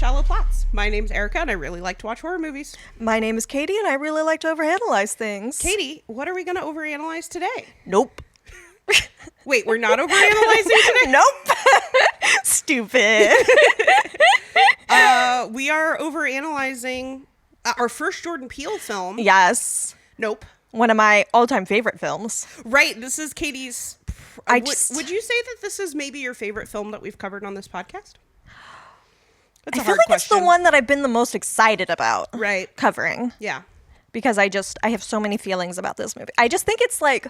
fellow plots. My name's Erika, and I really like to watch horror movies. My name is Katy, and I really like to overanalyze things. Katy, what are we going to overanalyze today? Nope. Wait, we're not overanalyzing today? Nope. Stupid. We are overanalyzing our first Jordan Peele film. Yes. Nope. One of my all-time favorite films. Right. This is Katy's... would you say that this is maybe your favorite film that we've covered on this podcast? That's a I feel hard like question. it's the one that I've been the most excited about Right. covering. Yeah. Because I have so many feelings about this movie. I just think it's like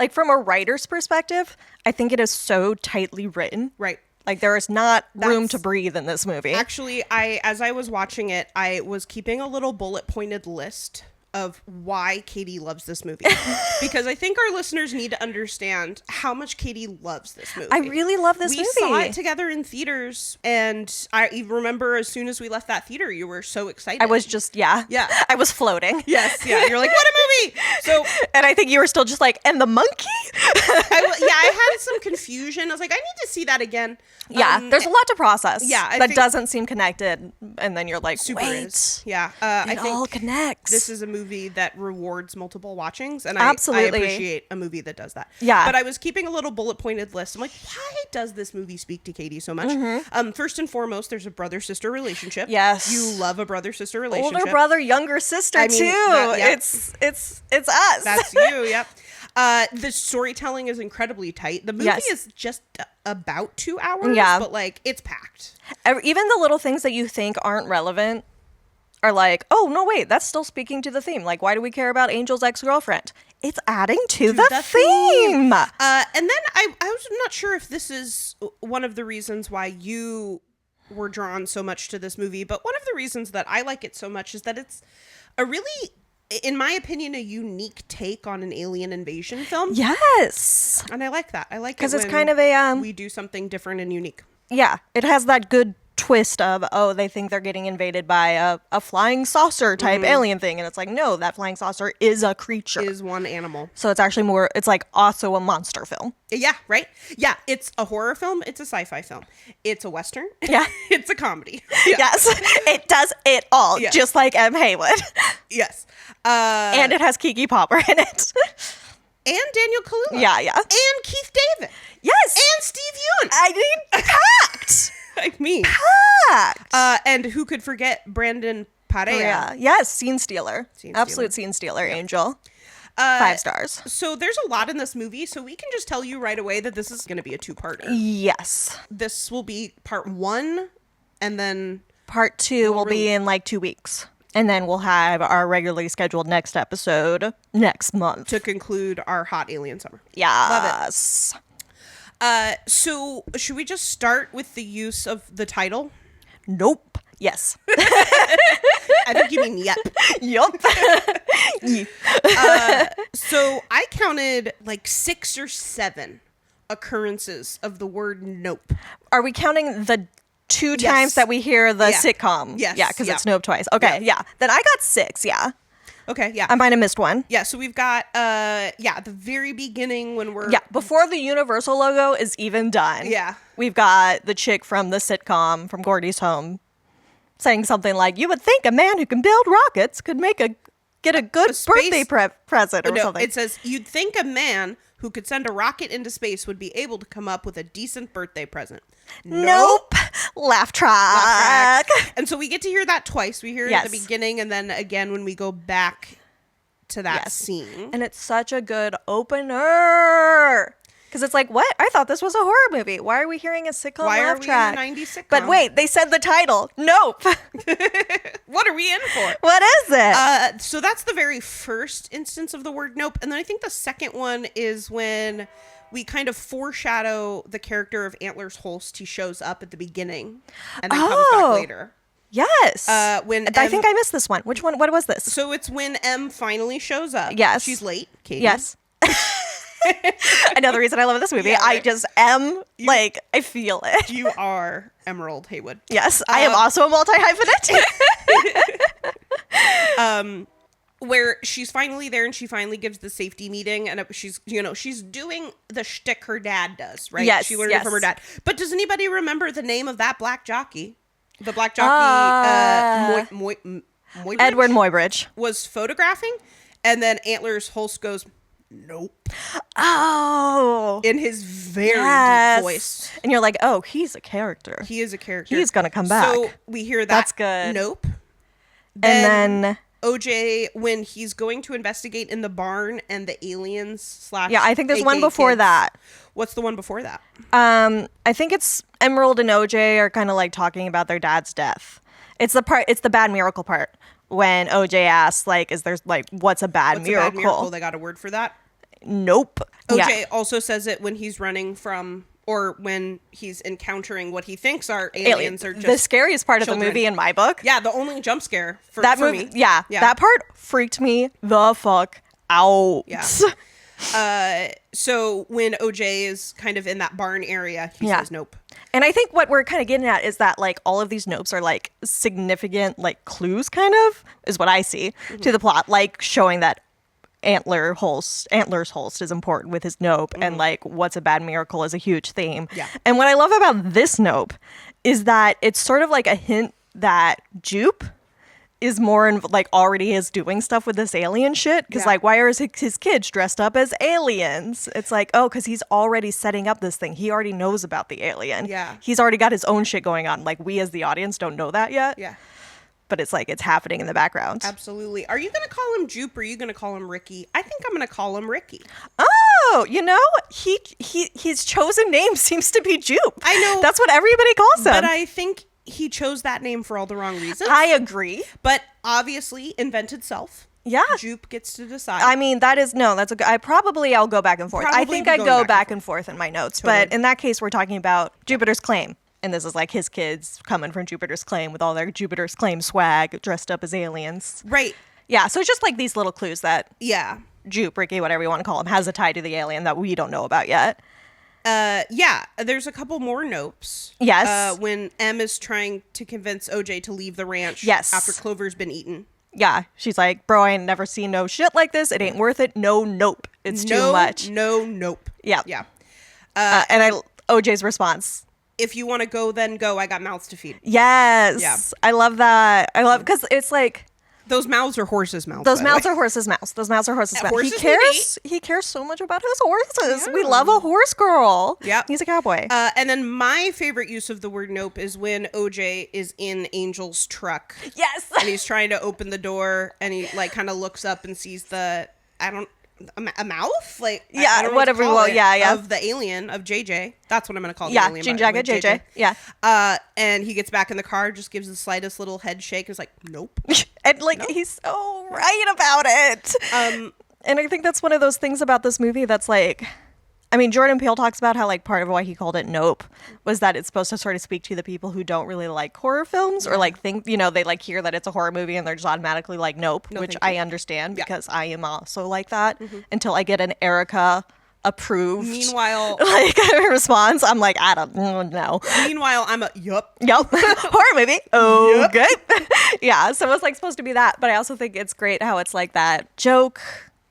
from a writer's perspective, I think it is so tightly written. Right. Like there is not room to breathe in this movie. Actually, as I was watching it, I was keeping a little bullet pointed list of why Katy loves this movie. Because I think our listeners need to understand how much Katy loves this movie. I really love this movie. We saw it together in theaters, and I remember as soon as we left that theater, you were so excited. I was just, yeah. I was floating. Yes, yeah. You're like, what a movie! So, and I think you were still just like, and the monkey? I had some confusion. I was like, I need to see that again. Yeah, there's a lot to process. Yeah, that doesn't seem connected, and then you're like, super wait, is. Yeah, I think all connects. This is a movie that rewards multiple watchings, and Absolutely. I appreciate a movie that does that. Yeah, but I was keeping a little bullet pointed list. I'm like, why does this movie speak to Katy so much? Mm-hmm. First and foremost, there's a brother sister relationship. Yes, you love a brother sister relationship. Older brother, younger sister too. Yeah. It's us. That's you. Yep. The storytelling is incredibly tight. The movie is just about 2 hours, but like it's packed. Even the little things that you think aren't relevant are like, oh no, wait, that's still speaking to the theme. Like, why do we care about Angel's ex-girlfriend? It's adding to the theme. And then I was not sure if this is one of the reasons why you were drawn so much to this movie, but one of the reasons that I like it so much is that it's a really, in my opinion, a unique take on an alien invasion film. Yes. And I like that. I like it because it's kind of a we do something different and unique. Yeah, it has that good twist of, oh, they think they're getting invaded by a flying saucer type alien thing, and it's like, no, that flying saucer is a creature, is one animal. So it's actually more, it's like also a monster film. Yeah, right. Yeah, it's a horror film, it's a sci-fi film, it's a western, yeah, it's a comedy. Yeah. Yes, it does it all. Yes. Just like M. Haywood. Yes. And it has Kiki Palmer in it. And Daniel Kaluuya. Yeah. And Keith David. Yes. And Steve Yeun. I mean, packed. Packed. And who could forget Brandon Perea? Yes, scene stealer. Absolute scene stealer, yeah. Angel. 5 stars. So there's a lot in this movie, so we can just tell you right away that this is going to be a 2-parter. Yes. This will be part 1, and then... Part 2 will be in like 2 weeks. And then we'll have our regularly scheduled next episode next month. To conclude our hot alien summer. Yes. Love it. So should we just start with the use of the title? Nope. Yes. I think you mean yep. Yup. So I counted like 6 or 7 occurrences of the word nope. Are we counting the 2 times that we hear the sitcom? Yes. Yeah, because it's nope twice. Okay, yeah. Then I got 6, yeah. Okay, yeah. I might have missed one. Yeah, so we've got, at the very beginning when we're... Yeah, before the Universal logo is even done. Yeah. We've got the chick from the sitcom, from Gordy's Home, saying something like, you would think a man who can build rockets could get a good birthday present or something. It says, you'd think a man who could send a rocket into space would be able to come up with a decent birthday present. Nope. Laugh track. And so we get to hear that twice. We hear it at the beginning and then again when we go back to that scene. And it's such a good opener. Because it's like, what? I thought this was a horror movie. Why are we hearing a sitcom laugh track? Why are we in a 90s sitcom? But wait, they said the title. Nope. What are we in for? What is it? So that's the very first instance of the word nope. And then I think the second one is when we kind of foreshadow the character of Antlers Holst. He shows up at the beginning and then comes back later. Yes. When I think I missed this one. Which one? What was this? So it's when M finally shows up. Yes. She's late, Katy. Yes. Another reason I love this movie. Yeah, right. I just am I feel it. You are Emerald Haywood. Yes, I am also a multi-hyphenate. Where she's finally there and she finally gives the safety meeting and she's doing the shtick her dad does, right? Yes, she learned it from her dad. But does anybody remember the name of that black jockey? The black jockey, Edward Muybridge was photographing, and then Antlers Holst goes, nope. Oh. In his very deep voice. And you're like, oh, he's a character. He is a character. He's going to come back. So we hear that. That's good. Nope. And then OJ, when he's going to investigate in the barn and the aliens / yeah, I think there's AK one before kids. that. What's the one before that? I think it's Emerald and OJ are kind of like talking about their dad's death. It's the bad miracle part when OJ asks, like, is there like, what's a bad miracle? They got a word for that? Nope. OJ also says it when he's running from, or when he's encountering what he thinks are aliens or just the scariest part children. of the movie in my book. Yeah, the only jump scare for movie, me. Yeah, that part freaked me the fuck out. Yeah. So when OJ is kind of in that barn area, he says nope. And I think what we're kind of getting at is that like all of these nopes are like significant like clues kind of is what I see to the plot, like showing that Antlers Holst is important with his nope and like what's a bad miracle is a huge theme. Yeah. And what I love about this nope is that it's sort of like a hint that Jupe is more like already is doing stuff with this alien shit because like why are his kids dressed up as aliens? It's like, oh, because he's already setting up this thing. He already knows about the alien. Yeah. He's already got his own shit going on. Like we as the audience don't know that yet. Yeah. But it's like it's happening in the background. Absolutely. Are you going to call him Jupe or are you going to call him Ricky? I think I'm going to call him Ricky. Oh, you know, his chosen name seems to be Jupe. I know. That's what everybody calls him. But I think he chose that name for all the wrong reasons. I agree. But obviously, invented self. Yeah. Jupe gets to decide. I mean, that's a good, I'll go back and forth. I think I go back and forth in my notes. Totally. But in that case, we're talking about Jupiter's Claim. And this is like his kids coming from Jupiter's Claim with all their Jupiter's Claim swag dressed up as aliens. Right. Yeah. So it's just like these little clues that Jupe, Ricky, whatever you want to call him, has a tie to the alien that we don't know about yet. Yeah, there's a couple more nopes. Yes. When M is trying to convince OJ to leave the ranch after Clover's been eaten. Yeah, she's like, bro, I ain't never seen no shit like this. It ain't worth it. No, nope. It's too much. No, nope. Yeah. Yeah. And OJ's response. If you want to go, then go. I got mouths to feed. Yes. Yeah. I love that. Because it's like. Those mouths are horses' mouths. Those mouths are horses' mouths. Those mouths are horses' mouths. He cares so much about his horses. Yeah. We love a horse girl. Yeah. He's a cowboy. And then my favorite use of the word nope is when OJ is in Angel's truck. Yes. And he's trying to open the door and he like kind of looks up and sees a mouth? Like, yeah, whatever you want. Yeah. Of the alien, of JJ. That's what I'm going to call the alien. Yeah, Jean Jacket, JJ. Yeah. And he gets back in the car, just gives the slightest little head shake. Is like, nope. And like, he's so right about it. And I think that's one of those things about this movie that's like, I mean, Jordan Peele talks about how like part of why he called it Nope was that it's supposed to sort of speak to the people who don't really like horror films or like think, they like hear that it's a horror movie and they're just automatically like, nope, which I understand because I am also like that until I get an Erica approved. Meanwhile, like response, I'm like, I don't know. Meanwhile, I'm a yup. Horror movie. Oh, good. Yeah. So it's like supposed to be that. But I also think it's great how it's like that joke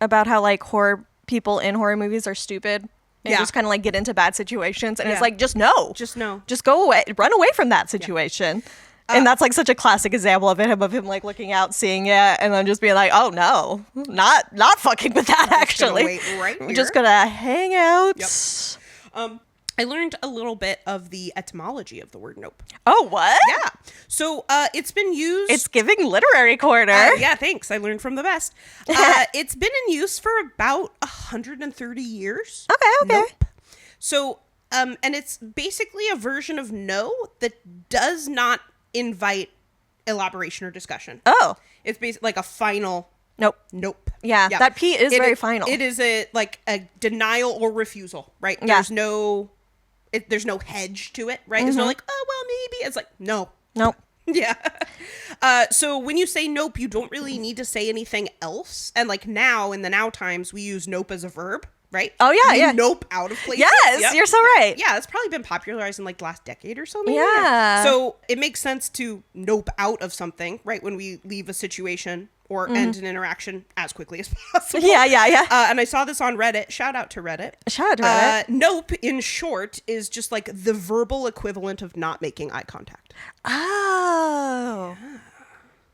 about how like horror people in horror movies are stupid. And just kind of like get into bad situations. And it's like, just no. Just no. Just go away. Run away from that situation. And that's like such a classic example of him like looking out, seeing it, and then just being like, oh no, not fucking with that actually. Wait right here. We're just gonna hang out. Yep. I learned a little bit of the etymology of the word nope. Oh, what? Yeah. So it's been used. It's giving literary corner. Yeah, thanks. I learned from the best. It's been in use for about 130 years. Okay. Nope. So, and it's basically a version of no that does not invite elaboration or discussion. Oh. It's basically like a final nope. Yeah, that P is very final. It is a denial or refusal, right? Yeah. There's no hedge to it, right? It's not like, oh, well, maybe. It's like, no. Nope. Yeah. So when you say nope, you don't really need to say anything else. And like now, in the now times, we use nope as a verb, right? Oh, yeah. Nope out of places. Yes, you're so right. Yeah, it's probably been popularized in like the last decade or something. Yeah. So it makes sense to nope out of something, right? When we leave a situation or end an interaction as quickly as possible. Yeah. And I saw this on Reddit. Shout out to Reddit. Nope, in short, is just like the verbal equivalent of not making eye contact. Oh. Yeah.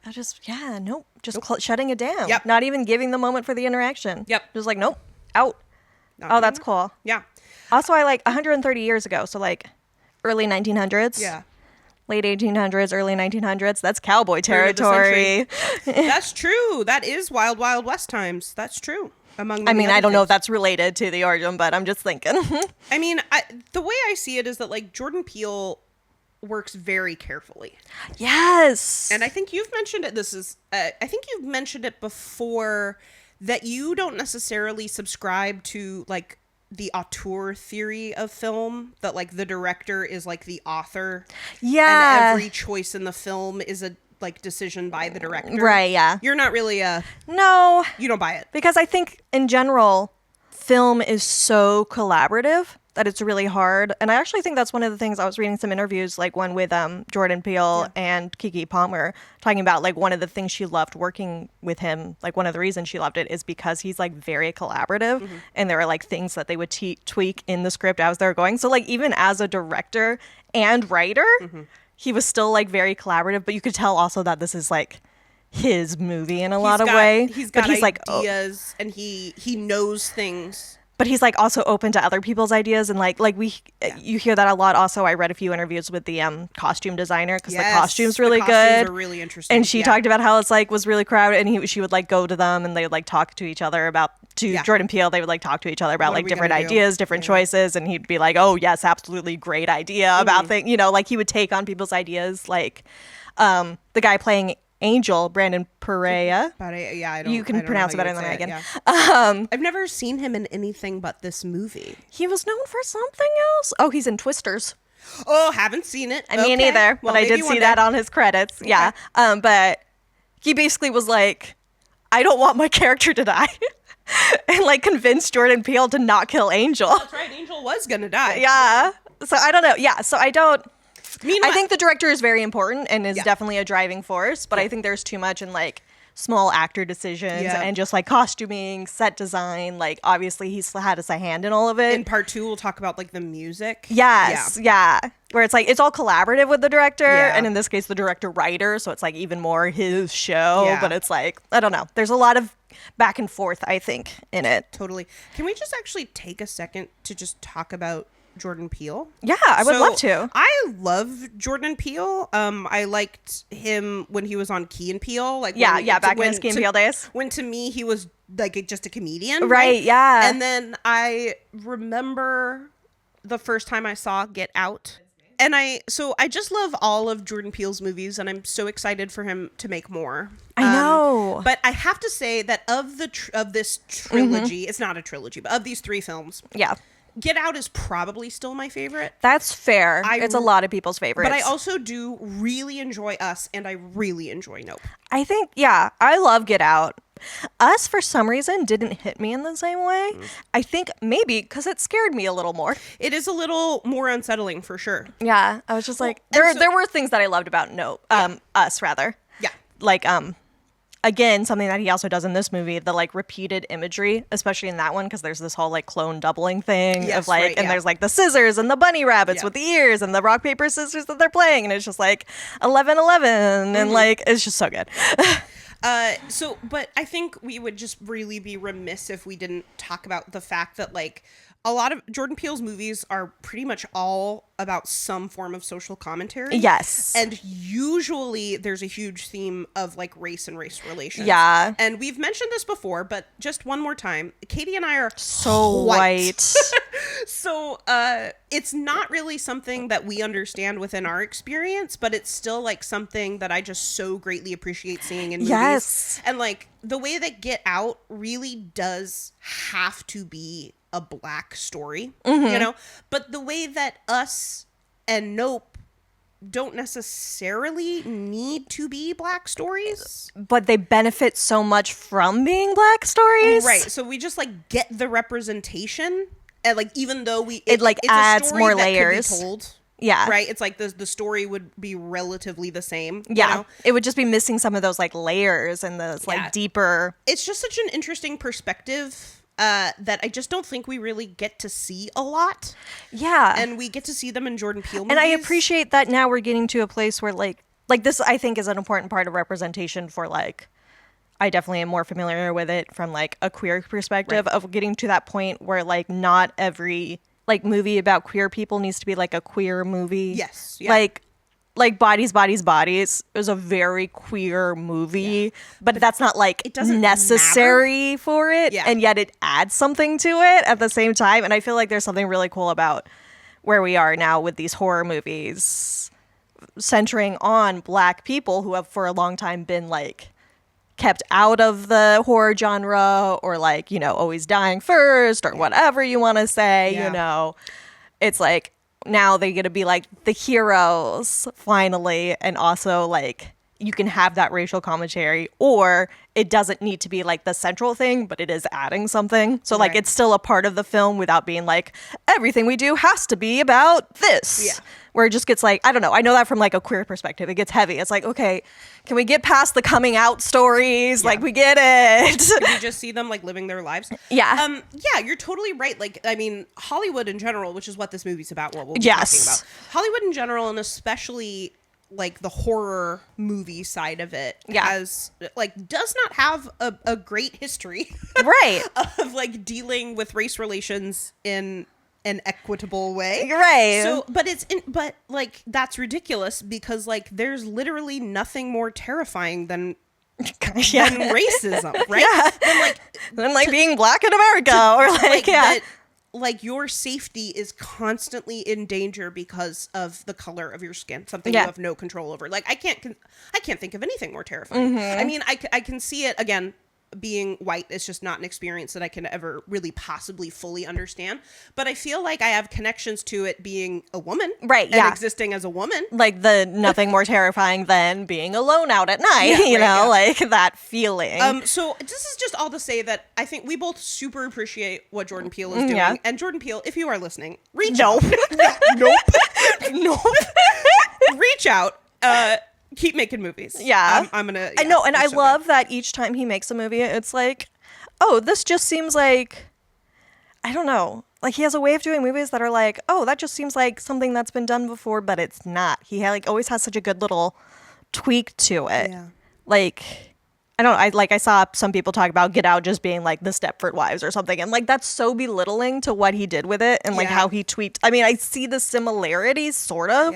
I just, nope. Just shutting it down. Yep. Not even giving the moment for the interaction. Yep. Just like, nope, out. Not Oh, doing that's that. cool. Yeah. Also, I like 130 years ago. So like early 1900s. Yeah. Late 1800s, early 1900s. That's cowboy Turn of the territory. That's true. That is Wild Wild West times. That's true. Among I mean, I don't know if things. that's related to the origin, but I'm just thinking. I mean, the way I see it is that like Jordan Peele works very carefully. Yes. And I think you've mentioned it. I think you've mentioned it before that you don't necessarily subscribe to like the auteur theory of film, that like the director is like the author. Yeah. And every choice in the film is a like decision by the director. Right, yeah. You're not really No. you don't buy it. Because I think in general, film is so collaborative that it's really hard. And I actually think that's one of the things. I was reading some interviews, like one with Jordan Peele and Keke Palmer, talking about like one of the things she loved working with him. Like one of the reasons she loved it is because he's like very collaborative, and there are like things that they would tweak in the script as they were going. So like even as a director and writer, he was still like very collaborative. But you could tell also that this is like his movie in a lot of way. He's got but he's ideas, and he knows things. But he's like also open to other people's ideas, and you hear that a lot. Also, I read a few interviews with the costume designer because the costume's really the costumes good. Are really interesting. And she talked about how it's like was really crowded, and she would like go to them, and they would like talk to each other about Jordan Peele. They would like talk to each other about What are like we different gonna do? ideas, different choices, and he'd be like, "Oh yes, absolutely great idea about things." You know, like he would take on people's ideas. Like the guy playing Angel, Brandon Perea. But I don't. You can I don't know pronounce how it better you would than I say can. yeah. I've never seen him in anything but this movie. He was known for something else. Oh, he's in Twisters. Oh, haven't seen it. I mean, neither, Well, but I maybe did one see day. that on his credits. Yeah. But he basically was like, I don't want my character to die. And like convinced Jordan Peele to not kill Angel. That's right. Angel was gonna die. Yeah. So I don't know. Yeah. So I don't. Meanwhile, I think the director is very important and is Yeah. definitely a driving force, but I think there's too much in like small actor decisions Yeah. and just like costuming, set design. Like obviously he's had a hand in all of it. in part 2, we'll talk about like the music. Yes, yeah. Where it's like it's all collaborative with the director, Yeah. and in this case, the director writer. So it's like even more his show. Yeah. But it's like I don't know. There's a lot of back and forth, I think, in it. Totally. Can we just actually take a second to just talk about Jordan Peele? Yeah, I would So, love to. I love Jordan Peele. I liked him when he was on Key and Peele. Like Back in his Key and Peele days. When to me he was like just a comedian, Right, yeah. And then I remember the first time I saw Get Out. And I just love all of Jordan Peele's movies, and I'm so excited for him to make more. I know. But I have to say that of this trilogy, it's not a trilogy, but of these 3 films, Yeah, Get Out is probably still my favorite. that's fair. I It's a lot of people's favorites. But I also do really enjoy Us, and I really enjoy Nope. I think, yeah, I love Get Out. Us, for some reason, didn't hit me in the same way. I think maybe because it scared me a little more. It is a little more unsettling for sure. Yeah, I was just like, and so- there were things that I loved about Us, rather. Yeah. Like, again, something that he also does in this movie, the like repeated imagery, especially in that one, because there's this whole like clone doubling thing Yes, of like, right, and yeah. there's like the scissors and the bunny rabbits Yeah. with the ears and the rock, paper, scissors that they're playing. And it's just like 11-11. And like, it's just so good. But I think we would just really be remiss if we didn't talk about the fact that like a lot of Jordan Peele's movies are pretty much all about some form of social commentary. Yes. And usually there's a huge theme of like race and race relations. Yeah. And we've mentioned this before, but just one more time, Katie and I are So white. So it's not really something that we understand within our experience, but it's still like something that I just so greatly appreciate seeing in movies. Yes. And like the way that Get Out really does have to be a Black story, you know? But the way that Us and Nope don't necessarily need to be Black stories. But they benefit so much from being Black stories. Right. So we just like get the representation, and like even though It, like, it's a adds story more that could be layers. told, Yeah. right. It's like the story would be relatively the same. Yeah. You know? It would just be missing some of those like layers and those Yeah. like deeper. It's just such an interesting perspective that I just don't think we really get to see a lot. Yeah. And we get to see them in Jordan Peele movies. And I appreciate that now we're getting to a place where like this I think is an important part of representation for like, I definitely am more familiar with it from like a queer perspective of getting to that point where like not every like movie about queer people needs to be like a queer movie. Yes. Yeah. Like Bodies, Bodies, Bodies is a very queer movie, but that's not like it doesn't necessary for it. Yeah. And yet it adds something to it at the same time. And I feel like there's something really cool about where we are now with these horror movies centering on Black people who have for a long time been like kept out of the horror genre or like, you know, always dying first or whatever you want to say, you know. It's like now they get to be like the heroes finally, and also like you can have that racial commentary, or it doesn't need to be like the central thing, but it is adding something. So like it's still a part of the film without being like everything we do has to be about this. Yeah. Where it just gets like, I don't know. I know that from like a queer perspective, it gets heavy. It's like, okay, can we get past the coming out stories? Yeah. Like we get it. Can you just see them like living their lives? Yeah. Yeah, you're totally right. Like, I mean, Hollywood in general, which is what this movie's about, what we'll be talking about. Hollywood in general, and especially like the horror movie side of it, has like does not have a great history, right? of like dealing with race relations in an equitable way, right? So, but like that's ridiculous because like there's literally nothing more terrifying than racism, right? Yeah. Than like being Black in America, or like that, like your safety is constantly in danger because of the color of your skin, something you have no control over. Like I can't think of anything more terrifying. I mean, I can see it again. Being white is just not an experience that I can ever really possibly fully understand. But I feel like I have connections to it being a woman. Right, and existing as a woman. Like the nothing more terrifying than being alone out at night, like that feeling. So this is just all to say that I think we both super appreciate what Jordan Peele is doing. Yeah. And Jordan Peele, if you are listening, reach out. Nope. Reach out. Keep making movies. Yeah. I'm gonna. I know, and I love that each time he makes a movie, it's like, oh, this just seems like, I don't know. Like, he has a way of doing movies that are like, oh, that just seems like something that's been done before, but it's not. He like always has such a good little tweak to it. Yeah. Like, I don't know. I saw some people talk about Get Out just being like the Stepford Wives or something, and like that's so belittling to what he did with it and like how he tweaked. I mean, I see the similarities sort of,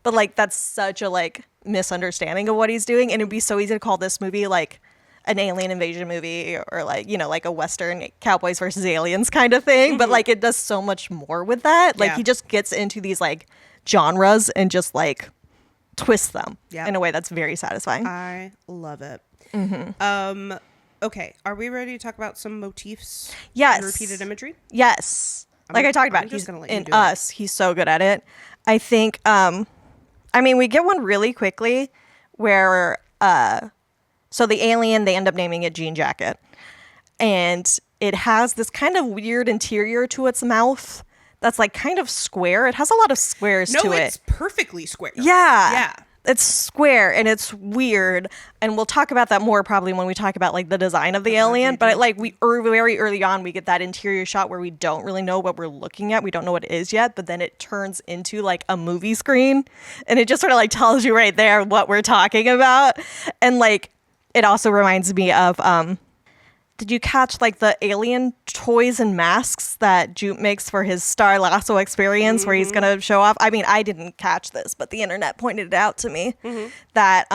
but like that's such a like misunderstanding of what he's doing, and it'd be so easy to call this movie like an alien invasion movie or like, you know, like a Western cowboys versus aliens kind of thing. But like it does so much more with that. Like he just gets into these like genres and just like twists them in a way that's very satisfying. I love it. Okay, are we ready to talk about some motifs? Yes. And repeated imagery? Like I talked about, he's so good at it. I think I mean, we get one really quickly where, so the alien, they end up naming it Jean Jacket. And it has this kind of weird interior to its mouth that's like kind of square. It has a lot of squares to it. No, it's perfectly square. Yeah. Yeah. It's square and it's weird. And we'll talk about that more probably when we talk about like the design of the alien. But very early on, we get that interior shot where we don't really know what we're looking at. We don't know what it is yet, but then it turns into like a movie screen. And it just sort of like tells you right there what we're talking about. And like, it also reminds me of, did you catch like the alien toys and masks that Jupe makes for his Star Lasso experience where he's going to show off? I mean, I didn't catch this, but the internet pointed it out to me that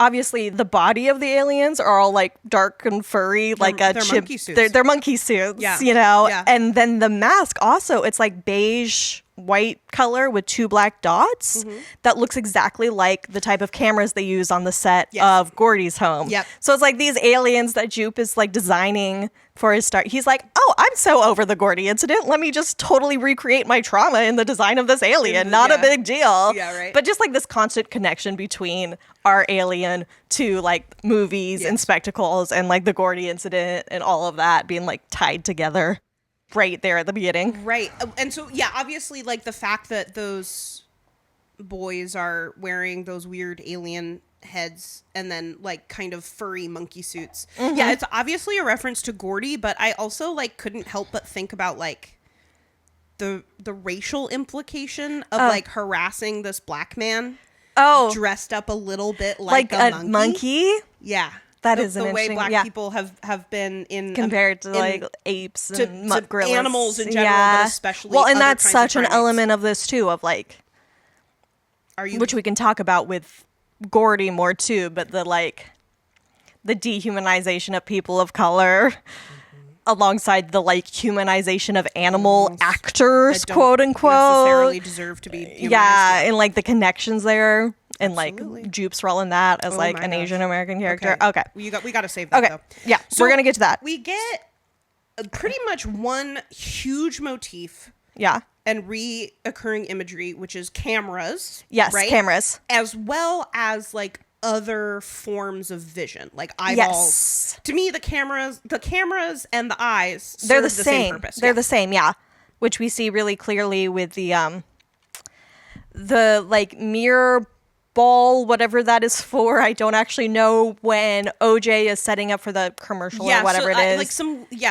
obviously the body of the aliens are all like dark and furry, like a chip. Monkey suits. They're monkey suits, you know? Yeah. And then the mask also, it's like beige white color with 2 black dots that looks exactly like the type of cameras they use on the set of Gordy's home. Yep. So it's like these aliens that Jupe is like designing for his start. He's like, oh, I'm so over the Gordy incident. Let me just totally recreate my trauma in the design of this alien. Not a big deal. Yeah, right. But just like this constant connection between our alien to like movies and spectacles and like the Gordy incident and all of that being like tied together right there at the beginning. Right. And so, yeah, obviously like the fact that those boys are wearing those weird alien heads and then like kind of furry monkey suits. Yeah, it's obviously a reference to Gordy, but I also like couldn't help but think about like the racial implication of like harassing this black man dressed up a little bit like a monkey. Yeah. That is the way interesting, black people have been in compared to like apes and gorillas, animals in general, but especially and that's such an element of this too, of like, which we can talk about with Gordy more too, but the dehumanization of people of color alongside the like humanization of animal actors, quote unquote, necessarily deserve to be humanized. Yeah, and like the connections there. And like Jupe's rolling that as like an Asian American character. Okay. We got to save that though. Yeah, so we're going to get to that. We get pretty much one huge motif. Yeah. And reoccurring imagery, which is cameras. Yes, right? Cameras. As well as like other forms of vision, like eyeballs. Yes. To me, the cameras and the eyes they're the same purpose. They're the same, yeah. Which we see really clearly with the like mirror ball, whatever that is for. I don't actually know, when OJ is setting up for the commercial or whatever it is. Like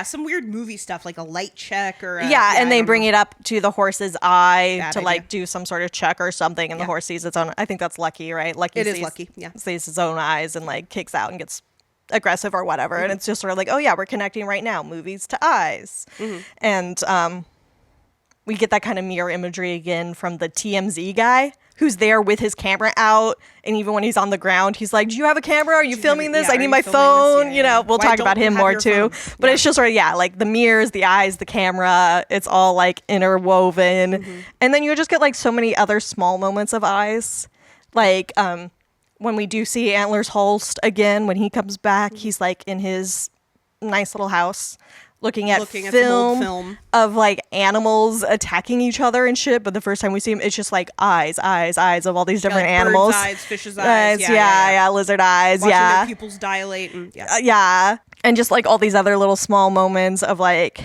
some weird movie stuff, like a light check or and they bring it up to the horse's eye to like do some sort of check or something, and the horse sees its own. I think that's Lucky, right? Lucky is Lucky. Yeah, sees his own eyes and like kicks out and gets aggressive or whatever, and it's just sort of like, oh yeah, we're connecting right now, movies to eyes, and we get that kind of mirror imagery again from the TMZ guy, who's there with his camera out, and even when he's on the ground, he's like, do you have a camera? Are you filming this? I need my phone. We'll talk about him more too. But it's just sort of, like the mirrors, the eyes, the camera, it's all like interwoven. And then you just get like so many other small moments of eyes. Like when we do see Antlers Holst again, when he comes back, he's like in his nice little house, looking at film of like animals attacking each other and shit, but the first time we see him, it's just like eyes of all these different animals. Bird's eyes, fish's eyes, lizard eyes, watching their pupils dilate, and and just like all these other little small moments of like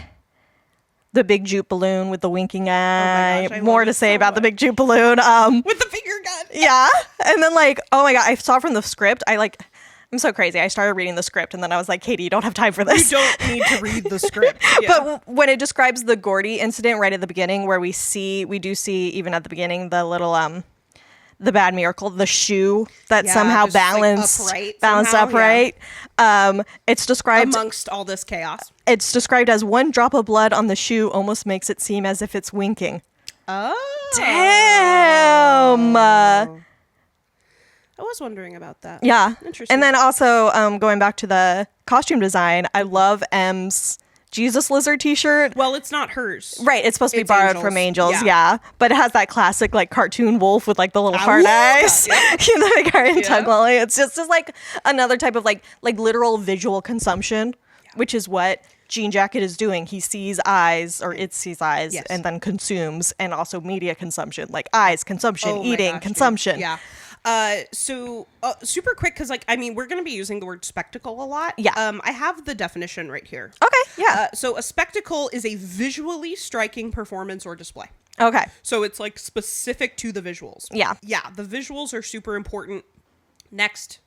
the big Jupe balloon with the winking eye. Gosh, more to say about the big Jupe balloon. With the finger gun. And then like, oh my god, I saw from the script, I'm so crazy. I started reading the script and then I was like, Katie, you don't have time for this. You don't need to read the script. But when it describes the Gordy incident right at the beginning, where we do see even at the beginning the little the bad miracle, the shoe that somehow balanced upright. It's described amongst all this chaos. It's described as one drop of blood on the shoe almost makes it seem as if it's winking. Oh. Damn. I was wondering about that. Yeah. Interesting. And then also going back to the costume design, I love M's Jesus lizard t-shirt. Well, it's not hers. Right. It's supposed to be borrowed from Angels. Yeah. But it has that classic like cartoon wolf with like the little hard eyes. The big heart tongue lolly. It's just like another type of like literal visual consumption, which is what Jean Jacket is doing. He sees eyes, or it sees eyes, and then consumes, and also media consumption, like eyes, consumption, eating, consumption. Dude. Yeah. So super quick, because like, I mean, we're going to be using the word spectacle a lot. Yeah. I have the definition right here. Okay. Yeah. So a spectacle is a visually striking performance or display. Okay. So it's like specific to the visuals. Yeah. Yeah. The visuals are super important. Next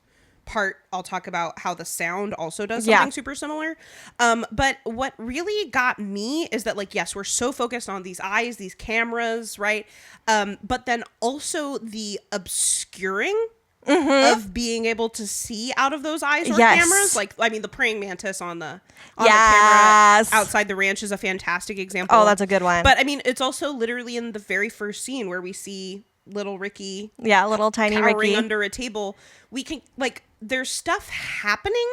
part, I'll talk about how the sound also does something super similar. But what really got me is that like, yes, we're so focused on these eyes, these cameras, right? But then also the obscuring of being able to see out of those eyes or cameras. Like, I mean, the praying mantis on the camera outside the ranch is a fantastic example. Oh, that's a good one. But I mean, it's also literally in the very first scene where we see little Ricky, little tiny cowering Ricky under a table. We can like, there's stuff happening,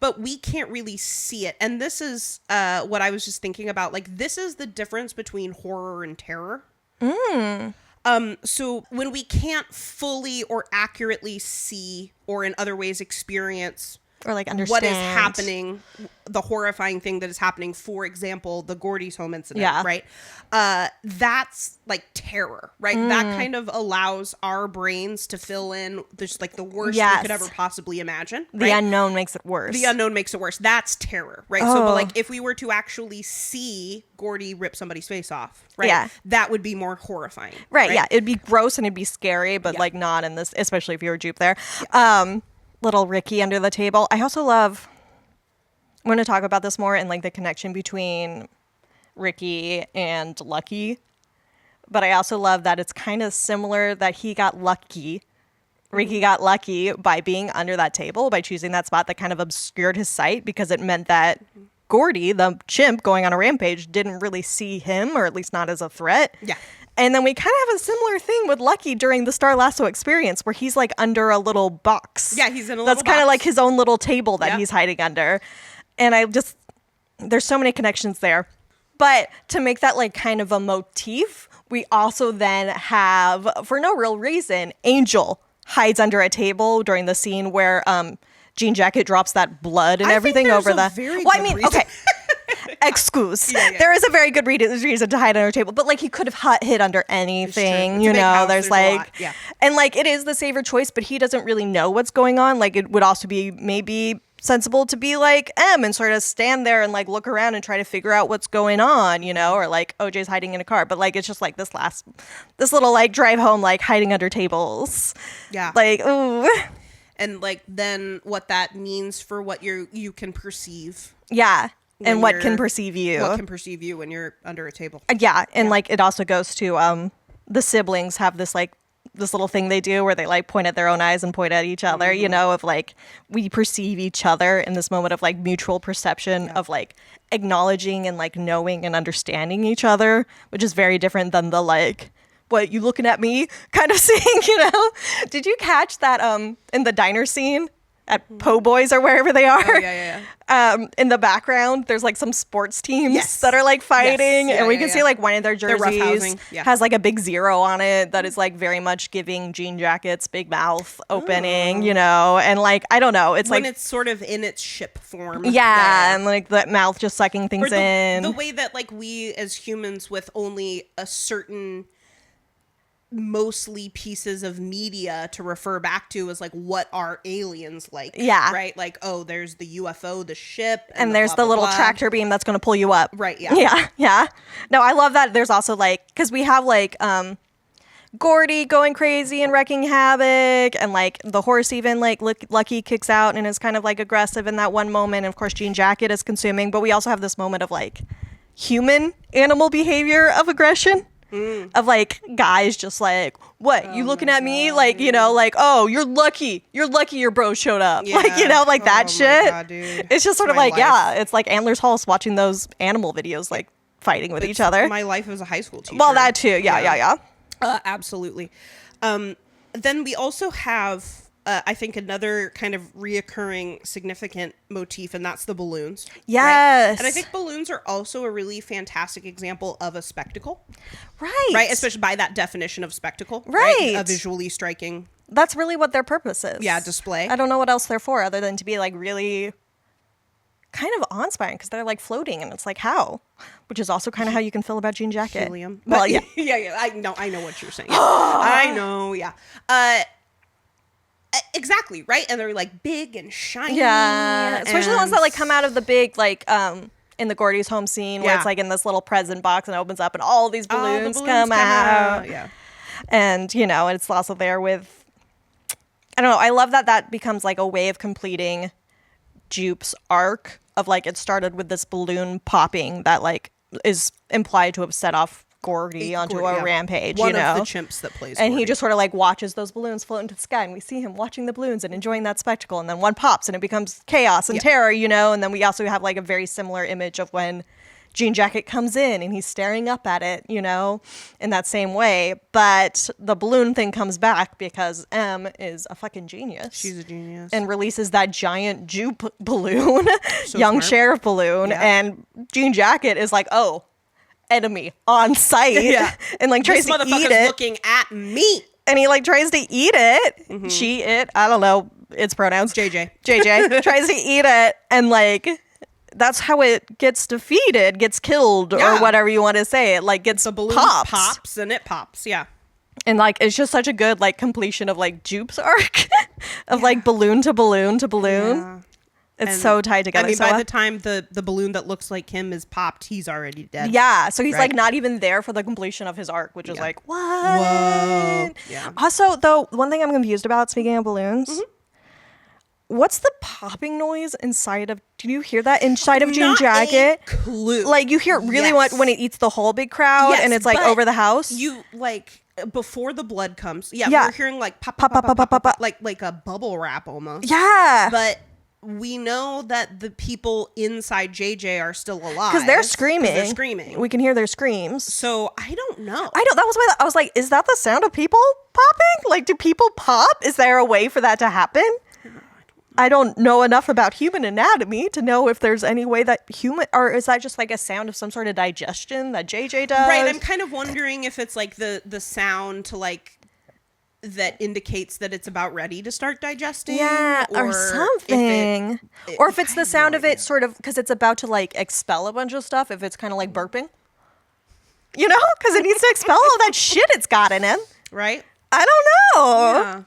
but we can't really see it. And this is what I was just thinking about. Like, this is the difference between horror and terror. So when we can't fully or accurately see, or in other ways experience or like understand what is happening, the horrifying thing that is happening. For example, the Gordy's home incident, right? That's like terror, right? That kind of allows our brains to fill in just like the worst we could ever possibly imagine. The unknown makes it worse. The unknown makes it worse. That's terror, right? So, but like if we were to actually see Gordy rip somebody's face off, right? That would be more horrifying, right? Yeah, it'd be gross and it'd be scary, but like not in this, especially if you were duped there. Little Ricky under the table. I also love, I'm going to talk about this more, and like the connection between Ricky and Lucky, but I also love that it's kind of similar that he got lucky. Ricky got lucky by being under that table, by choosing that spot that kind of obscured his sight, because it meant that Gordy, the chimp going on a rampage, didn't really see him, or at least not as a threat. Yeah. And then we kind of have a similar thing with Lucky during the Star Lasso experience, where he's like under a little box. Yeah, he's in a little box. That's kind of like his own little table that he's hiding under. And there's so many connections there. But to make that like kind of a motif, we also then have, for no real reason, Angel hides under a table during the scene where Jean Jacket drops that blood and everything over the... Okay. Excuse. There is a very good reason to hide under a table, but like he could have hid under anything, you know. House, there's like, and like it is the safer choice, but he doesn't really know what's going on. Like it would also be maybe sensible to be like M and sort of stand there and like look around and try to figure out what's going on, you know, or like OJ's hiding in a car, but like it's just like this little like drive home, like hiding under tables. Yeah. Like, ooh. And like then what that means for what you can perceive. Yeah. And what can perceive you. What can perceive you when you're under a table. Yeah. And like it also goes to the siblings have this like this little thing they do where they like point at their own eyes and point at each other, you know, of like we perceive each other in this moment of like mutual perception of like acknowledging and like knowing and understanding each other, which is very different than the like, what, you looking at me kind of scene, you know? Did you catch that in the diner scene at Po' Boys or wherever they are? Oh, yeah. In the background, there's like some sports teams that are like fighting, and we can see like one of their jerseys has like a big 0 on it that is like very much giving Jean Jacket's big mouth opening, you know, and like I don't know, it's when like it's sort of in its ship form, and like the mouth just sucking things in. The way that like we as humans with only a certain mostly pieces of media to refer back to is like what are aliens like, right? Like, oh, there's the UFO, the ship, and there's the little tractor beam that's going to pull you up, right? Yeah. No, I love that. There's also like, because we have like Gordy going crazy and wrecking havoc, and like the horse even like Lucky kicks out and is kind of like aggressive in that one moment, and of course Jean Jacket is consuming, but we also have this moment of like human animal behavior of aggression. Of like guys just like, what, you looking at me like, you know, like, oh, you're lucky your bro showed up, like, you know, like that shit. God, dude. It's just sort of like life. It's like Antlers Hulse watching those animal videos like fighting with each other. My life as a high school teacher. Well, that too. Yeah. Absolutely. Then we also have I think another kind of reoccurring significant motif, and that's the balloons. Yes. Right? And I think balloons are also a really fantastic example of a spectacle. Right. Especially by that definition of spectacle. Right. A visually striking. That's really what their purpose is. Yeah, display. I don't know what else they're for other than to be like really kind of awe-inspiring, because they're like floating, and it's like how, which is also kind of how you can feel about Jean Jacket. Helium. Well, yeah. yeah. I know what you're saying. I know. Yeah. Exactly, right? And they're like big and shiny. Yeah, especially the ones that like come out of the big like in the Gordy's home scene where it's like in this little present box and it opens up and all these balloons, come out. Yeah. And you know, it's also there with, I don't know, I love that becomes like a way of completing Jupe's arc of like it started with this balloon popping that like is implied to have set off Gordy onto a rampage, one you know, of the chimps that plays and Gordy. He just sort of like watches those balloons float into the sky, and we see him watching the balloons and enjoying that spectacle, and then one pops and it becomes chaos and terror, you know. And then we also have like a very similar image of when Jean Jacket comes in and he's staring up at it, you know, in that same way. But the balloon thing comes back because M is a fucking genius. She's a genius. And releases that giant Jupe balloon, so young smart. sheriff balloon, and Jean Jacket is like, oh, enemy on sight, and like tries to eat it. Looking at me, and he like tries to eat it, she it, I don't know, its pronouns. JJ. JJ tries to eat it, and like that's how it gets defeated, gets killed, or whatever you want to say. It like gets The balloon pops and it pops. Yeah. And like it's just such a good like completion of like Jupe's arc of like balloon to balloon to balloon. Yeah. It's so tied together. I mean, so by the time the balloon that looks like him is popped, he's already dead. yeah, so he's right? like not even there for the completion of his arc, which is like what? Whoa. Yeah. Also, though, one thing I'm confused about, speaking of balloons, what's the popping noise inside of? Do you hear that inside of Jean Not Jacket? a clue. Like you hear it really when it eats the whole big crowd, Yes, and it's like but over the house. You like before the blood comes. Yeah. We're hearing like pop pop pop pop pop, pop like a bubble wrap almost. Yeah, But we know that the people inside JJ are still alive because they're screaming. They're screaming. We can hear their screams. So I don't know. I don't. That was why I was like, is that the sound of people popping? Like, do people pop? Is there a way for that to happen? I don't know enough about human anatomy to know if there's any way that human, or is that just like a sound of some sort of digestion that JJ does? Right. I'm kind of wondering if it's like the sound to like that indicates that it's about ready to start digesting. Yeah, or something. Or if it's the sound of it sort of because it's about to like expel a bunch of stuff, if it's kind of like burping. You know? Because it needs to expel all that shit it's got in it. Right? I don't know. Yeah.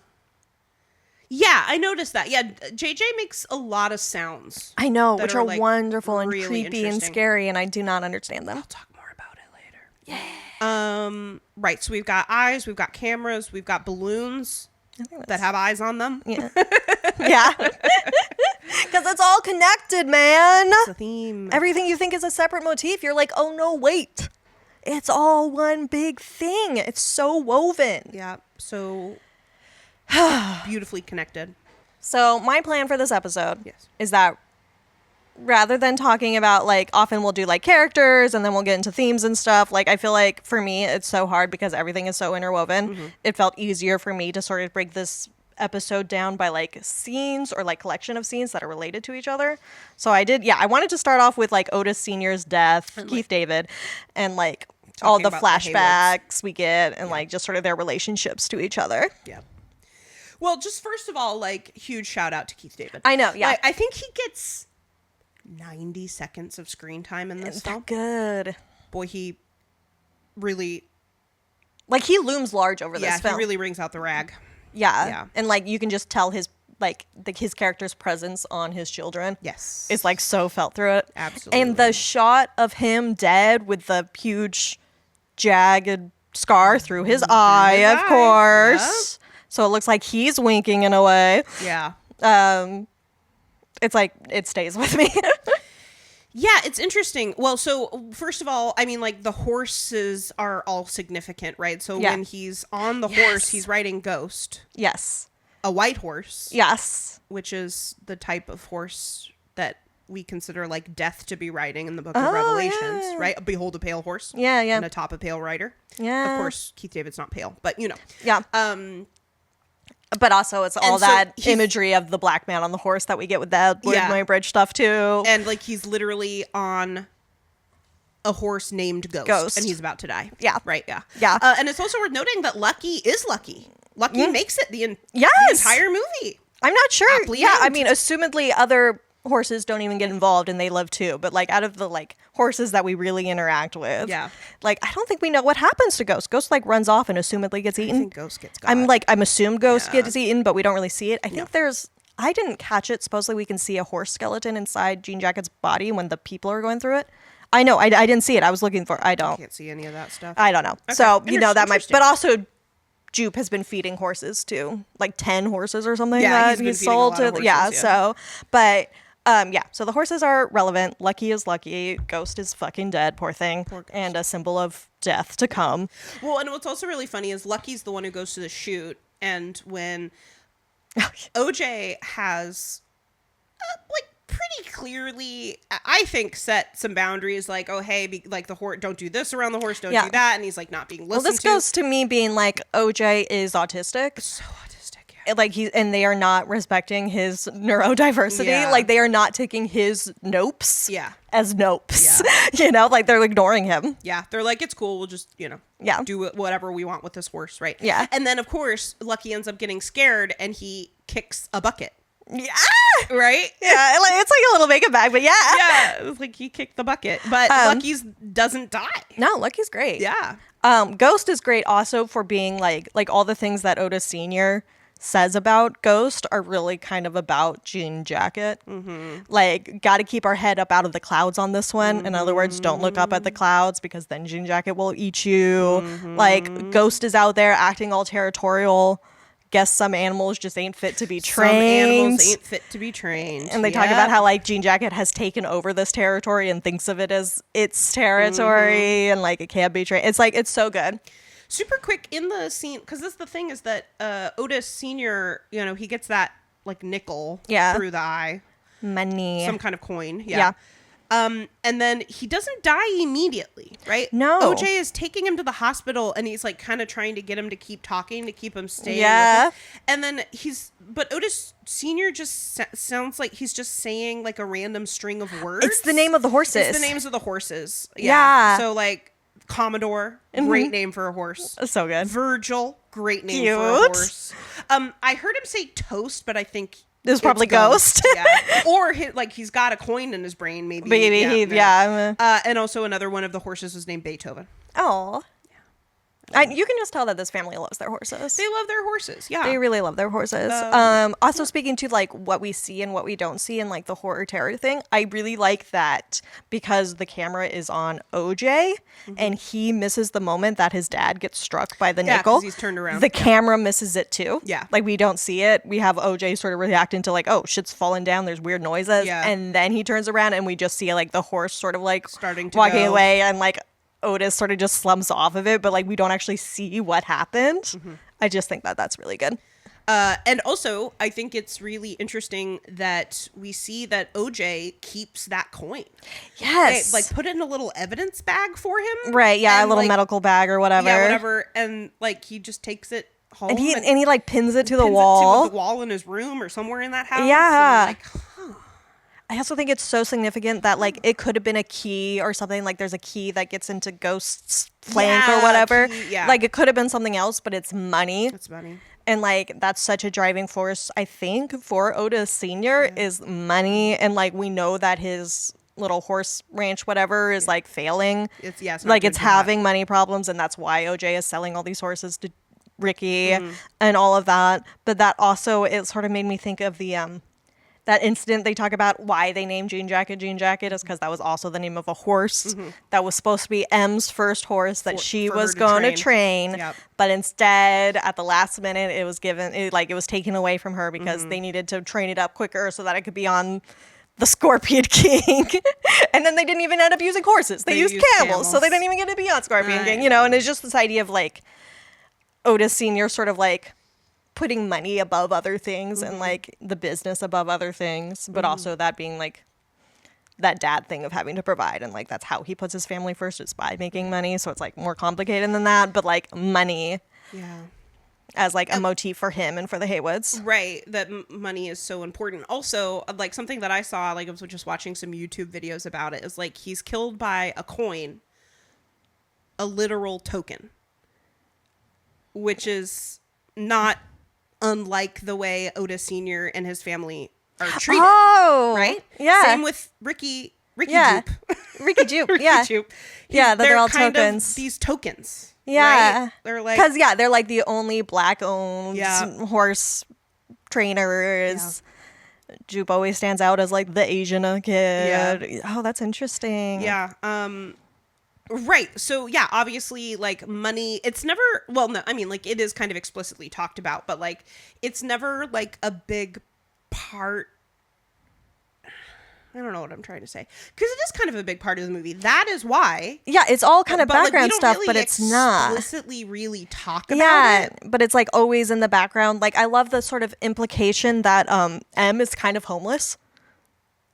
Yeah, I noticed that. Yeah, JJ makes a lot of sounds. I know, that which are like, wonderful and really creepy and interesting. scary, and I do not understand them. I'll talk more about it later. Yeah. Right, so we've got eyes, we've got cameras, we've got balloons that have eyes on them. Yeah. Yeah. Because it's all connected, man. It's a theme. Everything you think is a separate motif, you're like, oh no, wait. It's all one big thing. It's so woven. Yeah, so beautifully connected. So my plan for this episode Yes. is that rather than talking about like often we'll do like characters and then we'll get into themes and stuff, like I feel like for me it's so hard because everything is so interwoven. It felt easier for me to sort of break this episode down by like scenes or like collection of scenes that are related to each other. So I wanted to start off with like Otis Sr.'s death, And, Keith David, and like all talking the about the flashbacks we get and like just sort of their relationships to each other. Yeah. Well, just first of all, like, huge shout out to Keith David. I know, yeah. I think he gets 90 seconds of screen time in this film. Good. Boy, he really, Like he looms large over this film. he really brings out the rag. Yeah. Yeah. And like you can just tell his his character's presence on his children. Yes. It's like so felt through it. Absolutely. And the shot of him dead with the huge jagged scar through his eye, of eye. course. So it looks like he's winking in a way. Yeah. It's like it stays with me. Yeah, it's interesting. Well, so first of all, I mean, like the horses are all significant, right? So Yeah. when he's on the horse, he's riding Ghost, Yes. a white horse, Yes. which is the type of horse that we consider like death to be riding in the book of Revelations, yeah. right? Behold a pale horse. Yeah, yeah. And atop a pale rider. Yeah. Of course, Keith David's not pale, but you know. Yeah. But also it's all and so that he's- imagery of the black man on the horse that we get with that Yeah. Woodbury Bridge stuff too. And like he's literally on a horse named Ghost, and he's about to die. Yeah. Right. Yeah. Yeah. And it's also worth noting that Lucky is Lucky. Lucky makes it the Yes. entire movie. I'm not sure. Aptly Yeah, I named. mean, assumedly other horses don't even get involved and they live too. But like out of the like horses that we really interact with, Yeah. like I don't think we know what happens to Ghost. Ghost like runs off and assumedly gets I eaten. think Ghost gets got. I'm assumed Ghost Yeah. gets eaten, but we don't really see it. I think Yeah. I didn't catch it. Supposedly we can see a horse skeleton inside Jean Jacket's body when the people are going through it. I know. I didn't see it. I was looking for. I don't. Can't see any of that stuff. I don't know. Okay. So you know that might. Interesting. But also, Jupe has been feeding horses too, like 10 horses or something. Yeah, that he's been feeding sold a lot of to. Yeah. horses, yeah. So, but yeah. So the horses are relevant. Lucky is lucky. Ghost is fucking dead. Poor thing. Ghost. And a symbol of death to come. Well, and what's also really funny is Lucky's the one who goes to the shoot, and when OJ has like pretty clearly, I think, set some boundaries, like, oh hey, like the horse, don't do this around the horse, don't Yeah. do that, and he's like not being listened Well, this to. goes to me being like OJ is autistic. So autistic, yeah. Like and they are not respecting his neurodiversity. Yeah. Like they are not taking his nopes Yeah. as nopes. You know, like they're ignoring him. Yeah, they're like, it's cool, we'll just, Yeah. do whatever we want with this horse, right? Yeah. And then, of course, Lucky ends up getting scared, and he kicks a bucket. Yeah. Right? Yeah. Like, it's like a little makeup bag, but yeah. Yeah. It was like he kicked the bucket. But Lucky's doesn't die. No, Lucky's great. Yeah. Ghost is great also for being like all the things that Otis Sr. says about Ghost are really kind of about Jean Jacket. Like, got to keep our head up out of the clouds on this one. In other words, don't look up at the clouds because then Jean Jacket will eat you. Like, Ghost is out there acting all territorial. Guess some animals just ain't fit to be trained. Some animals ain't fit to be trained. And they talk about how, like, Jean Jacket has taken over this territory and thinks of it as its territory and, like, it can't be trained. It's, like, it's so good. Super quick in the scene, because this the thing is that Otis Sr., you know, he gets that, like, nickel through the eye. Money. Some kind of coin. Yeah. And then he doesn't die immediately, right? No. OJ is taking him to the hospital, and he's, like, kind of trying to get him to keep talking, to keep him staying with him. And then but Otis Sr. just sounds like he's just saying, like, a random string of words. It's the name of the horses. It's the names of the horses. Yeah. So, like, Commodore, great name for a horse. So good. Virgil, great name for a horse. I heard him say toast, but I think this is probably Ghost. Yeah. Or he's got a coin in his brain, maybe. And also another one of the horses was named Beethoven. Oh. You can just tell that this family loves their horses. They love their horses. Yeah. They really love their horses. Also speaking to like what we see and what we don't see and like the horror terror thing, I really like that because the camera is on OJ and he misses the moment that his dad gets struck by the nickel. 'Cause he's turned around. The camera misses it too. Yeah. Like we don't see it. We have OJ sort of reacting to like, oh, shit's falling down. There's weird noises. Yeah. And then he turns around and we just see like the horse sort of like starting to walking go away and like Otis sort of just slumps off of it, but like we don't actually see what happened. I just think that that's really good. And also, I think it's really interesting that we see that OJ keeps that coin. Yes. They, like, put it in a little evidence bag for him. Right, yeah, and, a little like, medical bag or whatever. Yeah, whatever. And, like, he just takes it home. And he like pins it to the wall. To the wall in his room or somewhere in that house. Yeah. And, like, I also think it's so significant that like it could have been a key or something, like there's a key that gets into Ghost's flank or whatever. Like it could have been something else, but it's money. It's money. And like that's such a driving force, I think, for Otis Sr. is money. And like we know that his little horse ranch, whatever, is like failing. It's not like good it's for having money problems, and that's why OJ is selling all these horses to Ricky and all of that. But that also it sort of made me think of the that incident they talk about why they named Jean Jacket is because that was also the name of a horse that was supposed to be M's first horse that she was going to train. Yep. But instead, at the last minute, it was taken away from her because they needed to train it up quicker so that it could be on the Scorpion King. And then they didn't even end up using horses. They used camels, so they didn't even get to be on Scorpion King, you know? And it's just this idea of like Otis Sr. sort of like putting money above other things and like the business above other things, but also that being like that dad thing of having to provide, and like that's how he puts his family first, is by making money. So it's like more complicated than that, but like money as like a motif for him and for the Haywoods. Right, that money is so important. Also, like something that I saw, like I was just watching some YouTube videos about it, is like he's killed by a coin, a literal token, which is not unlike the way Otis Sr. and his family are treated. Oh, right? Yeah. Same with Ricky yeah. Jupe. Ricky Jupe, Ricky yeah. Jupe. Yeah, that they're all kind tokens. of these tokens. Yeah. Right? They're like... Because, yeah, they're like the only black-owned horse trainers. Yeah. Jupe always stands out as like the Asian kid. Yeah. Oh, that's interesting. Yeah. Right. So yeah, obviously like money, it's never, well, no, I mean like it is kind of explicitly talked about, but like it's never like a big part. I don't know what I'm trying to say, because it is kind of a big part of the movie. That is why. Yeah, it's all kind of background stuff, really but it's not explicitly really talk about it. But it's like always in the background. Like I love the sort of implication that M is kind of homeless.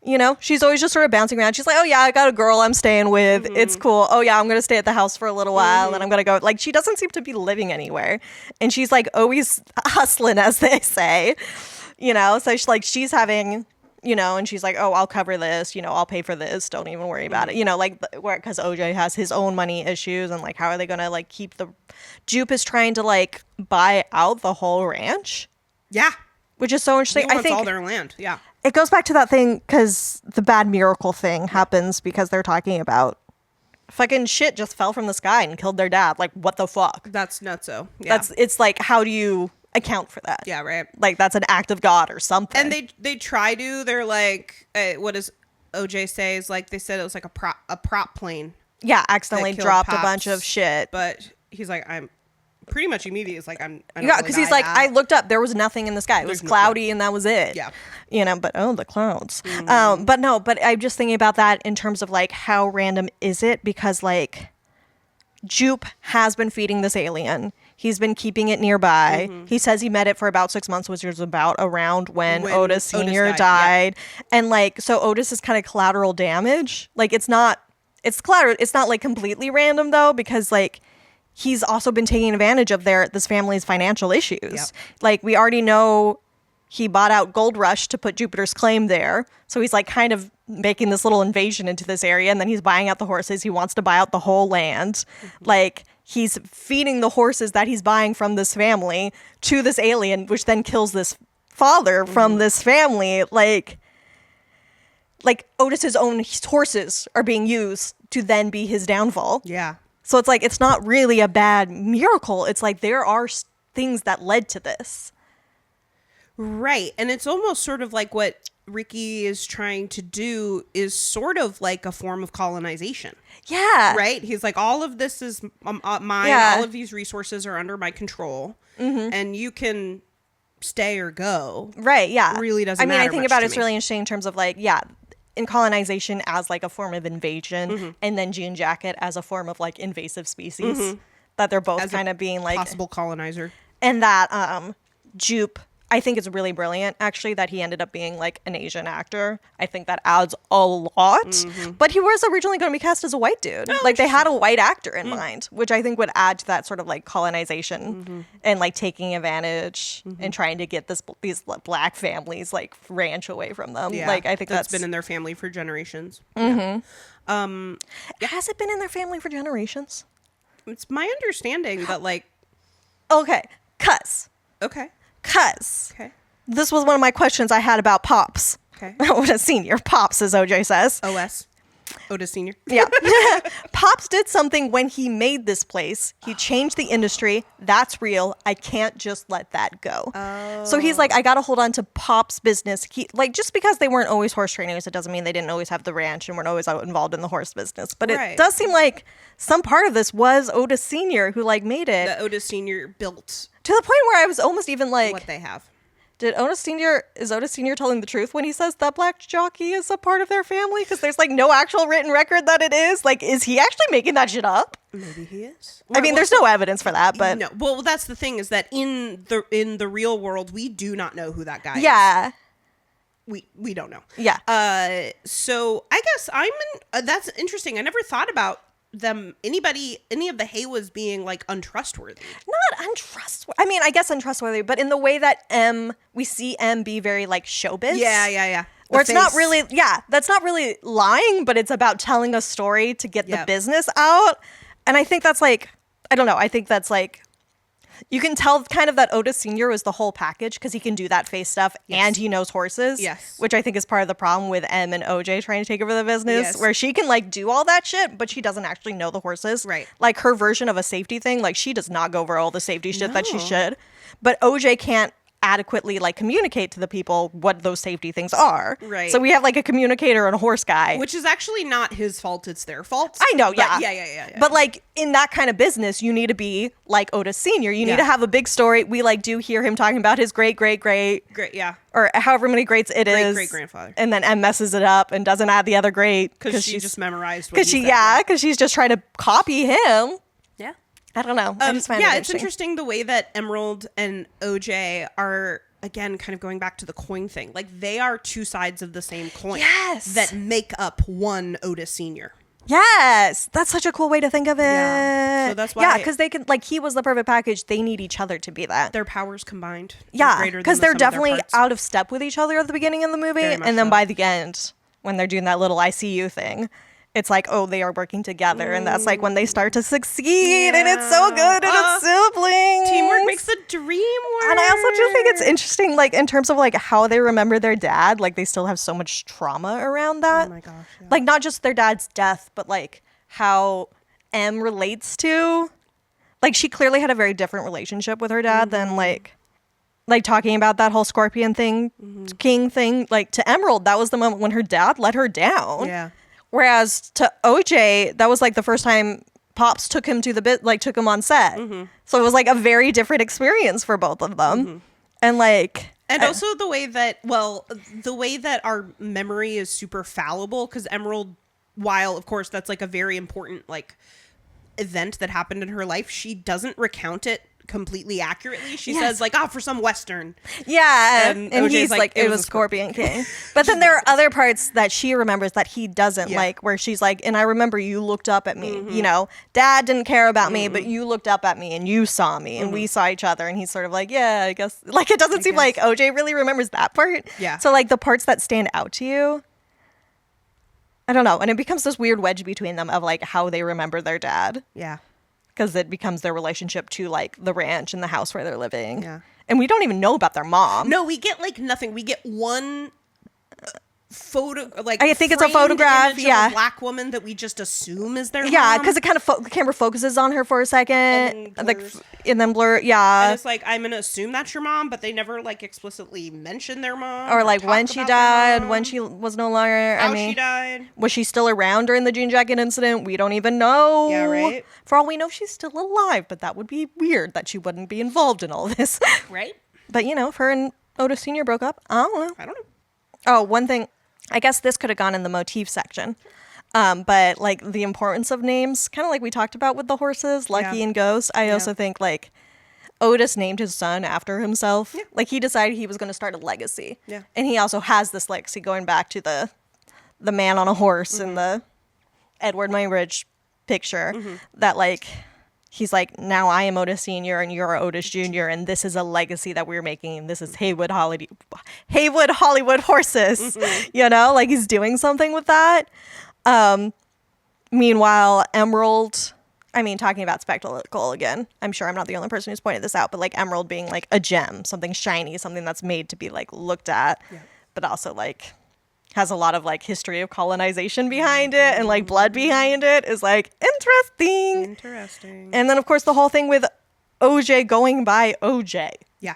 You know, she's always just sort of bouncing around. She's like, oh, yeah, I got a girl I'm staying with. It's cool. Oh, yeah, I'm going to stay at the house for a little while and I'm going to go. Like, she doesn't seem to be living anywhere. And she's like always hustling, as they say, you know. So she's having, you know, and she's like, oh, I'll cover this. You know, I'll pay for this. Don't even worry about it. You know, like because OJ has his own money issues and like how are they going to like keep the Jupe is trying to like buy out the whole ranch. Yeah. which is so interesting. He I wants think all their land. Yeah. it goes back to that thing because the bad miracle thing happens because they're talking about fucking shit just fell from the sky and killed their dad. Like, what the fuck? That's nutso. Yeah. It's like, how do you account for that? Yeah, right. Like, that's an act of God or something. And they try to. They're like, what does OJ say? Is like, they said it was like a prop plane. Yeah, accidentally that killed dropped Pops, a bunch of shit. But he's like, I'm pretty much immediate. It's like, I don't Yeah, really because he's buy like, that. I looked up, there was nothing in the sky. It was There's no cloudy and that was it. Yeah. You know, but the clouds. But I'm just thinking about that in terms of like, how random is it? Because like, Jupe has been feeding this alien. He's been keeping it nearby. He says he met it for about 6 months, which was about around when Otis Sr. died. Yeah. And like, so Otis is kind of collateral damage. Like, it's not like completely random though, because like, he's also been taking advantage of this family's financial issues. Yep. Like, we already know he bought out Gold Rush to put Jupiter's Claim there. So he's like kind of making this little invasion into this area, and then he's buying out the horses. He wants to buy out the whole land. Like, he's feeding the horses that he's buying from this family to this alien, which then kills this father from this family. Like Otis's own horses are being used to then be his downfall. Yeah. So it's like, it's not really a bad miracle. It's like, there are things that led to this. Right. And it's almost sort of like what Ricky is trying to do is sort of like a form of colonization. Yeah. Right? He's like, all of this is mine. Yeah. All of these resources are under my control. And you can stay or go. Right, yeah. It really doesn't matter I think much about to it's me. really interesting in terms of like, yeah, in colonization as like a form of invasion, and then Jean Jacket as a form of like invasive species. That they're both kind of being like possible colonizer. And that Jupe, I think it's really brilliant actually that he ended up being like an Asian actor. I think that adds a lot. But he was originally going to be cast as a white dude. Like, they had a white actor in mind, which I think would add to that sort of like colonization and like taking advantage and trying to get these black families like ranch away from them. Yeah, like, I think that's been in their family for generations. Has it been in their family for generations? It's my understanding that like Okay, cuz okay. this was one of my questions I had about Pops. Okay. Otis Senior. Pops, as OJ says. Otis Senior. Yeah. Pops did something when he made this place. He changed the industry. That's real. I can't just let that go. Oh. So he's like, I got to hold on to Pop's business. Just because they weren't always horse trainers, it doesn't mean they didn't always have the ranch and weren't always involved in the horse business. But it does seem like some part of this was Otis Senior who like made it. The Otis Senior built To the point where I was almost even like, what they have. is Otis Senior telling the truth when he says that black jockey is a part of their family? Because there's like no actual written record that it is. Like, is he actually making that shit up? Maybe he is. I mean, there's no evidence for that, but no. Well, that's the thing is that in the real world, we do not know who that guy is. yeah, We don't know. yeah, So I guess that's interesting. I never thought about any of the Haywas being like untrustworthy. not untrustworthy. I mean, I guess untrustworthy, but in the way that we see M be very like showbiz. Yeah. Where it's not really, that's not really lying, but it's about telling a story to get the business out. And I think that's like, I don't know. I think that's like, you can tell kind of that Otis Sr. was the whole package because he can do that face stuff and he knows horses. Yes. Which I think is part of the problem with M and OJ trying to take over the business, where she can like do all that shit, but she doesn't actually know the horses. Right. Like her version of a safety thing, like she does not go over all the safety shit that she should. But OJ can't adequately like communicate to the people what those safety things are. Right. So we have like a communicator and a horse guy. Which is actually not his fault, it's their fault. I know, But yeah. Yeah. But like in that kind of business, you need to be like Otis Sr. You need to have a big story. We like do hear him talking about his great, yeah. or however many greats it is. Great-grandfather. And then M messes it up and doesn't add the other great. Because she just memorized what Because she's just trying to copy him. Yeah. I don't know. I just find it it's interesting the way that Emerald and OJ are, again, kind of going back to the coin thing. Like, they are two sides of the same coin. Yes. That make up one Otis Sr. Yes. That's such a cool way to think of it. Yeah. So that's why. Yeah, because they can, like, he was the perfect package. They need each other to be that. Their powers combined. Yeah. Because they're definitely parts. out of step with each other at the beginning of the movie. Very much And then so. by the end, when they're doing that little ICU thing, it's like, oh, they are working together. And that's like when they start to succeed. And it's so good. And it's siblings. Teamwork makes the the dream work. And I also do think it's interesting, like, in terms of, like, how they remember their dad. Like, they still have so much trauma around that. Oh, my gosh. Yeah. Like, not just their dad's death, but, like, how M relates to... Like, she clearly had a very different relationship with her dad than, like talking about that whole scorpion thing, king thing. Like, to Emerald, that was the moment when her dad let her down. Yeah. Whereas to OJ, that was, like, the first time Pops took him to the took him on set. So it was, like, a very different experience for both of them. And, like... And also the way that our memory is super fallible, because Emerald, while, of course, that's, like, a very important, like... event that happened in her life, she doesn't recount it completely accurately. She says, like, for some Western. Yeah. And OJ's he's like, it was Scorpion King. But then there are other parts that she remembers that he doesn't, like, where she's like, and I remember you looked up at me. You know, Dad didn't care about me, but you looked up at me and you saw me and we saw each other. And he's sort of like, yeah, I guess. Like, it doesn't seem like OJ really remembers that part. Yeah. So, like, the parts that stand out to you, I don't know. And it becomes this weird wedge between them of, like, how they remember their dad. Yeah. Because it becomes their relationship to, like, the ranch and the house where they're living. Yeah. And we don't even know about their mom. No, we get, like, nothing. We get one photo, like, I think it's a photograph, of yeah. a black woman that we just assume is their Yeah, mom. because it kind of the camera focuses on her for a second. And then blurs. And then blur, yeah. And it's like, I'm going to assume that's your mom, but they never, like, explicitly mention their mom. Or, like, talk when she about their died, mom, when she was no longer. how she died. Was she still around during the jean jacket incident? We don't even know. Yeah, right? For all we know, she's still alive, but that would be weird that she wouldn't be involved in all this. Right? But, you know, if her and Otis Sr. broke up, I don't know. I don't know. Oh, one thing. I guess this could have gone in the motif section. But, like, the importance of names, kind of like we talked about with the horses, Lucky and Ghost. I also think, like, Otis named his son after himself. Yeah. Like, he decided he was going to start a legacy. Yeah. And he also has this legacy going back to the man on a horse in the Edward Muybridge picture that, like... He's like, now I am Otis Sr. and you're Otis Jr. and this is a legacy that we're making. And this is Haywood Hollywood Horses. You know, like he's doing something with that. Meanwhile, Emerald, I mean, talking about spectacle again, I'm sure I'm not the only person who's pointed this out, but like Emerald being like a gem, something shiny, something that's made to be like looked at, but also like has a lot of like history of colonization behind it and like blood behind it is like interesting. And then of course the whole thing with OJ going by OJ. Yeah.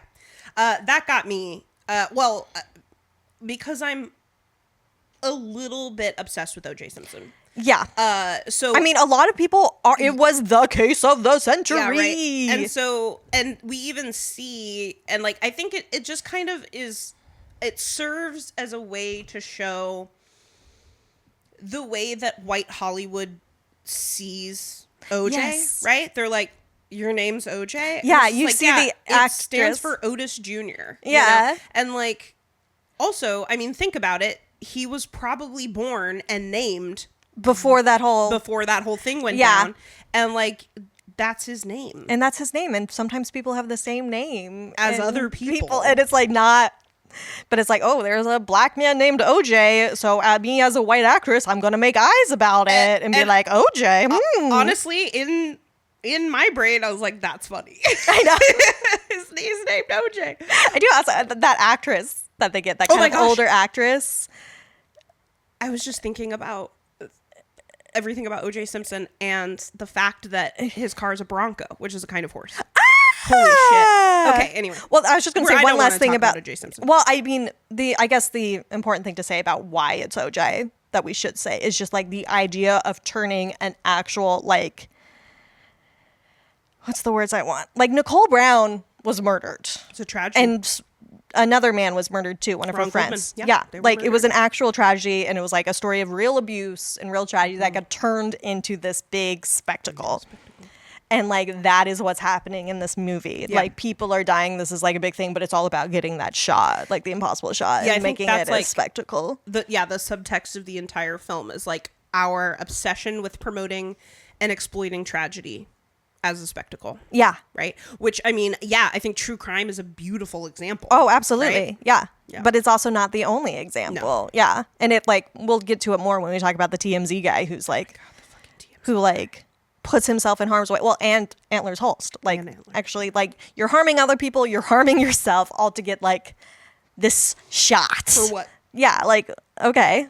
That got me, because I'm a little bit obsessed with OJ Simpson. Yeah. So I mean, a lot of people are, it was the case of the century. Yeah, right. And we even see, and like, I think it just kind of is, it serves as a way to show the way that white Hollywood sees OJ, right? They're like, your name's OJ? Yeah, you see the actress. It stands for Otis Jr. Yeah. You know? And like, also, I mean, think about it. He was probably born and named before that whole thing went down. And like, that's his name. And that's his name. And sometimes people have the same name as other people. And it's like not... But it's like, oh, there's a black man named OJ, so me as a white actress, I'm going to make eyes about it and be like, OJ. Honestly, in my brain, I was like, that's funny. I know. He's named OJ. I do also, that actress that they get, that kind of older actress. I was just thinking about everything about OJ Simpson and the fact that his car is a Bronco, which is a kind of horse. Holy shit. Okay, anyway. Well, I was just going to say one last thing about OJ Simpson. Well, I mean, I guess the important thing to say about why it's OJ that we should say is just like the idea of turning an actual, like, what's the words I want? Like, Nicole Brown was murdered. It's a tragedy. And another man was murdered too, one of her friends. Yeah. Like, it was an actual tragedy, and it was like a story of real abuse and real tragedy that got turned into this big spectacle. And, like, that is what's happening in this movie. Yeah. Like, people are dying. This is, like, a big thing, but it's all about getting that shot, like, the impossible shot, and making it a spectacle. The subtext of the entire film is, like, our obsession with promoting and exploiting tragedy as a spectacle. Yeah. Right? Which, I mean, I think true crime is a beautiful example. Oh, absolutely. Right? Yeah. But it's also not the only example. No. Yeah. And it, like, we'll get to it more when we talk about the TMZ guy who's, like, who, like... puts himself in harm's way. Well, and Antler's Holst. Like, And Antler. actually, like, you're harming other people, you're harming yourself, all to get, like, this shot. For what? Yeah, like, okay.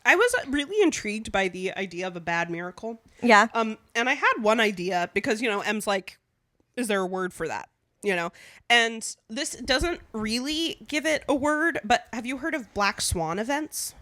I was really intrigued by the idea of a bad miracle. Yeah. And I had one idea because, M's like, is there a word for that? And this doesn't really give it a word, but have you heard of black swan events?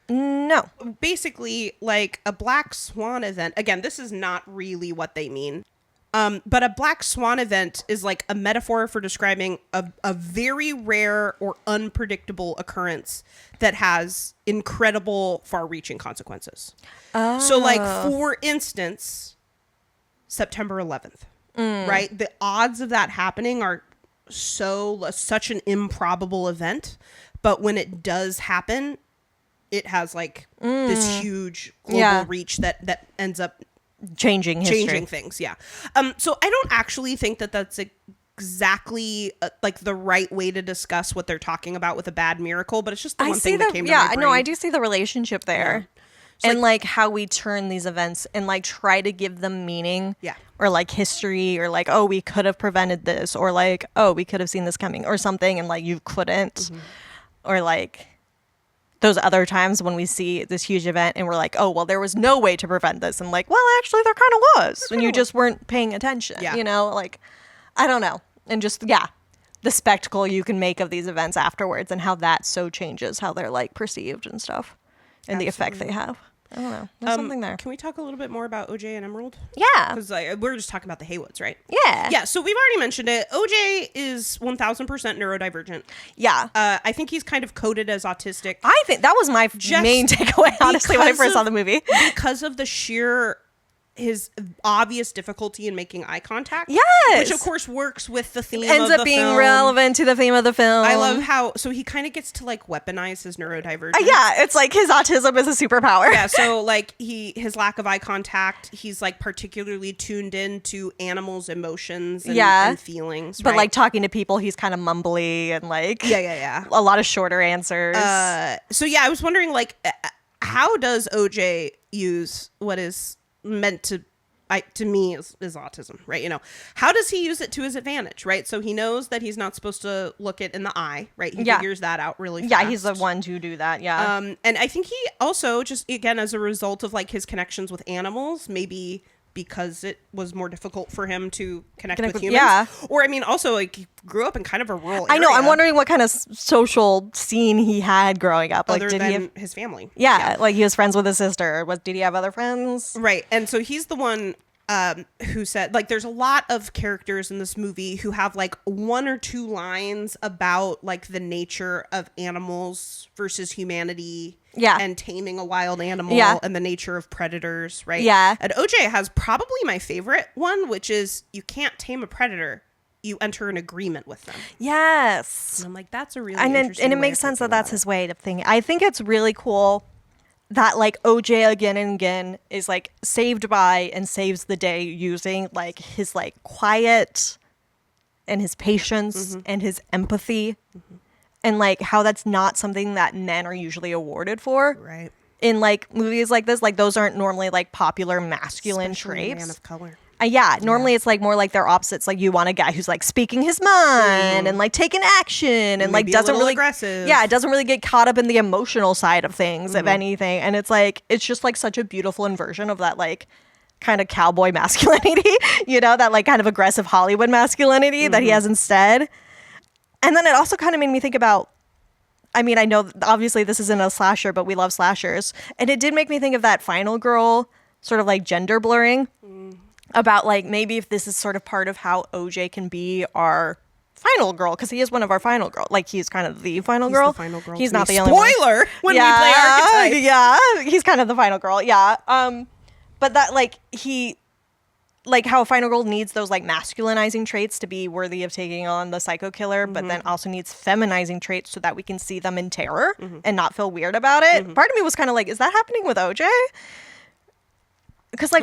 No. Basically, like a black swan event, again, this is not really what they mean. But a black swan event is like a metaphor for describing a very rare or unpredictable occurrence that has incredible far-reaching consequences. Oh. So, like, for instance, September 11th, right? The odds of that happening are such an improbable event. But when it does happen, it has, like, this huge global reach that ends up changing things. Yeah. So I don't actually think that that's exactly like the right way to discuss what they're talking about with a bad miracle, but it's just the one thing that came to my brain. No, I do see the relationship there. Yeah. So and like how we turn these events and like try to give them meaning. Yeah. Or like history, or like, oh, we could have prevented this, or like, oh, we could have seen this coming, or something, and like you couldn't. Mm-hmm. Or like those other times when we see this huge event and we're like, oh, well, there was no way to prevent this. And like, well, actually, there kind of was. And you just weren't paying attention, like, I don't know. And just, the spectacle you can make of these events afterwards and how that so changes how they're like perceived and stuff and the effect they have. I don't know. There's something there. Can we talk a little bit more about OJ and Emerald? Yeah. Because we're just talking about the Haywoods, right? Yeah. Yeah, so we've already mentioned it. OJ is 1,000% neurodivergent. Yeah. I think he's kind of coded as autistic. I think that was my main takeaway, honestly, when I first saw the movie. Because of his obvious difficulty in making eye contact. Yes. Which, of course, works with the theme of the film. Ends up being relevant to the theme of the film. I love how... So he kind of gets to, like, weaponize his neurodivergence. Yeah, it's like his autism is a superpower. Yeah, so, like, his lack of eye contact, he's, like, particularly tuned in to animals' emotions and feelings, But, like, talking to people, he's kind of mumbly and, like... Yeah. A lot of shorter answers. So, yeah, I was wondering, like, how does OJ use what is... meant to me is autism, right? How does he use it to his advantage, right? So he knows that he's not supposed to look it in the eye, right? He figures that out really fast. Yeah, he's the one to do that, yeah. And I think he also just, again, as a result of like his connections with animals, maybe because it was more difficult for him to connect with humans. Yeah. Or, I mean, also, like, he grew up in kind of a rural area. I know. I'm wondering what kind of social scene he had growing up. Like, other than his family. Yeah, like he was friends with his sister. Did he have other friends? Right. And so he's the one who said, like, there's a lot of characters in this movie who have, like, one or two lines about, like, the nature of animals versus humanity. Yeah. And taming a wild animal and the nature of predators, right? Yeah. And OJ has probably my favorite one, which is you can't tame a predator. You enter an agreement with them. Yes. And I'm like, that's a really interesting and it makes sense that that's his way of thinking. I think it's really cool that like OJ again and again is like saved by and saves the day using like his like quiet and his patience and his empathy. And, like, how that's not something that men are usually awarded for. Right. In, like, movies like this. Like, those aren't normally, like, popular masculine Especially traits. A man of color. Normally it's, like, more like they're opposites. Like, you want a guy who's, like, speaking his mind and, like, taking action. And, like, doesn't really... aggressive. Yeah, it doesn't really get caught up in the emotional side of things, if anything. And it's, like, it's just, like, such a beautiful inversion of that, like... kind of cowboy masculinity. That, like, kind of aggressive Hollywood masculinity that he has instead. And then it also kind of made me think about, I mean, I know obviously this isn't a slasher, but we love slashers. And it did make me think of that Final Girl sort of like gender blurring about like maybe if this is sort of part of how OJ can be our final girl, because he is one of our final girl. Like he's kind of the final girl. The final girl. He's not the only one. Spoiler when we play Archetype. Yeah, he's kind of the final girl. Yeah. But that like like how a final girl needs those like masculinizing traits to be worthy of taking on the psycho killer, but then also needs feminizing traits so that we can see them in terror and not feel weird about it. Part of me was kind of like, is that happening with OJ? Because like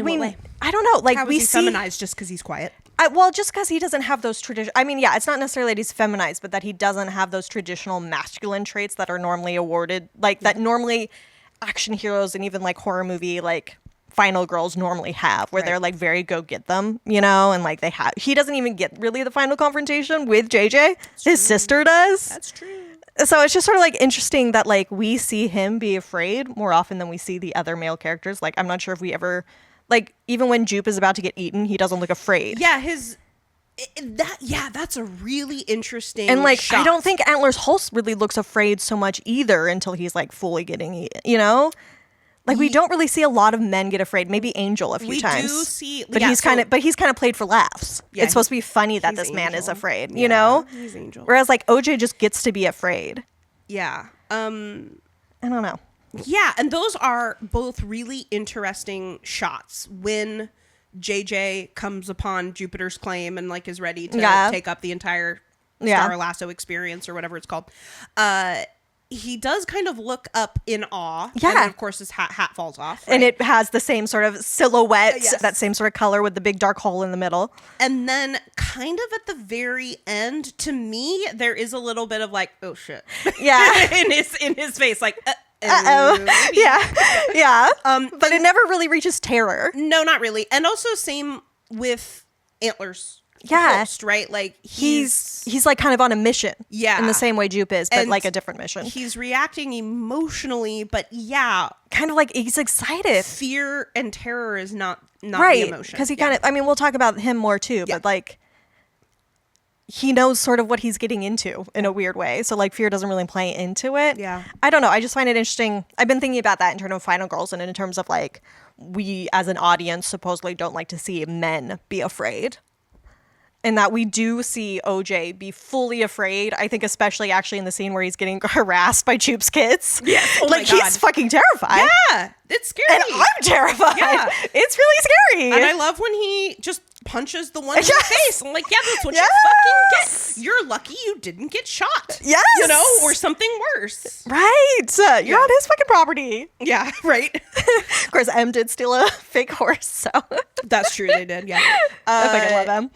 I don't know, like how we is he see feminized just because he's quiet. Well, just because he doesn't have those traditional... I mean, yeah, it's not necessarily that he's feminized, but that he doesn't have those traditional masculine traits that are normally awarded, like that normally action heroes and even like horror movie like final girls normally have, where they're like very go get them, you know, and like he doesn't even get really the final confrontation with JJ. His sister does. That's true. So it's just sort of like interesting that like we see him be afraid more often than we see the other male characters. Like I'm not sure if we ever, like, even when Jupe is about to get eaten, he doesn't look afraid. Yeah, that's a really interesting and like shot. I don't think Antler's Hulse really looks afraid so much either until he's like fully getting eaten, you know. Like we don't really see a lot of men get afraid. Maybe Angel a few times. We do see, but he's kind of played for laughs. Yeah, it's supposed to be funny that this man is afraid, you know? He's Angel. Whereas like OJ just gets to be afraid. Yeah. I don't know. Yeah, and those are both really interesting shots when JJ comes upon Jupiter's claim and like is ready to take up the entire Star Lasso experience or whatever it's called. He does kind of look up in awe. Yeah. And then, of course, his hat falls off. Right? And it has the same sort of silhouette, that same sort of color with the big dark hole in the middle. And then kind of at the very end, to me, there is a little bit of like, oh, shit. Yeah. in his face, like, uh-oh. Yeah. But it never really reaches terror. No, not really. And also same with Antler's host, right? Like he's like kind of on a mission. Yeah. In the same way Jupe is, but and like a different mission. He's reacting emotionally, but kind of like he's excited. Fear and terror is not right, the emotion. Because he kind of, I mean, we'll talk about him more too, but like he knows sort of what he's getting into in a weird way. So like fear doesn't really play into it. Yeah. I don't know. I just find it interesting. I've been thinking about that in terms of Final Girls and in terms of like we as an audience supposedly don't like to see men be afraid. And that we do see OJ be fully afraid. I think especially actually in the scene where he's getting harassed by Jupe's kids. Yeah. Oh like he's fucking terrified. Yeah. It's scary. And I'm terrified. Yeah. It's really scary. And I love when he just punches the one in the face. I'm like, yeah, that's what you fucking get. You're lucky you didn't get shot. Yes. You know, or something worse. Right. You're on his fucking property. Yeah, right. Of course, M did steal a fake horse, so. That's true, they did, yeah. I fucking love M.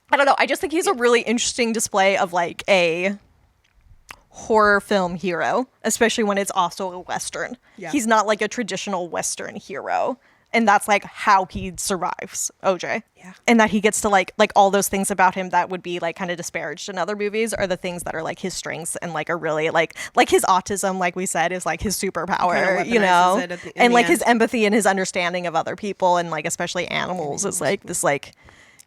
I don't know. I just think he's a really interesting display of like a horror film hero, especially when it's also a Western. Yeah. He's not like a traditional Western hero. And that's like how he survives, OJ. Yeah. And that he gets to like all those things about him that would be like kind of disparaged in other movies are the things that are like his strengths and like are really like his autism, like we said, is like his superpower, you know? And like his empathy and his understanding of other people and like especially animals is like this like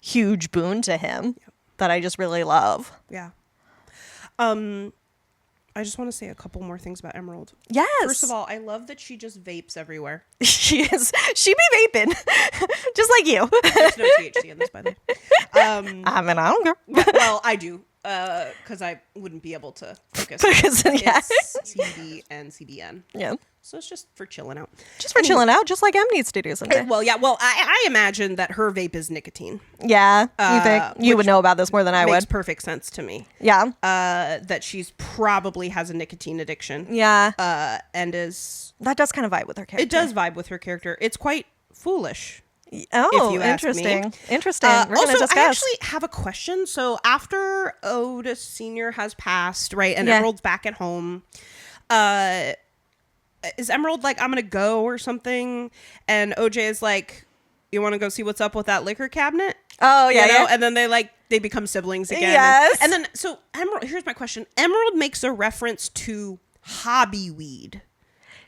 huge boon to him that I just really love. Yeah. I just want to say a couple more things about Emerald. Yes. First of all, I love that she just vapes everywhere. She be vaping. Just like you. There's no THC in this, by the way. I mean, I don't care. Well, I do. Because I wouldn't be able to focus. Because it's CBD and CBN. Yeah. So it's just for chilling out. Just for chilling out, just like M needs to do someday. Well, yeah. Well, I imagine that her vape is nicotine. Yeah. You think? You would know about this more than I would. Makes perfect sense to me. Yeah. That she's probably has a nicotine addiction. Yeah. And is... That does kind of vibe with her character. It does vibe with her character. It's quite foolish. Oh, interesting. Interesting. We're also, discuss. I actually have a question. So after Otis Sr. has passed, right, and Emerald's back at home, is Emerald like, I'm going to go or something? And OJ is like, you want to go see what's up with that liquor cabinet? Oh, yeah, yeah. And then they become siblings again. Yes. And then, so Emerald, here's my question. Emerald makes a reference to hobby weed.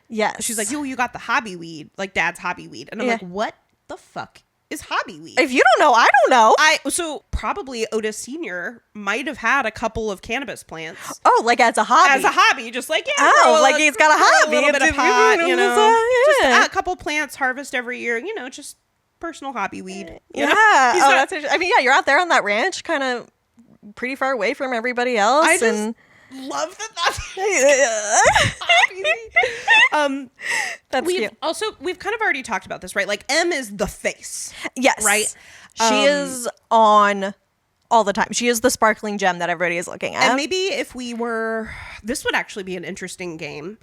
Yes. She's like, yo, you got the hobby weed, like dad's hobby weed. And I'm like, what the fuck is hobby weed? If you don't know, I don't know. So probably Otis Sr. might have had a couple of cannabis plants. Oh, like as a hobby. Just like, like he's got a hobby. A little bit of pot, yeah. Just a couple plants harvest every year, just personal hobby weed. Yeah. That's interesting. I mean, yeah, you're out there on that ranch, kind of pretty far away from everybody else. I just love that's cute. Also, we've kind of already talked about this, right? Like M is the face. Yes. Right? She is on all the time. She is the sparkling gem that everybody is looking at. And maybe if we were, this would actually be an interesting game.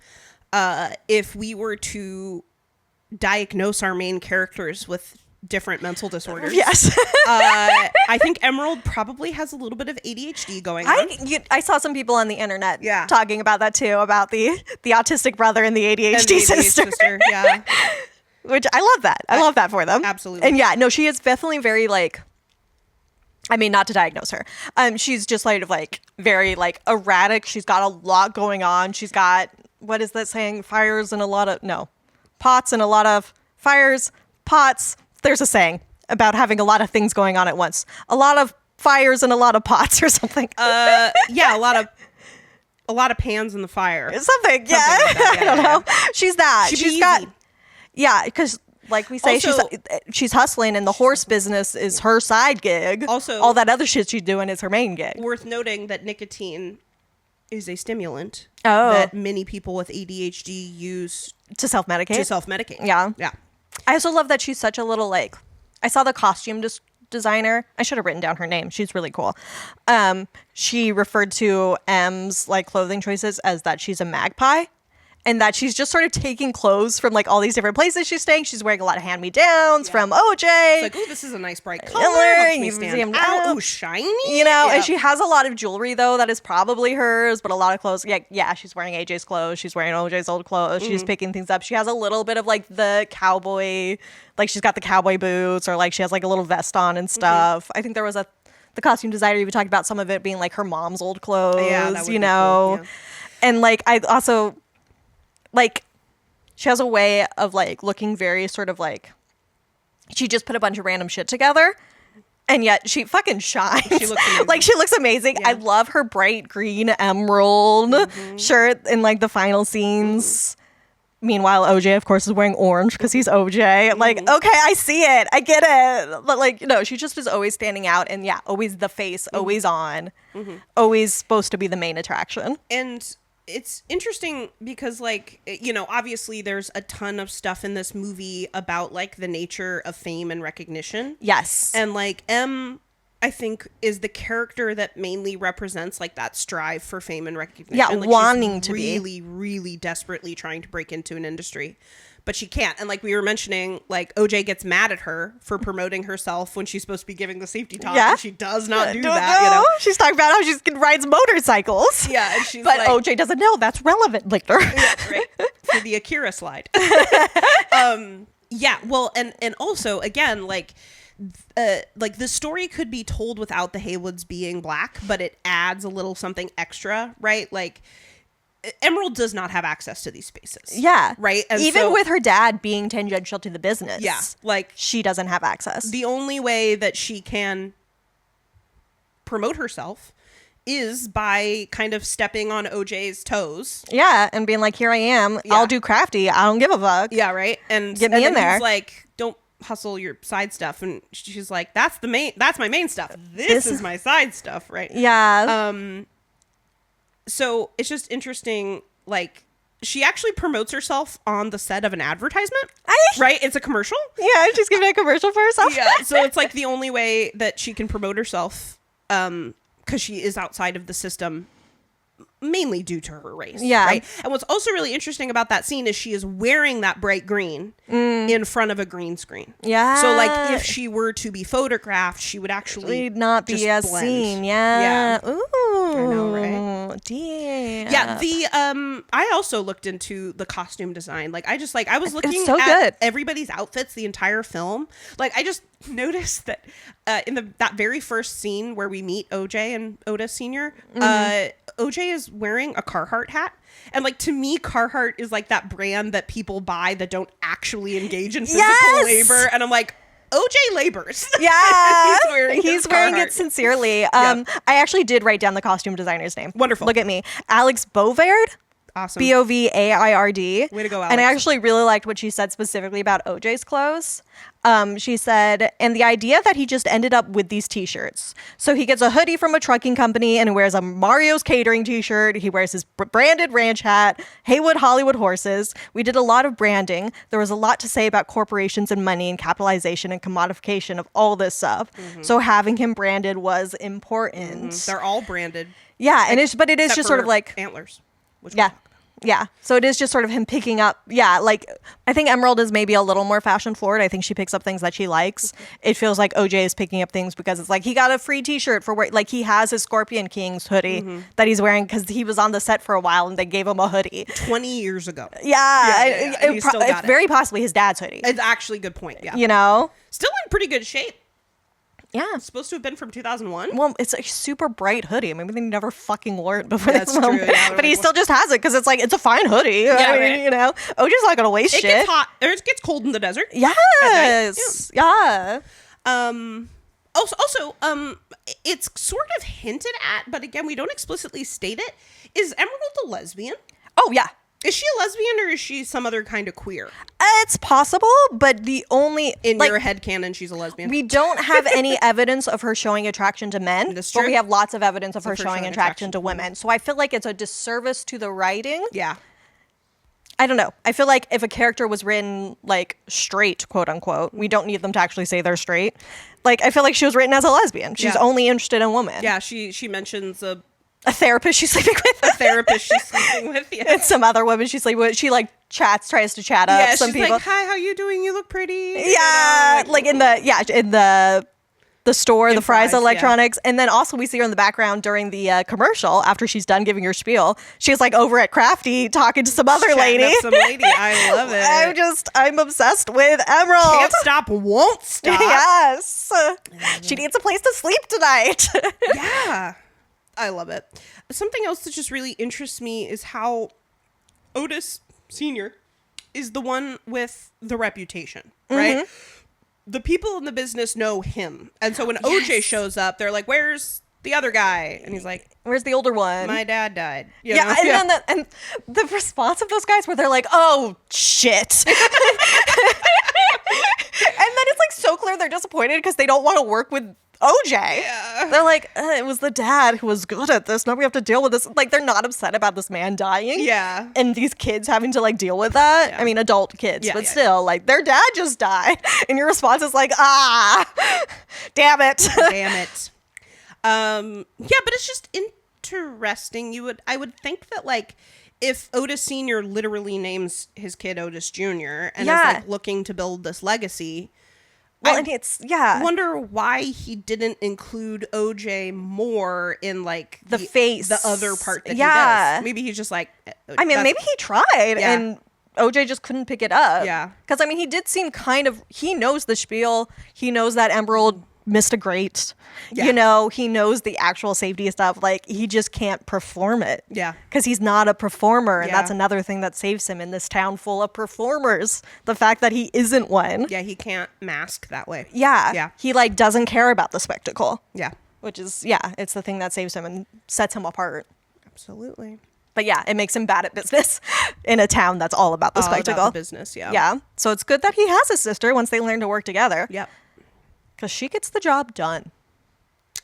If we were to diagnose our main characters with different mental disorders. Yes. I think Emerald probably has a little bit of ADHD going on. I saw some people on the internet talking about that too, about the autistic brother and the ADHD sister. Yeah. Which I love that. I love that for them. Absolutely. And yeah, no, she is definitely very like, I mean, not to diagnose her. She's just sort of like very like erratic. She's got a lot going on. She's got, what is that saying? Pots and a lot of fires, pots. There's a saying about having a lot of things going on at once. A lot of fires and a lot of pots or something. Yeah, a lot of pans in the fire. Something yeah. Like that. I don't know. She's that. She's got, yeah, because like we say, Also, she's hustling, and the horse business is her side gig. Also, all that other shit she's doing is her main gig. Worth noting that nicotine is a stimulant that many people with ADHD use to self-medicate. Yeah. I also love that she's such a little like. I saw the costume designer. I should have written down her name. She's really cool. She referred to M's like clothing choices as that she's a magpie, and that she's just sort of taking clothes from like all these different places she's staying. She's wearing a lot of hand-me-downs from OJ. It's like, oh, this is a nice bright color. Helps me stand out. Ooh, shiny. You know, and she has a lot of jewelry though that is probably hers, but a lot of clothes. Yeah, she's wearing AJ's clothes. She's wearing OJ's old clothes. She's picking things up. She has a little bit of like the cowboy, like she's got the cowboy boots, or like she has like a little vest on and stuff. I think there was the costume designer even talked about some of it being like her mom's old clothes. Yeah, that would you be know, cool, yeah. And like I also. Like, she has a way of, like, looking very sort of, like, she just put a bunch of random shit together, and yet she fucking shines. She looks amazing. Like, she looks amazing. Yeah. I love her bright green emerald shirt in, like, the final scenes. Meanwhile, OJ, of course, is wearing orange because he's OJ. Like, okay, I see it. I get it. But, like, you know, she just is always standing out, and, yeah, always the face, always on, always supposed to be the main attraction. And it's interesting because, like, you know, obviously there's a ton of stuff in this movie about, like, the nature of fame and recognition. Yes. And, like, M, I think, is the character that mainly represents, like, that strive for fame and recognition. Yeah, like, wanting to really, be. really, really desperately trying to break into an industry. But she can't. And like we were mentioning, like OJ gets mad at her for promoting herself when she's supposed to be giving the safety talk. Yeah. And she does not do that. You know? She's talking about how she rides motorcycles. Yeah. And she's but like, OJ doesn't know that's relevant later. Yeah, right. For the Akira slide. Yeah. Well, and also, again, like the story could be told without the Haywoods being black, but it adds a little something extra, right? Like, Emerald does not have access to these spaces. Yeah. Right? And even with her dad being tangential to the business. Yeah. Like, she doesn't have access. The only way that she can promote herself is by kind of stepping on OJ's toes. Yeah. And being like, here I am. Yeah. I'll do crafty. I don't give a fuck. Yeah. Right. And get me in there. He's like, don't hustle your side stuff. And she's like, that's my main stuff. This is my side stuff. Right. Yeah. So it's just interesting, like, she actually promotes herself on the set of an advertisement, right? It's a commercial. Yeah, she's giving a commercial for herself. Yeah, so it's like the only way that she can promote herself, because she is outside of the system, mainly due to her race. Yeah. Right? And what's also really interesting about that scene is she is wearing that bright green in front of a green screen. Yeah. So, like, if she were to be photographed, she would actually not be as seen. Yeah. Yeah. Ooh. I know, right? Damn. Yeah. I also looked into the costume design. Like, I was looking at everybody's outfits the entire film. Like, I just noticed that in that very first scene where we meet OJ and Otis Sr., OJ is wearing a Carhartt hat. And, like, to me, Carhartt is like that brand that people buy that don't actually engage in physical labor. And I'm like, OJ labors. Yeah. He's wearing it sincerely. I actually did write down the costume designer's name. Wonderful. Look at me. Alex Bovaird. Awesome. Bovaird. Way to go, Alex. And I actually really liked what she said specifically about OJ's clothes. She said, and the idea that he just ended up with these t-shirts. So he gets a hoodie from a trucking company and wears a Mario's Catering t-shirt. He wears his branded ranch hat, Haywood Hollywood horses. We did a lot of branding. There was a lot to say about corporations and money and capitalization and commodification of all this stuff. So having him branded was important. They're all branded. Yeah, and it is just sort of like antlers. Yeah. So it is just sort of him picking up. Yeah. Like, I think Emerald is maybe a little more fashion forward. I think she picks up things that she likes. It feels like OJ is picking up things because it's like he got a free t-shirt for wear. Like, he has his Scorpion Kings hoodie that he's wearing because he was on the set for a while and they gave him a hoodie 20 years ago. Yeah. And he still got It's very possibly his dad's hoodie. It's actually a good point. Yeah. You know? Still in pretty good shape. Yeah. It's supposed to have been from 2001. Well, it's a super bright hoodie. Maybe they never fucking wore it before That's this moment. true. Yeah, but he still just has it because it's like, it's a fine hoodie. Yeah, I mean, right. you know? OJ's not going to waste It shit. gets hot. Or it gets cold in the desert. Yes. Yeah. Also, it's sort of hinted at, but again, we don't explicitly state it. Is Emerald a lesbian? Oh, yeah. Is she a lesbian or is she some other kind of queer? It's possible, but the only... In like, your headcanon, she's a lesbian. we don't have any evidence of her showing attraction to men, That's but true. we have lots of evidence of her her showing showing attraction to women. So I feel like it's a disservice to the writing. Yeah. I don't know. I feel like if a character was written like straight, quote unquote, we don't need them to actually say they're straight. Like, I feel like she was written as a lesbian. She's Yeah. only interested in women. Yeah, she mentions a therapist she's sleeping with. therapist she's sleeping with. Yeah. And some other women she's sleeping with. She like tries to chat up Yeah, some she's people. like, hi, how you doing? You look pretty. Yeah, like in the store, the Fry's Fry's, Electronics, and then also we see her in the background during the commercial after she's done giving her spiel. She's like over at Crafty talking to some other Chatting lady. up some lady. I love it. I'm obsessed with Emerald. Can't stop, won't stop. Yes, she needs a place to sleep tonight. Yeah. I love it. Something else that just really interests me is how Otis Sr. is the one with the reputation, right? The people in the business know him. And so when OJ shows up, they're like, where's the other guy? And he's like, Where's the older one? my dad died. You Yeah, know? and then the response of those guys where they're like, "Oh shit," and then it's like so clear they're disappointed because they don't want to work with OJ. Yeah. They're like, it was the dad who was good at this. Now we have to deal with this. Like, they're not upset about this man dying. Yeah. And these kids having to like deal with that. Yeah. I mean, adult kids, Yeah, but yeah, still, like, their dad just died, and your response is like, damn it. Damn it. Yeah, but it's just interesting. I would think that like if Otis Sr. literally names his kid Otis Jr. and is like looking to build this legacy, Well, I and it's wonder why he didn't include OJ more in like the face, the other part that he Yeah. does. Maybe he's just like, I mean, maybe he tried Yeah. and OJ just couldn't pick it up. Yeah. Because, I mean, he did seem kind of, he knows the spiel. He knows that Emerald missed a grate. Yeah. You know, he knows the actual safety stuff. Like, he just can't perform it. Yeah. Because he's not a performer. And Yeah. that's another thing that saves him in this town full of performers. The fact that he isn't one. Yeah, he can't mask that way. Yeah. Yeah. He, like, doesn't care about the spectacle. Yeah, Which is, yeah, it's the thing that saves him and sets him apart. absolutely. But yeah, it makes him bad at business in a town that's all about the All about spectacle. the business, yeah. Yeah. So it's good that he has a sister once they learn to work together. Yep. Because she gets the job done.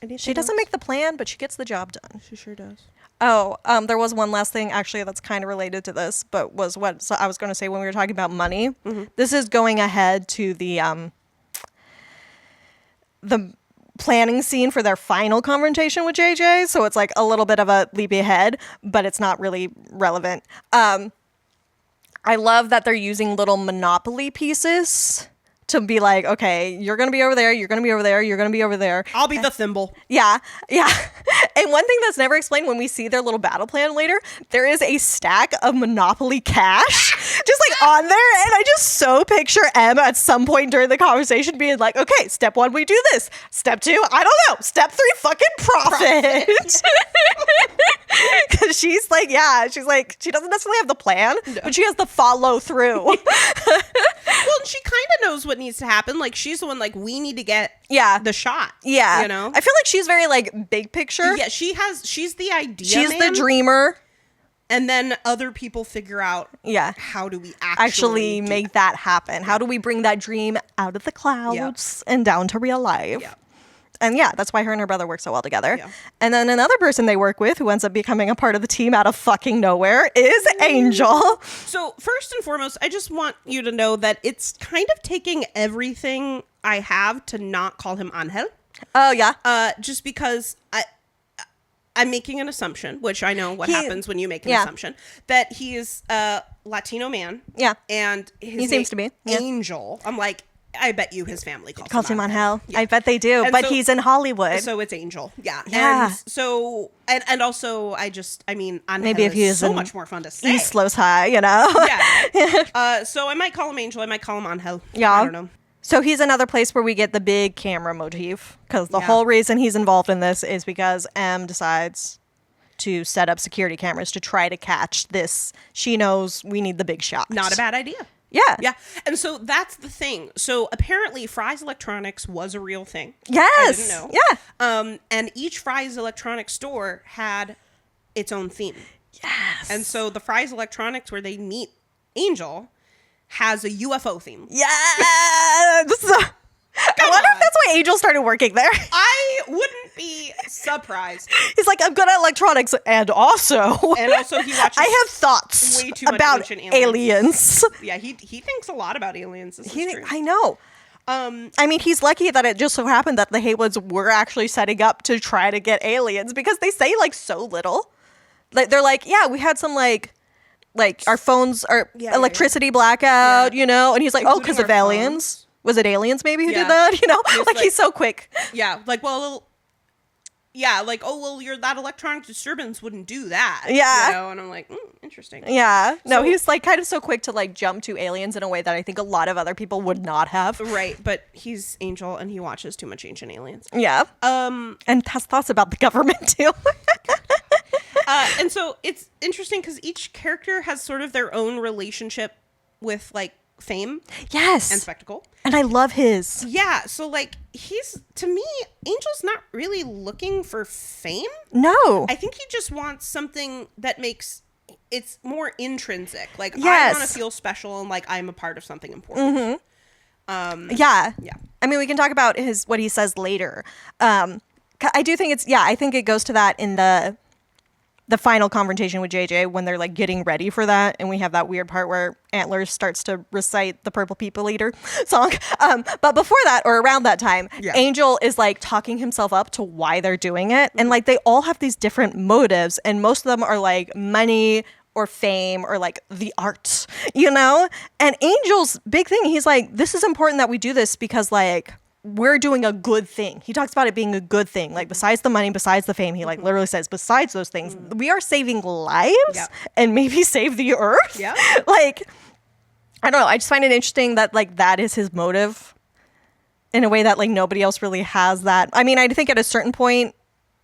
Anything She doesn't else? make the plan, but she gets the job done. She sure does. Oh, there was one last thing actually that's kind of related to this, but was what so I was going to say when we were talking about money. Mm-hmm. This is going ahead to the planning scene for their final confrontation with JJ. So it's like a little bit of a leap ahead, but it's not really relevant. I love that they're using little Monopoly pieces to be like, okay, you're going to be over there, you're going to be over there, you're going to be over there. I'll be the thimble. Yeah, yeah. And one thing that's never explained when we see their little battle plan later, there is a stack of Monopoly cash just like on there. And I just so picture Em at some point during the conversation being like, okay, step 1, we do this. Step 2, I don't know. Step 3, fucking profit. Because she's like, yeah, she's like, she doesn't necessarily have the plan, but she has the follow through. Well, she kind of knows what needs to happen. Like, she's the one, like, we need to get the shot. Yeah. You know? I feel like she's very, like, big picture. Yeah, she's the idea She's man, the dreamer. and then other people figure out, Yeah. how do we Actually do make that happen? How do we bring that dream out of the clouds and down to real life? Yeah. And yeah, that's why her and her brother work so well together. Yeah. And then another person they work with who ends up becoming a part of the team out of fucking nowhere is Angel. So, first and foremost, I just want you to know that it's kind of taking everything I have to not call him Angel. Oh, yeah. Just because I'm making an assumption, which I know what happens when you make an assumption, that he is a Latino man. Yeah. And he seems to be. Angel. I'm like, I bet you his family calls him on hell. Yeah. I bet they do. But he's in Hollywood. So it's Angel. Yeah. Yeah. And so, and also, maybe if he is so much more fun to say. East Los High, you know? Yeah. So I might call him Angel. I might call him Angel. Yeah. I don't know. So he's another place where we get the big camera motif. Because the whole reason he's involved in this is because M decides to set up security cameras to try to catch this. She knows we need the big shot. Not a bad idea. Yeah. Yeah. And so that's the thing. So apparently Fry's Electronics was a real thing. Yes. I didn't know. Yeah. And each Fry's Electronics store had its own theme. Yes. And so the Fry's Electronics where they meet Angel has a UFO theme. Yes. I wonder if that's why Angel started working there. I wouldn't be surprised. He's like, I'm good at electronics, and also he watches. I have thoughts way too much about aliens. Yeah, he thinks a lot about aliens. This is true. I know. I mean, he's lucky that it just so happened that the Haywoods were actually setting up to try to get aliens because they say like so little. Like they're like, yeah, we had some like our phones, our electricity blackout, you know, and he's like, including because of aliens. Phones. Was it aliens maybe who did that? You know, like he's so quick. Yeah, like, well, yeah, like, oh, well, that electronic disturbance wouldn't do that. Yeah. You know? And I'm like, interesting. Yeah. No, he's like kind of so quick to like jump to aliens in a way that I think a lot of other people would not have. Right. But he's Angel and he watches too much Ancient Aliens. Yeah. And has thoughts about the government too. And so it's interesting because each character has sort of their own relationship with like fame. Yes. And spectacle. And I love his. Yeah. So like to me, Angel's not really looking for fame. No. I think he just wants something that makes it's more intrinsic. Like yes. I want to feel special and like I'm a part of something important. Mm-hmm. Yeah. I mean, we can talk about what he says later. I do think I think it goes to that in the final confrontation with JJ when they're like getting ready for that, and we have that weird part where Antlers starts to recite the Purple People Eater song. But before that, or around that time, Angel is like talking himself up to why they're doing it, and like they all have these different motives, and most of them are like money or fame or like the arts, you know. And Angel's big thing, he's like, this is important that we do this because like we're doing a good thing. He talks about it being a good thing. Like besides the money, besides the fame, he like literally says, besides those things, we are saving lives and maybe save the earth. Yeah. Like, I don't know. I just find it interesting that like that is his motive in a way that like nobody else really has that. I mean, I think at a certain point,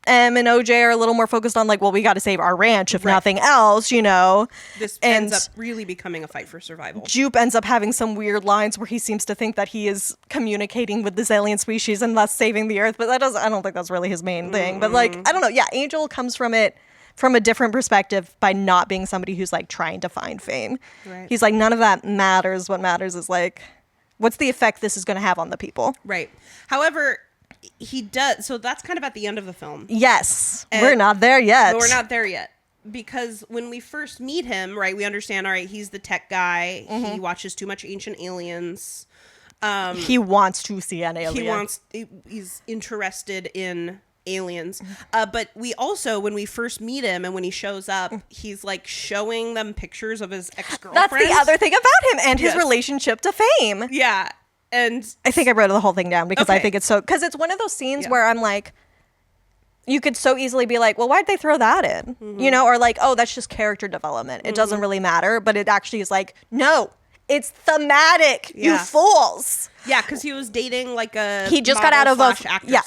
M and OJ are a little more focused on like, well, we got to save our ranch if nothing else, you know. This ends up really becoming a fight for survival. Jupe ends up having some weird lines where he seems to think that he is communicating with this alien species and thus saving the earth, but I don't think that's really his main thing. But like, I don't know. Yeah, Angel comes from it from a different perspective by not being somebody who's like trying to find fame. Right. He's like, none of that matters. What matters is like, what's the effect this is going to have on the people? Right. However, he does. So that's kind of at the end of the film. Yes. We're not there yet. We're not there yet. Because when we first meet him, right, we understand, all right, he's the tech guy. Mm-hmm. He watches too much Ancient Aliens. He wants to see an alien. He's interested in aliens. But we also, when we first meet him and when he shows up, he's like showing them pictures of his ex-girlfriend. That's the other thing about him and his relationship to fame. Yeah. And I think I wrote the whole thing down because I think it's so, because it's one of those scenes where I'm like, you could so easily be like, well, why'd they throw that in? Mm-hmm. You know, or like, oh, that's just character development. It doesn't really matter. But it actually is like, no, it's thematic, you fools. Yeah, because he was dating like he just got out of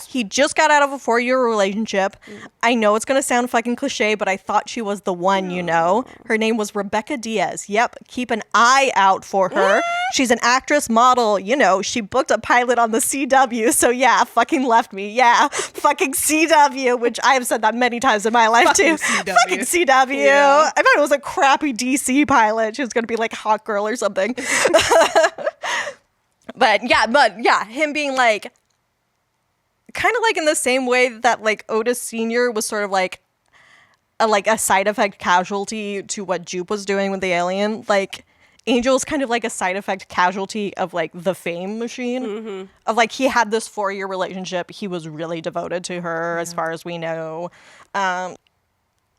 he just got out of a 4-year relationship. I know it's gonna sound fucking cliche, but I thought she was the one. You know, her name was Rebecca Diaz. Yep, keep an eye out for her. She's an actress, model. You know, she booked a pilot on the CW. So yeah, fucking left me. Yeah, fucking CW, which I have said that many times in my life too. Fucking CW. Yeah. I thought it was a crappy DC pilot. She was gonna be like Hot Girl or something. But yeah, him being like, kind of like in the same way that like Otis Sr. was sort of like a side effect casualty to what Jupe was doing with the alien. Like Angel's kind of like a side effect casualty of like the fame machine. Of like, he had this 4-year relationship. He was really devoted to her, as far as we know.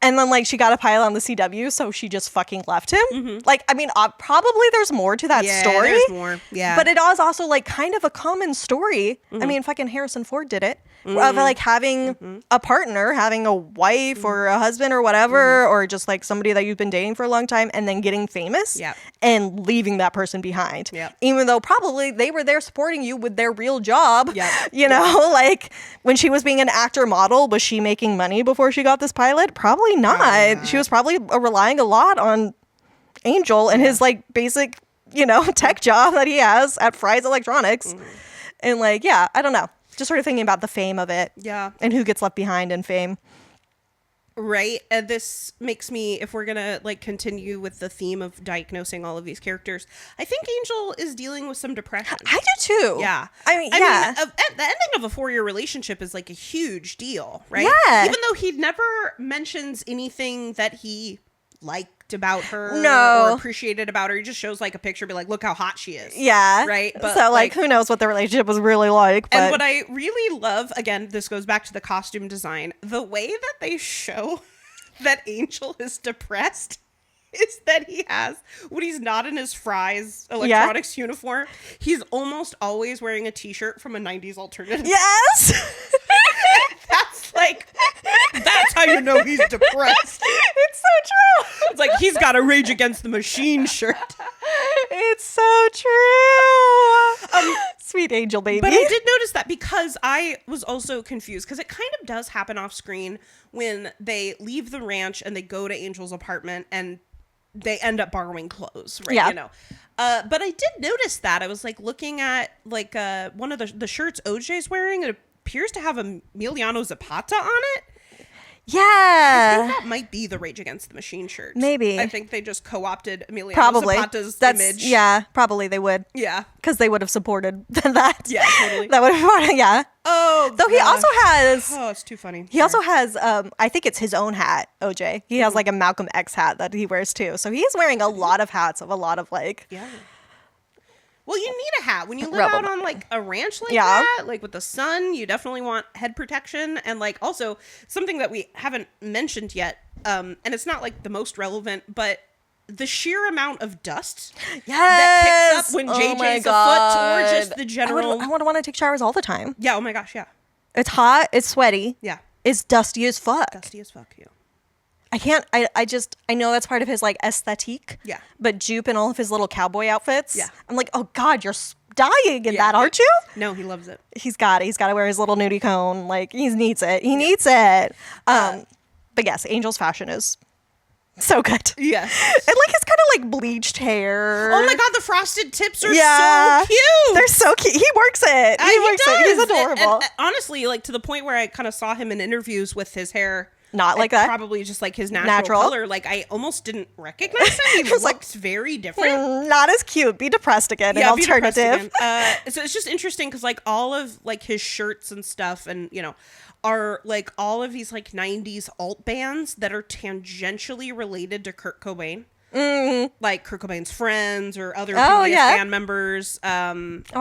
And then, like, she got a pilot on the CW, so she just fucking left him. Like, I mean, probably there's more to that story. There's more. Yeah. But it is also, like, kind of a common story. I mean, fucking Harrison Ford did it. Of, like, having a partner, having a wife or a husband or whatever, or just, like, somebody that you've been dating for a long time, and then getting famous and leaving that person behind. Even though probably they were there supporting you with their real job. You know, like, when she was being an actor model, was she making money before she got this pilot? Probably not. She was probably relying a lot on Angel and his like basic, you know, tech job that he has at Fry's Electronics. And like, yeah, I don't know. Just sort of thinking about the fame of it. Yeah. And who gets left behind in fame. Right. And this makes me, if we're going to like continue with the theme of diagnosing all of these characters, I think Angel is dealing with some depression. I do too. Yeah. I mean, the ending of a 4-year relationship is like a huge deal, right? Yeah. Even though he never mentions anything that he liked about her No. or appreciated about her. He just shows like a picture, be like, look how hot she is. Yeah. Right. But so like, who knows what the relationship was really like. But... And what I really love, again, this goes back to the costume design, the way that they show that Angel is depressed is that he has, when he's not in his Fry's Electronics uniform, he's almost always wearing a t-shirt from a 90s alternative. Yes. That's how you know he's depressed. It's so true. It's like he's got a Rage Against the Machine shirt. It's so true. Sweet Angel baby. But I did notice that because I was also confused, because it kind of does happen off screen when they leave the ranch and they go to Angel's apartment and they end up borrowing clothes, right? Yeah. You know. But I did notice that. I was like looking at like one of the shirts OJ's wearing. It appears to have Emiliano Zapata on it. Yeah. I think that might be the Rage Against the Machine shirt. Maybe. I think they just co-opted Emiliano Zapata's image. Yeah, probably they would. Yeah. Because they would have supported that. Yeah, totally. That would have, yeah. Oh, Though he also has... Oh, it's too funny. He also has, I think it's his own hat, OJ. He has like a Malcolm X hat that he wears too. So he's wearing a lot of hats of a lot of like... Yeah. Well, you need a hat when you live out on like a ranch like that, like with the sun. You definitely want head protection, and like also something that we haven't mentioned yet, and it's not like the most relevant, but the sheer amount of dust that kicks up when JJ's afoot, or just the general. I would want to take showers all the time. Yeah. Oh my gosh. Yeah. It's hot. It's sweaty. Yeah. It's dusty as fuck. Dusty as fuck. Yeah. I can't, I know that's part of his like aesthetique. Yeah. But Jupe and all of his little cowboy outfits. Yeah. I'm like, oh God, you're dying in that, aren't you? No, he loves it. He's got to wear his little nudie cone. Like, he needs it. He needs it. But yes, Angel's fashion is so good. Yes. And like his kind of like bleached hair. Oh my God, the frosted tips are so cute. They're so cute. He works it. He works it. He's adorable. And honestly, like to the point where I kind of saw him in interviews with his hair. Not like that. Probably just like his natural color. Like I almost didn't recognize him. He looks very different. Not as cute. Be depressed again. Yeah, an alternative. So it's just interesting because like all of like his shirts and stuff, and you know, are like all of these like 90s alt bands that are tangentially related to Kurt Cobain. Like Kurt Cobain's friends or other previous band members. I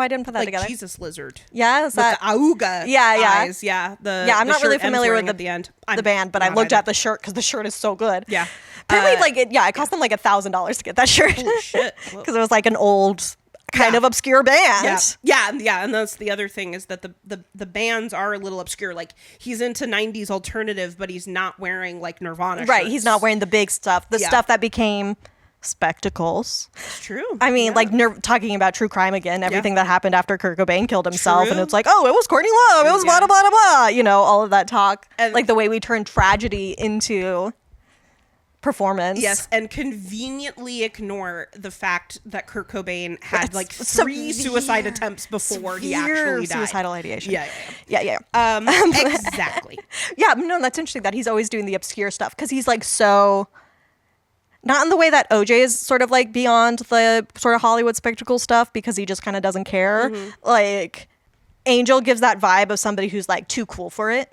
didn't put that like together. Jesus Lizard. Yeah, is that the Auga eyes. Yeah, I'm not really familiar with at the end. The band, but I looked at the shirt because the shirt is so good. Yeah, apparently, it cost them like $1,000 to get that shirt. Holy shit! Because it was like an old kind of obscure band. Yeah, and that's the other thing is that the bands are a little obscure. Like he's into 90s alternative, but he's not wearing like Nirvana right, shirts. He's not wearing the big stuff. The stuff that became spectacles. It's true. I mean, like talking about true crime again, everything that happened after Kurt Cobain killed himself, and it's like, oh, it was Courtney Love, it was blah, blah, blah, blah, you know, all of that talk. And like the way we turn tragedy into performance. Yes, and conveniently ignore the fact that Kurt Cobain had like 3 suicide attempts before he actually died. Suicidal ideation. Yeah. Exactly. Yeah, no, that's interesting that he's always doing the obscure stuff because he's like so... Not in the way that OJ is sort of like beyond the sort of Hollywood spectacle stuff because he just kind of doesn't care. Like Angel gives that vibe of somebody who's like too cool for it.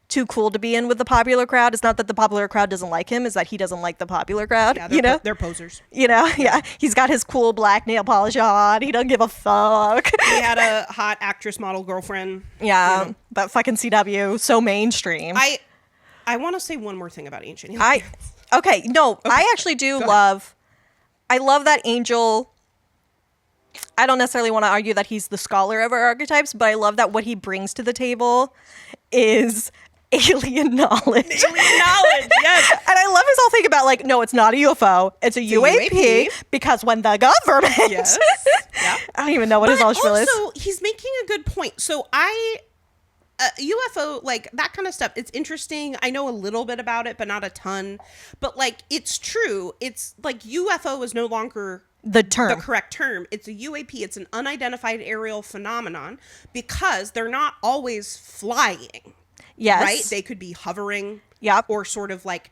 too cool to be in with the popular crowd. It's not that the popular crowd doesn't like him, is that he doesn't like the popular crowd. Yeah, they're posers. Yeah. He's got his cool black nail polish on. He doesn't give a fuck. He had a hot actress model girlfriend. Yeah, but fucking CW, so mainstream. I want to say one more thing about Ancient Aliens. I actually do love. I love that Angel. I don't necessarily want to argue that he's the scholar of our archetypes, but I love that what he brings to the table is alien knowledge. Yes. And I love his whole thing about like, no, it's not a UFO, it's a UAP, because when the government. Yes. Yeah. I don't even know what his ultra is. Also, he's making a good point. So UFO, like that kind of stuff, it's interesting. I know a little bit about it, but not a ton. But like, it's true. It's like UFO is no longer the correct term. It's a UAP. It's an unidentified aerial phenomenon because they're not always flying. Yes. Right? They could be hovering. Yep. Or sort of like,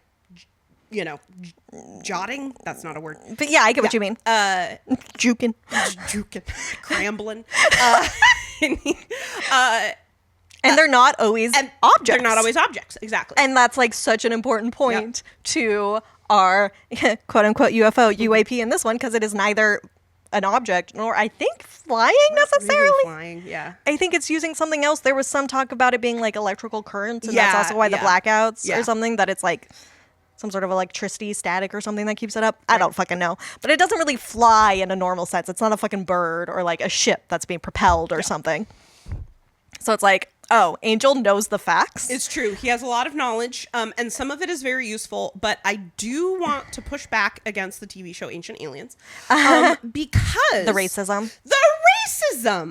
jotting. That's not a word. But yeah, I get what you mean. Juking. Crambling. And they're not always objects. They're not always objects. Exactly. And that's like such an important point to our quote unquote UFO, UAP in this one, because it is neither an object nor I think flying necessarily. Really flying, yeah. I think it's using something else. There was some talk about it being like electrical currents, and that's also why the blackouts or something, that it's like some sort of electricity static or something that keeps it up. I don't fucking know. But it doesn't really fly in a normal sense. It's not a fucking bird or like a ship that's being propelled or something. So it's like, oh, Angel knows the facts. It's true. He has a lot of knowledge, and some of it is very useful, but I do want to push back against the TV show Ancient Aliens because... The racism.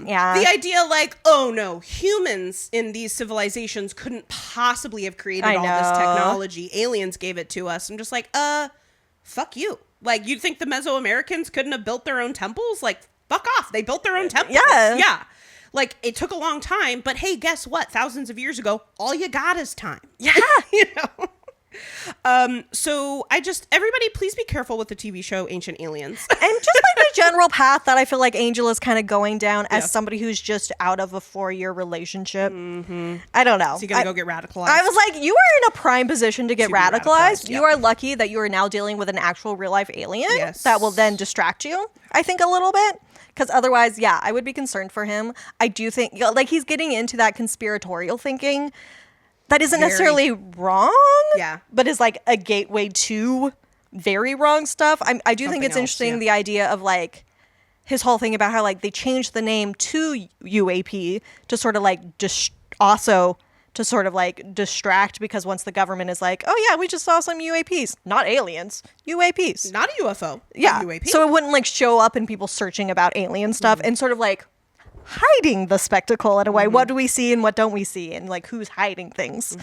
Yeah. The idea like, oh no, humans in these civilizations couldn't possibly have created all this technology. Aliens gave it to us. I'm just like, fuck you. Like, you'd think the Mesoamericans couldn't have built their own temples? Like, fuck off. They built their own temples. Yeah. Like, it took a long time, but hey, guess what? Thousands of years ago, all you got is time. Yeah. So everybody please be careful with the TV show Ancient Aliens. And just like the general path that I feel like Angel is kind of going down as somebody who's just out of a 4-year relationship. Mm-hmm. I don't know. So you gotta go get radicalized. I was like, you are in a prime position to get radicalized. You are lucky that you are now dealing with an actual real life alien that will then distract you, I think, a little bit. Because otherwise, I would be concerned for him. I do think, like, he's getting into that conspiratorial thinking that isn't necessarily wrong, but is like a gateway to very wrong stuff. I do think it's interesting, the idea of like his whole thing about how like they changed the name to UAP to sort of like also to sort of like distract, because once the government is like, oh yeah, we just saw some UAPs, not aliens, UAPs, not a UFO, UAP. So it wouldn't like show up in people searching about alien stuff and sort of like hiding the spectacle in a way. What do we see and what don't we see, and like who's hiding things.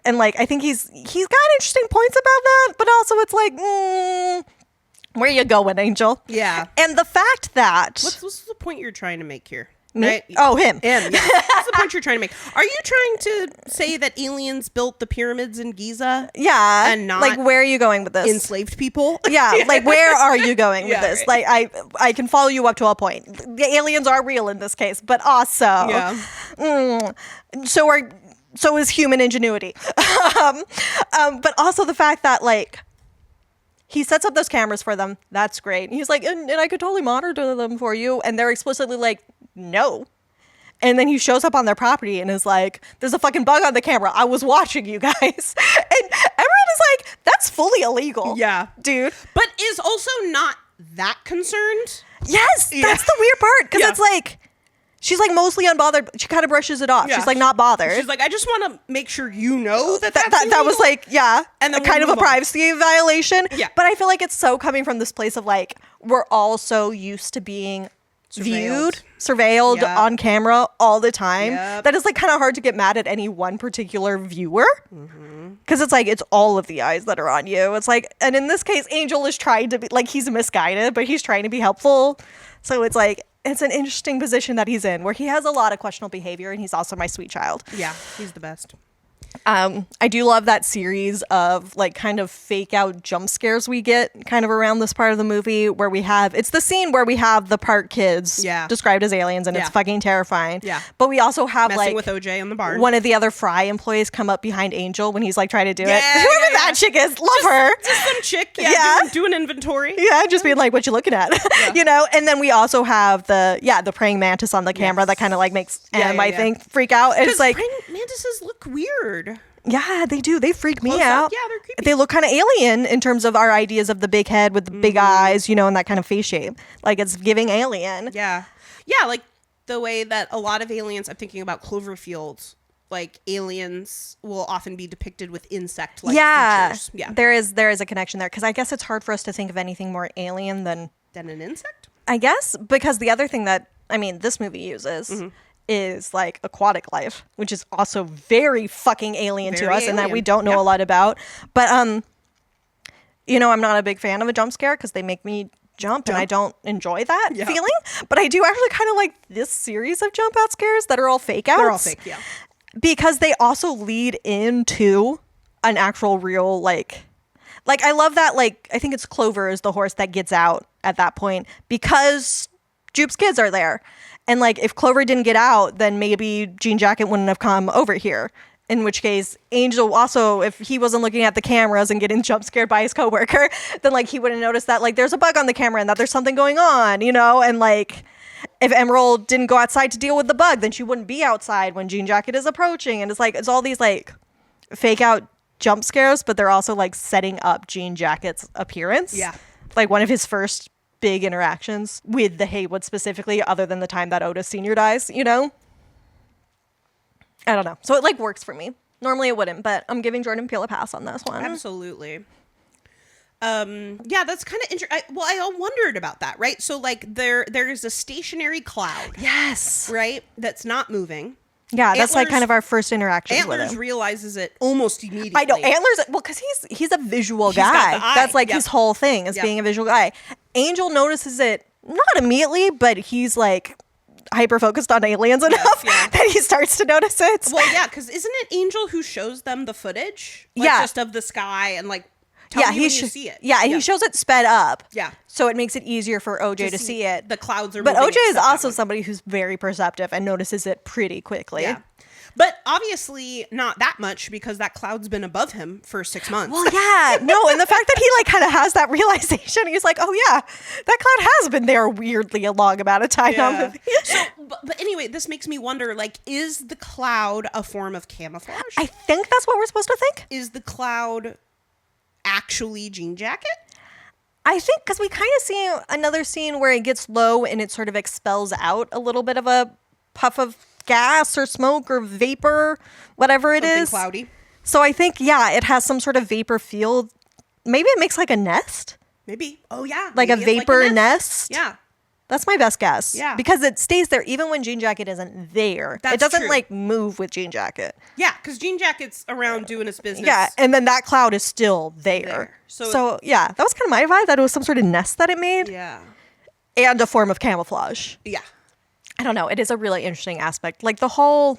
And like I think he's got interesting points about that, but also it's like where you going, Angel? And the fact that what's the point you're trying to make here? Right? Oh, him. What's the point you're trying to make? Are you trying to say that aliens built the pyramids in Giza? Yeah. And not like, where are you going with this? Enslaved people? Yeah. Like, where are you going with this? Right. Like, I can follow you up to a point. The aliens are real in this case, but also, so is human ingenuity. But also the fact that like he sets up those cameras for them. That's great. And he's like, and I could totally monitor them for you. And they're explicitly like, no. And then he shows up on their property and is like, there's a fucking bug on the camera. I was watching you guys. And everyone is like, that's fully illegal. Yeah. Dude. But is also not that concerned. Yes. That's the weird part. Because it's like, she's like mostly unbothered. She kind of brushes it off. She's like not bothered. She's like, I just want to make sure you know that was like, and then kind of a privacy violation. Yeah. But I feel like it's so coming from this place of like, we're all so used to being surveilled on camera all the time, that is like kind of hard to get mad at any one particular viewer, because it's like it's all of the eyes that are on you. It's like, and in this case, Angel is trying to be like, he's misguided, but he's trying to be helpful. So it's like, it's an interesting position that he's in, where he has a lot of questionable behavior, and he's also my sweet child. Yeah, he's the best. I do love that series of like kind of fake out jump scares we get kind of around this part of the movie where it's the scene where we have the park kids described as aliens and it's fucking terrifying. Yeah. But we also have Messing like with OJ in the barn. One of the other Fry employees come up behind Angel when he's like trying to do it. Whoever that chick is, love her. Just some chick, doing inventory. Yeah, just being like, what you looking at? You know? And then we also have the praying mantis on the camera that kind of like makes Em, I think, freak out. And it's like praying mantises look weird. Yeah, they do. They freak me out. Yeah, they're creepy. They look kind of alien in terms of our ideas of the big head with the big eyes, you know, and that kind of face shape. Like it's giving alien. Yeah. Yeah, like the way that a lot of aliens, I'm thinking about Cloverfield, like aliens will often be depicted with insect-like features. Yeah. There is a connection there because I guess it's hard for us to think of anything more alien than an insect? I guess, because the other thing that, I mean, this movie uses is like aquatic life, which is also very fucking alien to us and that we don't know a lot about. But, you know, I'm not a big fan of a jump scare because they make me jump and I don't enjoy that feeling. But I do actually kind of like this series of jump out scares that are all fake outs. They're all fake, yeah. Because they also lead into an actual real, like I love that, like, I think it's Clover is the horse that gets out at that point because Jupe's kids are there. And, like, if Clover didn't get out, then maybe Jean Jacket wouldn't have come over here. In which case, Angel also, if he wasn't looking at the cameras and getting jump scared by his coworker, then, like, he would have noticed that, like, there's a bug on the camera and that there's something going on, you know? And, like, if Emerald didn't go outside to deal with the bug, then she wouldn't be outside when Jean Jacket is approaching. And it's, like, it's all these, like, fake out jump scares, but they're also, like, setting up Jean Jacket's appearance. Yeah. Like, one of his first big interactions with the Haywood specifically, other than the time that Otis Sr. dies, you know? I don't know. So it like works for me. Normally it wouldn't, but I'm giving Jordan Peele a pass on this one. Absolutely. Yeah, that's kind of interesting. I wondered about that, right? So like there is a stationary cloud. Yes. Right? That's not moving. Yeah, that's like kind of our first interaction with Antlers it. realizes it almost immediately. I know. Antlers, well, because he's a visual guy. Got the eye. That's like his whole thing is being a visual guy. Angel notices it not immediately, but he's like hyper focused on aliens enough that he starts to notice it. Well, yeah, because isn't it Angel who shows them the footage? Like, just of the sky and like tell you when you see it. Yeah, he shows it sped up. Yeah. So it makes it easier for OJ to see it. The clouds are But moving OJ is also somebody who's very perceptive and notices it pretty quickly. Yeah. But obviously not that much because that cloud's been above him for 6 months. Well, yeah. No, and the fact that he like kind of has that realization, he's like, oh yeah, that cloud has been there weirdly a long amount of time. Yeah. So, but anyway, this makes me wonder, like, is the cloud a form of camouflage? I think that's what we're supposed to think. Is the cloud actually Jean Jacket? I think because we kind of see another scene where it gets low and it sort of expels out a little bit of a puff of gas or smoke or vapor, whatever it is. Something cloudy. So I think, yeah, it has some sort of vapor field. Maybe it makes like a nest. Maybe. Oh, yeah. Like a vapor like nest. Yeah. That's my best guess. Yeah. Because it stays there even when Jean Jacket isn't there. That's it doesn't true. like move with Jean Jacket. Yeah, because Jean Jacket's around doing his business. Yeah, and then that cloud is still there. So yeah, that was kind of my vibe, that it was some sort of nest that it made. Yeah. And a form of camouflage. Yeah. I don't know. It is a really interesting aspect. Like the whole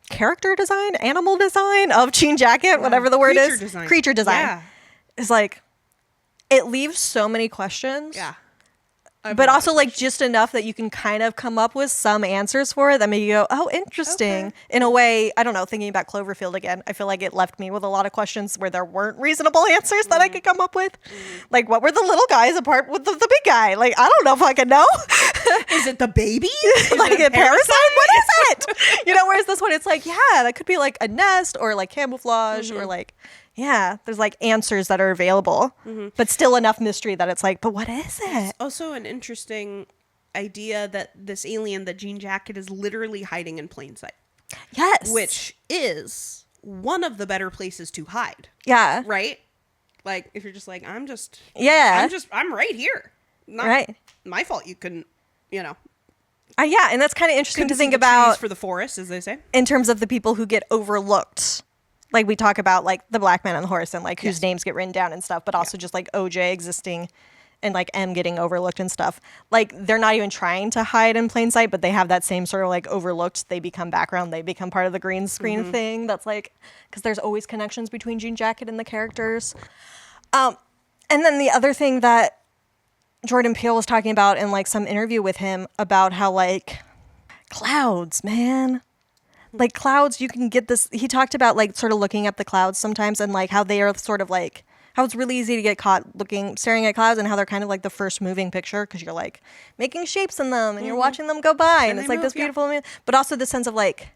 character design, animal design of Jean Jacket, whatever the word is. Creature design. Yeah. Is like, it leaves so many questions. Yeah. But also like just enough that you can kind of come up with some answers for it that make you go, oh, interesting. Okay. In a way, I don't know, thinking about Cloverfield again, I feel like it left me with a lot of questions where there weren't reasonable answers that I could come up with. Like, what were the little guys apart with the big guy? Like, I don't know if I can know. Is it the baby? Like a parasite? What is it? You know, whereas this one, it's like, yeah, that could be like a nest or like camouflage or like, yeah, there's like answers that are available, but still enough mystery that it's like, but what is it? It's also an interesting idea that this alien, that Jean Jacket, is literally hiding in plain sight. Yes. Which is one of the better places to hide. Yeah. Right? Like, if you're just like, I'm right here. Not right. My fault you couldn't, you know. Yeah, and that's kind of interesting to see think the about. trees for the forest, as they say. In terms of the people who get overlooked. Like we talk about like the black man on the horse and like whose names get written down and stuff, but also just like OJ existing and like M getting overlooked and stuff, like they're not even trying to hide in plain sight, but they have that same sort of like overlooked, they become background, they become part of the green screen thing. That's like, because there's always connections between Jean Jacket and the characters. And then the other thing that Jordan Peele was talking about in like some interview with him about how like clouds, man. Like clouds, you can get this. He talked about like sort of looking at the clouds sometimes and like how they are sort of like, how it's really easy to get caught staring at clouds and how they're kind of like the first moving picture because you're like making shapes in them and you're watching them go by and it's like this beautiful, but also the sense of like,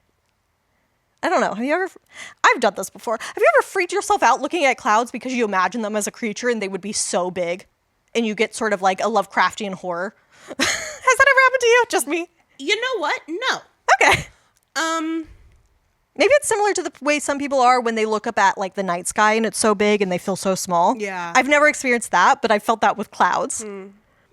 I don't know. I've done this before. Have you ever freaked yourself out looking at clouds because you imagine them as a creature and they would be so big and you get sort of like a Lovecraftian horror? Has that ever happened to you? Just me? You know what? No. Okay. Maybe it's similar to the way some people are when they look up at like the night sky and it's so big and they feel so small. Yeah. I've never experienced that, but I felt that with clouds.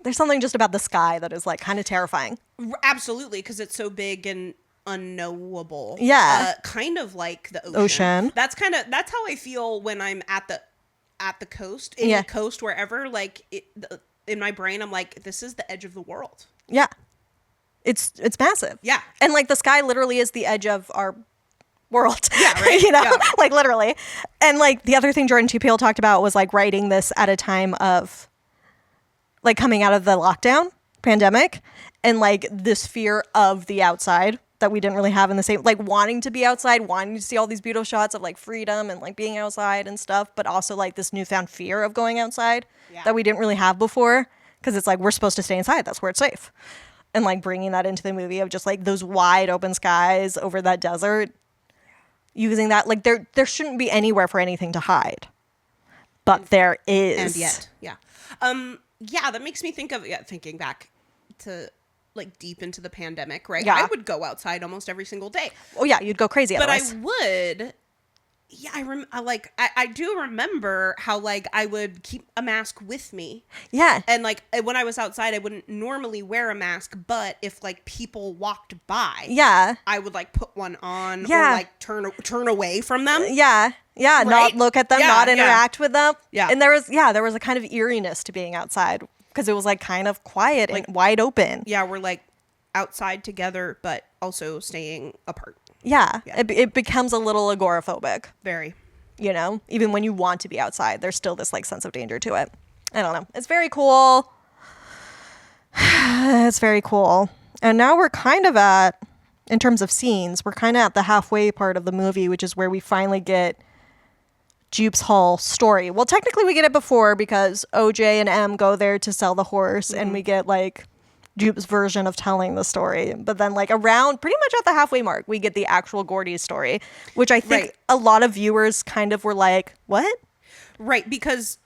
There's something just about the sky that is like kind of terrifying. Absolutely, because it's so big and unknowable. Yeah. Kind of like the Ocean. That's how I feel when I'm at the coast, in the coast, wherever, like in my brain, I'm like, this is the edge of the world. Yeah. It's massive. Yeah. And like the sky literally is the edge of our world. Yeah, right? You know, Yeah. like literally. And like the other thing Jordan Peele talked about was like writing this at a time of like coming out of the lockdown pandemic and like this fear of the outside that we didn't really have in the same, like wanting to be outside, wanting to see all these beautiful shots of like freedom and like being outside and stuff, but also like this newfound fear of going outside that we didn't really have before because it's like we're supposed to stay inside. That's where it's safe. And like bringing that into the movie of just like those wide open skies over that desert, using that, like there shouldn't be anywhere for anything to hide, but there is. And yet, yeah, that makes me think of thinking back to like deep into the pandemic, right? Yeah. I would go outside almost every single day. Oh yeah, you'd go crazy But otherwise. I would. Yeah, I do remember how like I would keep a mask with me. Yeah. And like when I was outside, I wouldn't normally wear a mask, but if like people walked by, Yeah. I would like put one on Yeah. or like turn away from them. Yeah. Yeah. Right? Not look at them, Yeah, not yeah. interact with them. Yeah. And there was a kind of eeriness to being outside because it was like kind of quiet Like- and wide open. Yeah, we're like outside together, but also staying apart. Yeah. Yeah. It becomes a little agoraphobic, Very. you know, even when you want to be outside, there's still this like sense of danger to it. I don't know. It's very cool. It's very cool. And now we're kind of at, in terms of scenes, we're kind of at the halfway part of the movie, which is where we finally get Jupe's whole story. Well, technically we get it before because OJ and M go there to sell the horse and we get like Jupe's version of telling the story. But then like around pretty much at the halfway mark, we get the actual Gordy's story, which I think Right. a lot of viewers kind of were like, what? Right, because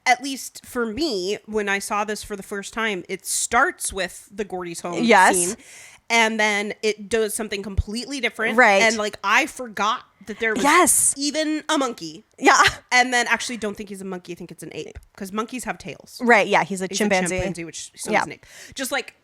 at least for me, when I saw this for the first time, it starts with the Gordy's home Yes. scene, and then it does something completely different. Right. And like I forgot that there was Yes. even a monkey. Yeah. And then actually don't think he's a monkey, I think it's an ape. Because monkeys have tails. Right. Yeah. He's a He's chimpanzee. a chimpanzee, which so Yeah. is an ape. Just like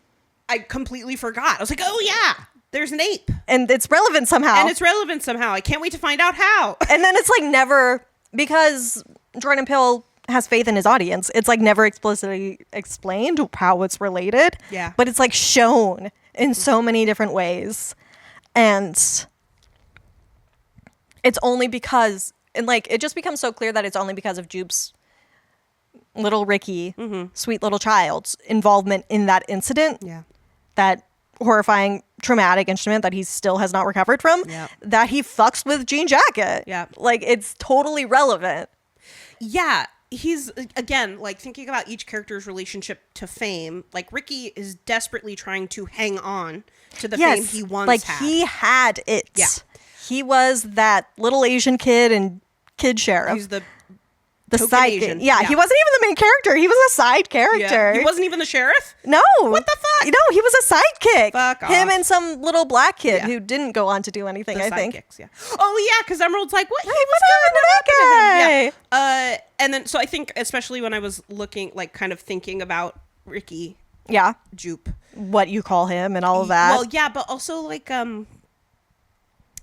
I completely forgot. I was like, oh yeah, there's an ape. And it's relevant somehow. And it's relevant somehow. I can't wait to find out how. And then it's like never, because Jordan Peele has faith in his audience, it's like never explicitly explained how it's related. Yeah. But it's like shown in so many different ways. And it's only because, and like, it just becomes so clear that it's only because of Jupe's little Ricky, sweet little child's involvement in that incident. Yeah. That horrifying traumatic instrument that he still has not recovered from, Yeah. that he fucks with Jean Jacket. Yeah. Like, it's totally relevant. Yeah, he's, again, like, thinking about each character's relationship to fame. Like, Ricky is desperately trying to hang on to the fame he once like had. he had it. Yeah. He was that little Asian kid and kid sheriff. He's the the token side Asian. Yeah, Yeah. he wasn't even the main character. He was a side character. He wasn't even the sheriff? No. What the fuck? No, he was a sidekick. Fuck Him off. and some little black kid Yeah. who didn't go on to do anything, The I think. sidekicks, yeah. Oh, yeah, because Emerald's like, what? Hey, What what's happened to that going on? guy? Yeah. And then, so I think, especially when I was looking, like, kind of thinking about Ricky Yeah. Jupe. What you call him and all of that. Well, yeah, but also, like,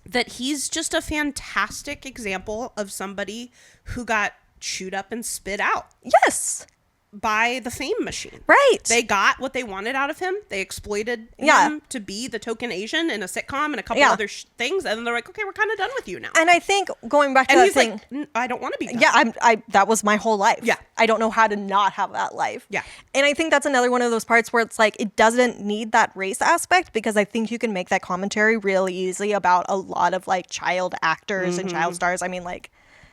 that he's just a fantastic example of somebody who got chewed up and spit out. Yes. by the fame machine. Right. They got what they wanted out of him. They exploited Yeah. him to be the token Asian in a sitcom and a couple Yeah. other things. And then they're like, okay, we're kind of done with you now. And I think going back to And that he's thing, like, I don't want to be done. yeah, I that was my whole life. Yeah. I don't know how to not have that life. Yeah. And I think that's another one of those parts where it's like, it doesn't need that race aspect, because I think you can make that commentary really easy about a lot of like child actors and child stars. I mean, like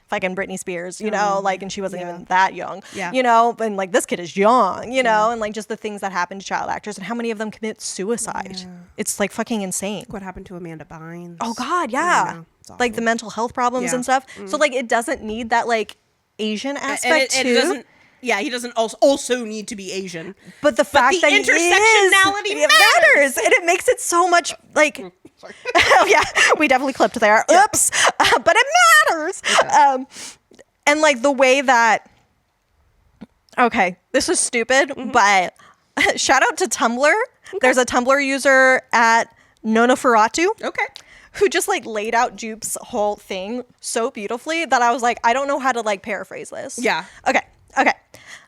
fucking Britney Spears, you know, like, and she wasn't even that young, you know, and like this kid is young, you know, and like just the things that happen to child actors and how many of them commit suicide. It's like fucking insane. What happened to Amanda Bynes? Oh God, yeah. Like the mental health problems and stuff. So like it doesn't need that like Asian aspect too. It doesn't. Yeah, he doesn't also need to be Asian. But the fact that intersectionality he is, matters, and it makes it so much like. Oh yeah, we definitely clipped there. Yeah. Oops, but it matters. Okay. And like the way that. Okay, this is stupid, but shout out to Tumblr. Okay. There's a Tumblr user at Nonaferatu. Okay. Who just like laid out Jupe's whole thing so beautifully that I was like, I don't know how to like paraphrase this. Yeah. Okay.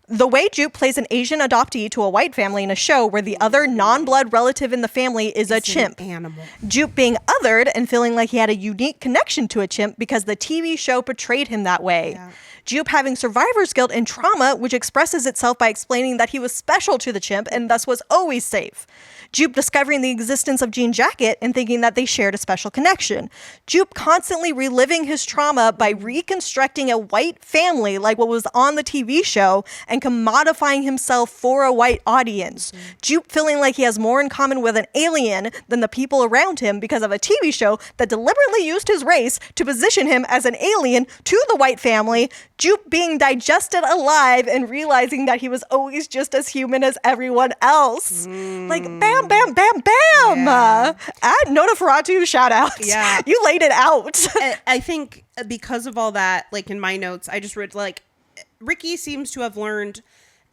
The way Jupe plays an Asian adoptee to a white family in a show where the other non-blood relative in the family is a chimp. Animal. Jupe being othered and feeling like he had a unique connection to a chimp because the TV show portrayed him that way. Yeah. Jupe having survivor's guilt and trauma, which expresses itself by explaining that he was special to the chimp and thus was always safe. Jupe discovering the existence of Jean Jacket and thinking that they shared a special connection. Jupe constantly reliving his trauma by reconstructing a white family like what was on the TV show and commodifying himself for a white audience. Jupe feeling like he has more in common with an alien than the people around him because of a TV show that deliberately used his race to position him as an alien to the white family. Jupe being digested alive and realizing that he was always just as human as everyone else. Like, bam, bam, bam, bam. Yeah. At Nonaferatu, shout out. Yeah. You laid it out. I think because of all that, like in my notes, I just read like, Ricky seems to have learned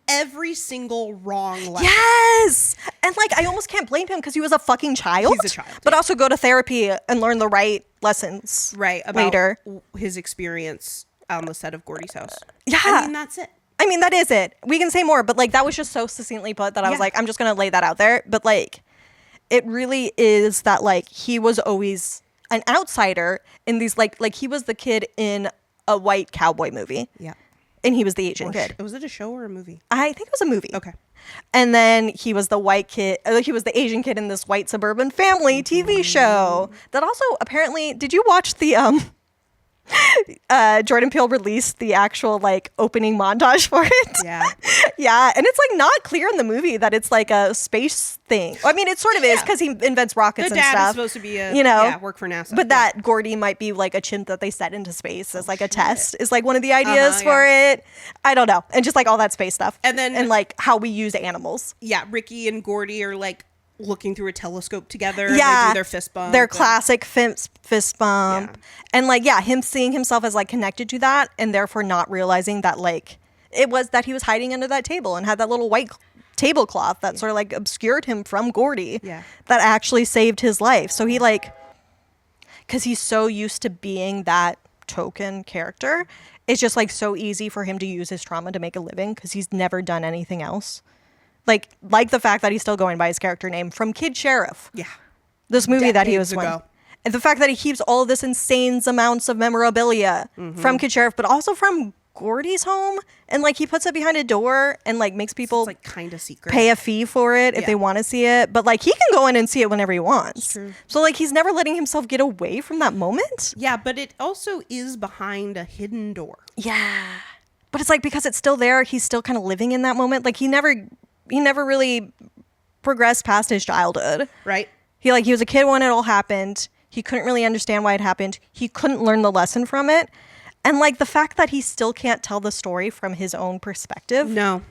every single wrong lesson. Yes. And like, I almost can't blame him because he was a fucking child. He's a child. But also go to therapy and learn the right lessons. Right. About later. His experience on the set of Gordy's house. Yeah. I mean, that's it. I mean, that is it. We can say more, but like that was just so succinctly put that I was like, I'm just going to lay that out there. But like, it really is that like he was always an outsider in these like he was the kid in a white cowboy movie. Yeah. And he was the Asian kid. Was it a show or a movie? I think it was a movie. Okay. And then he was the white kid. He was the Asian kid in this white suburban family TV show that also apparently, did you watch the Jordan Peele released the actual like opening montage for it. Yeah. Yeah. And it's like not clear in the movie that it's like a space thing. I mean, it sort of is because he invents rockets and stuff. The dad is supposed to be work for NASA. But that Gordy might be like a chimp that they set into space as like a test is like one of the ideas for it. I don't know. And just like all that space stuff. And like how we use animals. Yeah. Ricky and Gordy are like looking through a telescope together. Yeah. And they do their fist bump. Their classic fist bump. Yeah. And like, him seeing himself as like connected to that and therefore not realizing that like it was that he was hiding under that table and had that little white tablecloth that sort of like obscured him from Gordy. Yeah. That actually saved his life. So he like, because he's so used to being that token character, it's just like so easy for him to use his trauma to make a living because he's never done anything else. Like the fact that he's still going by his character name from Kid Sheriff. Yeah. This movie that he was in. And the fact that he keeps all of this insane amounts of memorabilia from Kid Sheriff, but also from Gordy's home. And like he puts it behind a door and like makes people like kind of secret pay a fee for it if they want to see it. But like he can go in and see it whenever he wants. True. So like he's never letting himself get away from that moment. Yeah, but it also is behind a hidden door. Yeah. But it's like because it's still there, he's still kind of living in that moment. Like he never really progressed past his childhood. Right. He was a kid when it all happened. He couldn't really understand why it happened. He couldn't learn the lesson from it. And like the fact that he still can't tell the story from his own perspective. No.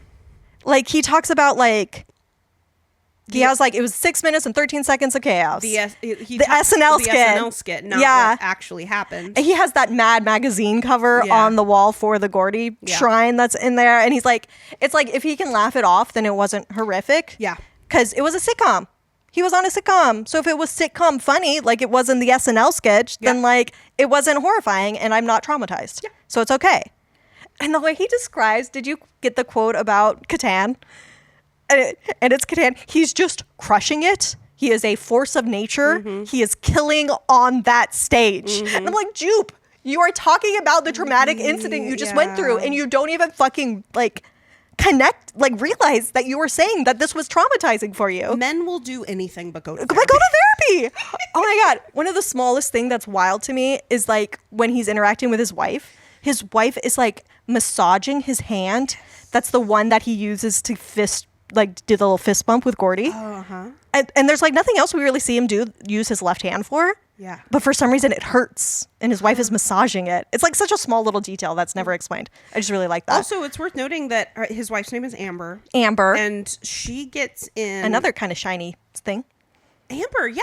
Like he talks about like he has like it was 6 minutes and 13 seconds of chaos. The SNL skit. The SNL skit, not what actually happened. And he has that Mad magazine cover on the wall for the Gordy shrine that's in there. And he's like, it's like if he can laugh it off, then it wasn't horrific. Yeah. Because it was a sitcom. He was on a sitcom. So if it was sitcom funny, like it was in the SNL sketch, then like it wasn't horrifying and I'm not traumatized. Yeah. So it's okay. And the way he describes, did you get the quote about Catan? And it's Catan. He's just crushing it. He is a force of nature. He is killing on that stage. And I'm like, Jupe, you are talking about the traumatic incident you just went through, and you don't even fucking like connect, like realize that you were saying that this was traumatizing for you. Men will do anything but go to therapy. But go to therapy. Oh my God. One of the smallest thing that's wild to me is like when he's interacting with his wife is like massaging his hand. That's the one that he uses to fist, like do the little fist bump with Gordy. And there's like nothing else we really see him use his left hand for. Yeah. But for some reason it hurts and his wife is massaging it. It's like such a small little detail that's never explained. I just really like that. Also, it's worth noting that his wife's name is Amber. And she gets in... Another kind of shiny thing. Amber. Yeah,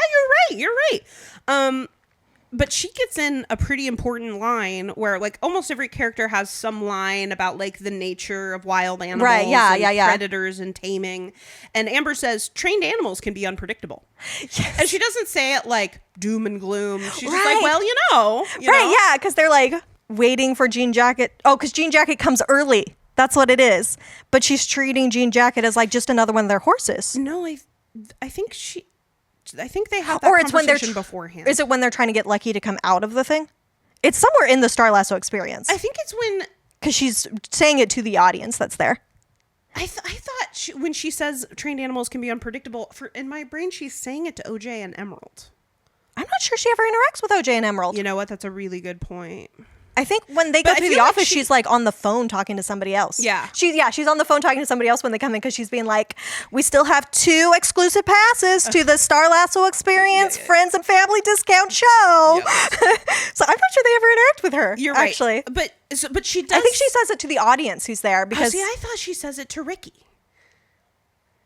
you're right. But she gets in a pretty important line where like almost every character has some line about like the nature of wild animals, right? Yeah, predators and taming. And Amber says trained animals can be unpredictable. Yes. And she doesn't say it like doom and gloom. She's just like, well, you know. Yeah, because they're like waiting for Jean Jacket. Oh, because Jean Jacket comes early. That's what it is. But she's treating Jean Jacket as like just another one of their horses. No, I think they have that conversation beforehand. Is it when they're trying to get Lucky to come out of the thing? It's somewhere in the Star Lasso experience. I think it's when... Because she's saying it to the audience that's there. I thought when she says trained animals can be unpredictable, in my brain, she's saying it to OJ and Emerald. I'm not sure she ever interacts with OJ and Emerald. You know what? That's a really good point. I think when they go to the office, she's like on the phone talking to somebody else. Yeah. She's on the phone talking to somebody else when they come in because she's being like, we still have 2 exclusive passes to the Star Lasso Experience Friends and Family Discount Show. Yeah. So I'm not sure they ever interact with her. You're right. Actually. But she does. I think she says it to the audience who's there because... I thought she says it to Ricky.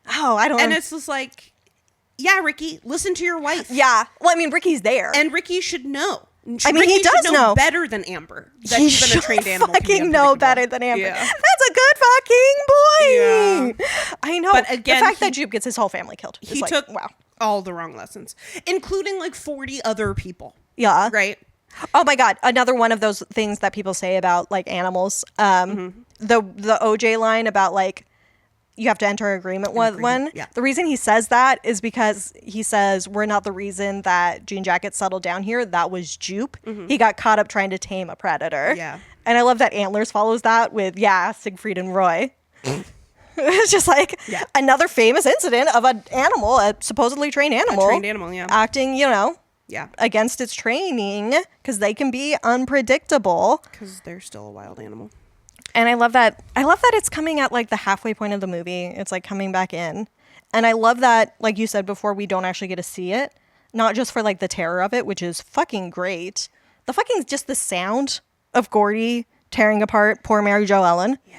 Oh, I don't know. And it's just like, yeah, Ricky, listen to your wife. Yeah. Well, I mean, Ricky's there. And Ricky should know. Ricky he does know better than Amber that even a trained animal fucking know better than Amber. Yeah. That's a good fucking point. Yeah. I know. But again, the fact that Jupe gets his whole family killed. He took all the wrong lessons, including like 40 other people. Yeah. Right. Oh my God. Another one of those things that people say about like animals. The OJ line about like, you have to enter an agreement with one. Yeah. The reason he says that is because he says, we're not the reason that Jean Jacket settled down here. That was Jupe. He got caught up trying to tame a predator. Yeah. And I love that Antlers follows that with, Siegfried and Roy. It's just like another famous incident of an animal, a supposedly trained animal. Acting, against its training because they can be unpredictable. Because they're still a wild animal. And I love that it's coming at like the halfway point of the movie. It's like coming back in. And I love that, like you said before, we don't actually get to see it. Not just for like the terror of it, which is fucking great. Just the sound of Gordy tearing apart poor Mary Jo Ellen. Yeah.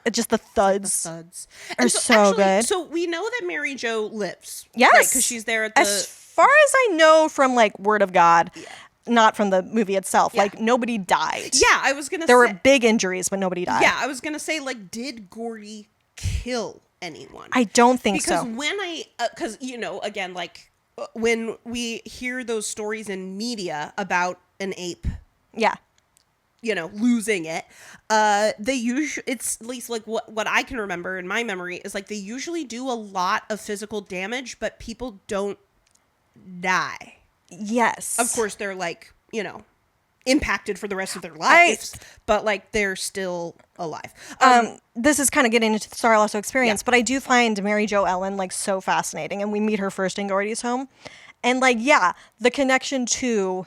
It's just the thuds. Are so actually, good. So we know that Mary Jo lives. Yes. Right, because she's there at the... As far as I know from like word of God. Yeah. Not from the movie itself. Yeah. Like, nobody died. Yeah, I was going to say... There were big injuries, but nobody died. Yeah, I was going to say, like, did Gordy kill anyone? I don't think so. Because when because, again, like, when we hear those stories in media about an ape... Yeah. Losing it, they usually... It's at least, like, what I can remember in my memory is, like, they usually do a lot of physical damage, but people don't die. Yes. Of course, they're like, impacted for the rest of their lives, but like they're still alive. This is kind of getting into the Star Lasso experience, but I do find Mary Jo Ellen like so fascinating, and we meet her first in Gordy's home, and like the connection to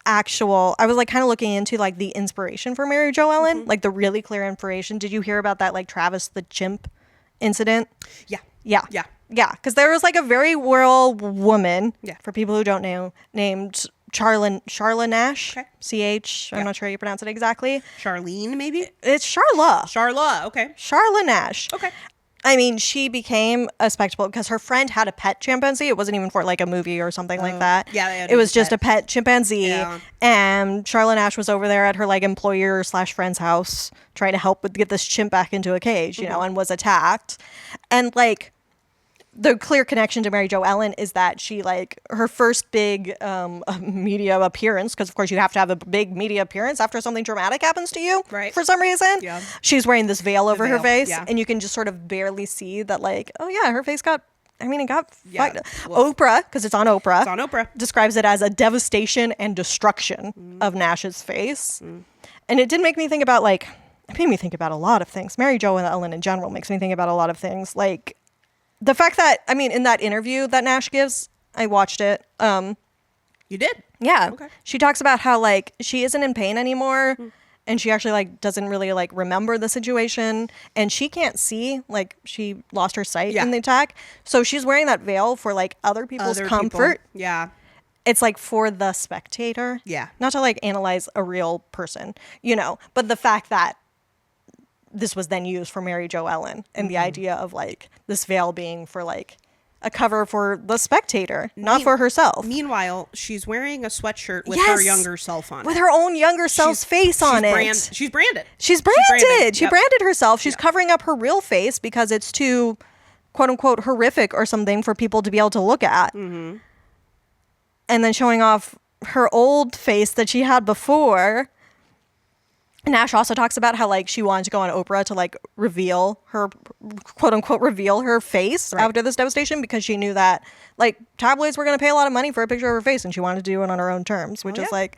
actual. I was like kind of looking into like the inspiration for Mary Jo Ellen, like the really clear inspiration. Did you hear about that like Travis the chimp incident? Yeah, because there was like a very rural woman, for people who don't know, named Charla Nash, CH, I'm not sure how you pronounce it exactly. Charlene, maybe? It's Charla. Charla, okay. Charla Nash. Okay. I mean, she became a spectacle because her friend had a pet chimpanzee. It wasn't even for like a movie or something like that. Yeah, it was just a pet chimpanzee. Yeah. And Charla Nash was over there at her like employer / friend's house trying to help get this chimp back into a cage, and was attacked. And like... the clear connection to Mary Jo Ellen is that she, like, her first big media appearance, because of course you have to have a big media appearance after something dramatic happens to you, right, for some reason. Yeah. She's wearing this veil over her face, yeah. and you can just sort of barely see that, like, oh yeah, her face got, I mean, it got fucked. Well, Oprah, because it's on Oprah. It's on Oprah. Describes it as a devastation and destruction of Nash's face. And it did make me think about, like, it made me think about a lot of things. Mary Jo Ellen in general makes me think about a lot of things. Like, the fact that, I mean, in that interview that Nash gives, I watched it. You did? Yeah. Okay. She talks about how, like, she isn't in pain anymore. And she actually, like, doesn't really, like, remember the situation. And she can't see. Like, she lost her sight in the attack. So she's wearing that veil for, like, other people's comfort. Yeah. It's, like, for the spectator. Yeah. Not to, like, analyze a real person, you know. But the fact that this was then used for Mary Jo Ellen. And the idea of, like, this veil being for, like, a cover for the spectator, not for herself. Meanwhile, she's wearing a sweatshirt with her younger self on it. With her own younger self's face on it. She's branded. She's branded. She Yep. branded herself. She's covering up her real face because it's too, quote unquote, horrific or something for people to be able to look at. And then showing off her old face that she had before. Nash also talks about how, like, she wanted to go on Oprah to, like, reveal her, quote unquote, reveal her face after this devastation, because she knew that, like, tabloids were going to pay a lot of money for a picture of her face, and she wanted to do it on her own terms, which is, like,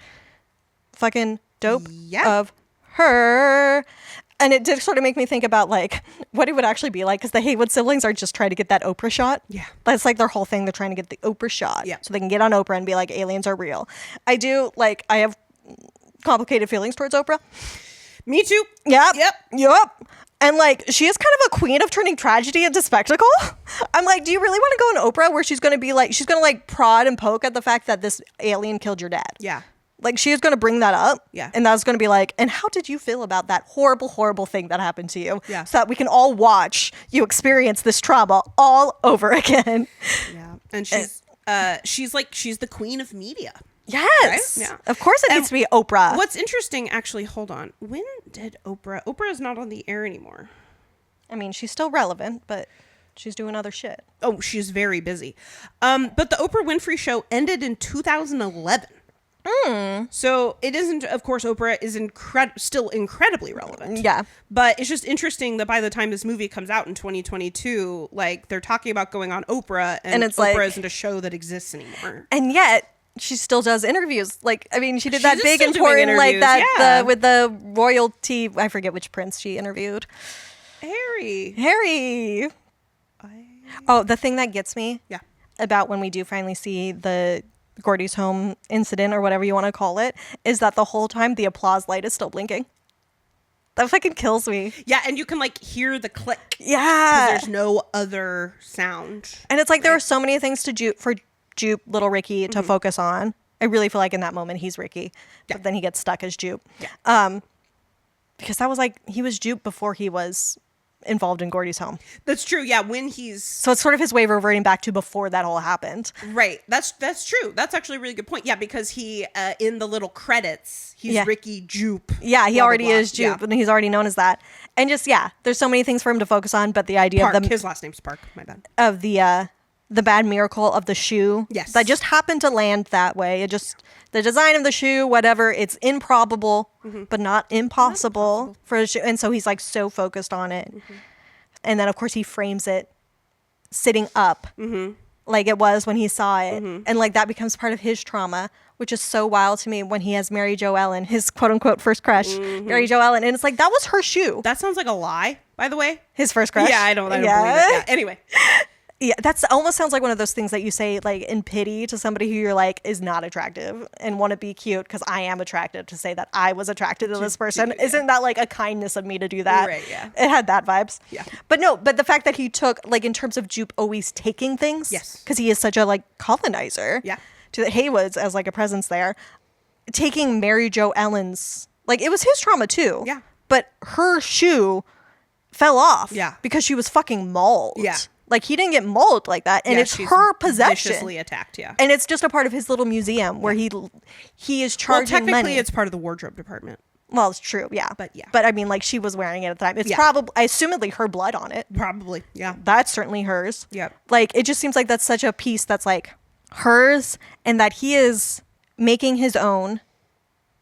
fucking dope of her. And it did sort of make me think about, like, what it would actually be like, because the Haywood siblings are just trying to get that Oprah shot. Yeah. That's, like, their whole thing. They're trying to get the Oprah shot. Yeah. So they can get on Oprah and be like, aliens are real. I have complicated feelings towards Oprah. Me too. Yep. Yep. And, like, she is kind of a queen of turning tragedy into spectacle. I'm like, do you really want to go on Oprah where she's going to be like, she's going to, like, prod and poke at the fact that this alien killed your dad? Yeah. Like, she is going to bring that up. Yeah. And that's going to be like, and how did you feel about that horrible, horrible thing that happened to you? Yeah. So that we can all watch you experience this trauma all over again. Yeah. And she's the queen of media. Yes. Right? Yeah. Of course it needs to be Oprah. What's interesting, actually, hold on. When did Oprah is not on the air anymore. I mean, she's still relevant, but she's doing other shit. Oh, she's very busy. But the Oprah Winfrey Show ended in 2011. So it isn't, of course, Oprah is still incredibly relevant. Yeah. But it's just interesting that by the time this movie comes out in 2022, like, they're talking about going on Oprah, and it's Oprah like, isn't a show that exists anymore. And yet she still does interviews. Like, I mean, she did that big still doing important, like, interviews, that with the royalty. I forget which prince she interviewed. Harry. Oh, the thing that gets me about when we do finally see the Gordy's home incident, or whatever you want to call it, is that the whole time the applause light is still blinking. That fucking kills me. Yeah, and you can, like, hear the click. Yeah. Because there's no other sound. And it's like there are so many things to do for Jupe, little Ricky, to focus on. I really feel like in that moment he's Ricky, but then he gets stuck as Jupe. Yeah. Because that was like, he was Jupe before he was involved in Gordy's home. That's true. Yeah, so it's sort of his way of reverting back to before that all happened. Right. That's true. That's actually a really good point. Yeah, because he in the little credits, he's Ricky Jupe. Yeah, he already is Jupe, and he's already known as that. And just there's so many things for him to focus on, but the idea of his last name's Park. My bad. Of the bad miracle of the shoe. Yes. That just happened to land that way. The design of the shoe, whatever, it's improbable, but not impossible for a shoe. And so he's, like, so focused on it. And then, of course, he frames it sitting up like it was when he saw it. And, like, that becomes part of his trauma, which is so wild to me when he has Mary Jo Ellen, his quote-unquote first crush, Mary Jo Ellen. And it's like, that was her shoe. That sounds like a lie, by the way. His first crush? Yeah, I don't believe it. Yeah. Anyway. Yeah, that's almost sounds like one of those things that you say, like, in pity to somebody who you're like is not attractive and want to be cute, because I am attractive, to say that I was attracted to this person. Isn't that, like, a kindness of me to do that? Right, yeah. It had that vibes. Yeah. But the fact that he took, like, in terms of Jupe always taking things. Yes. Because he is such a, like, colonizer. Yeah. To the Haywoods as, like, a presence there. Taking Mary Jo Ellen's, like, it was his trauma too. Yeah. But her shoe fell off. Yeah. Because she was fucking mauled. Yeah. Like, he didn't get mauled like that, and it's her possession. Viciously attacked, yeah. And it's just a part of his little museum where he is charging technically money. it's part of the wardrobe department. Well, it's true, yeah. But yeah. But I mean, like, she was wearing it at the time. It's Yeah. probably, assumedly, her blood on it. Probably, yeah. That's certainly hers. Yep. Like, it just seems like that's such a piece that's, like, hers, and that he is making his own,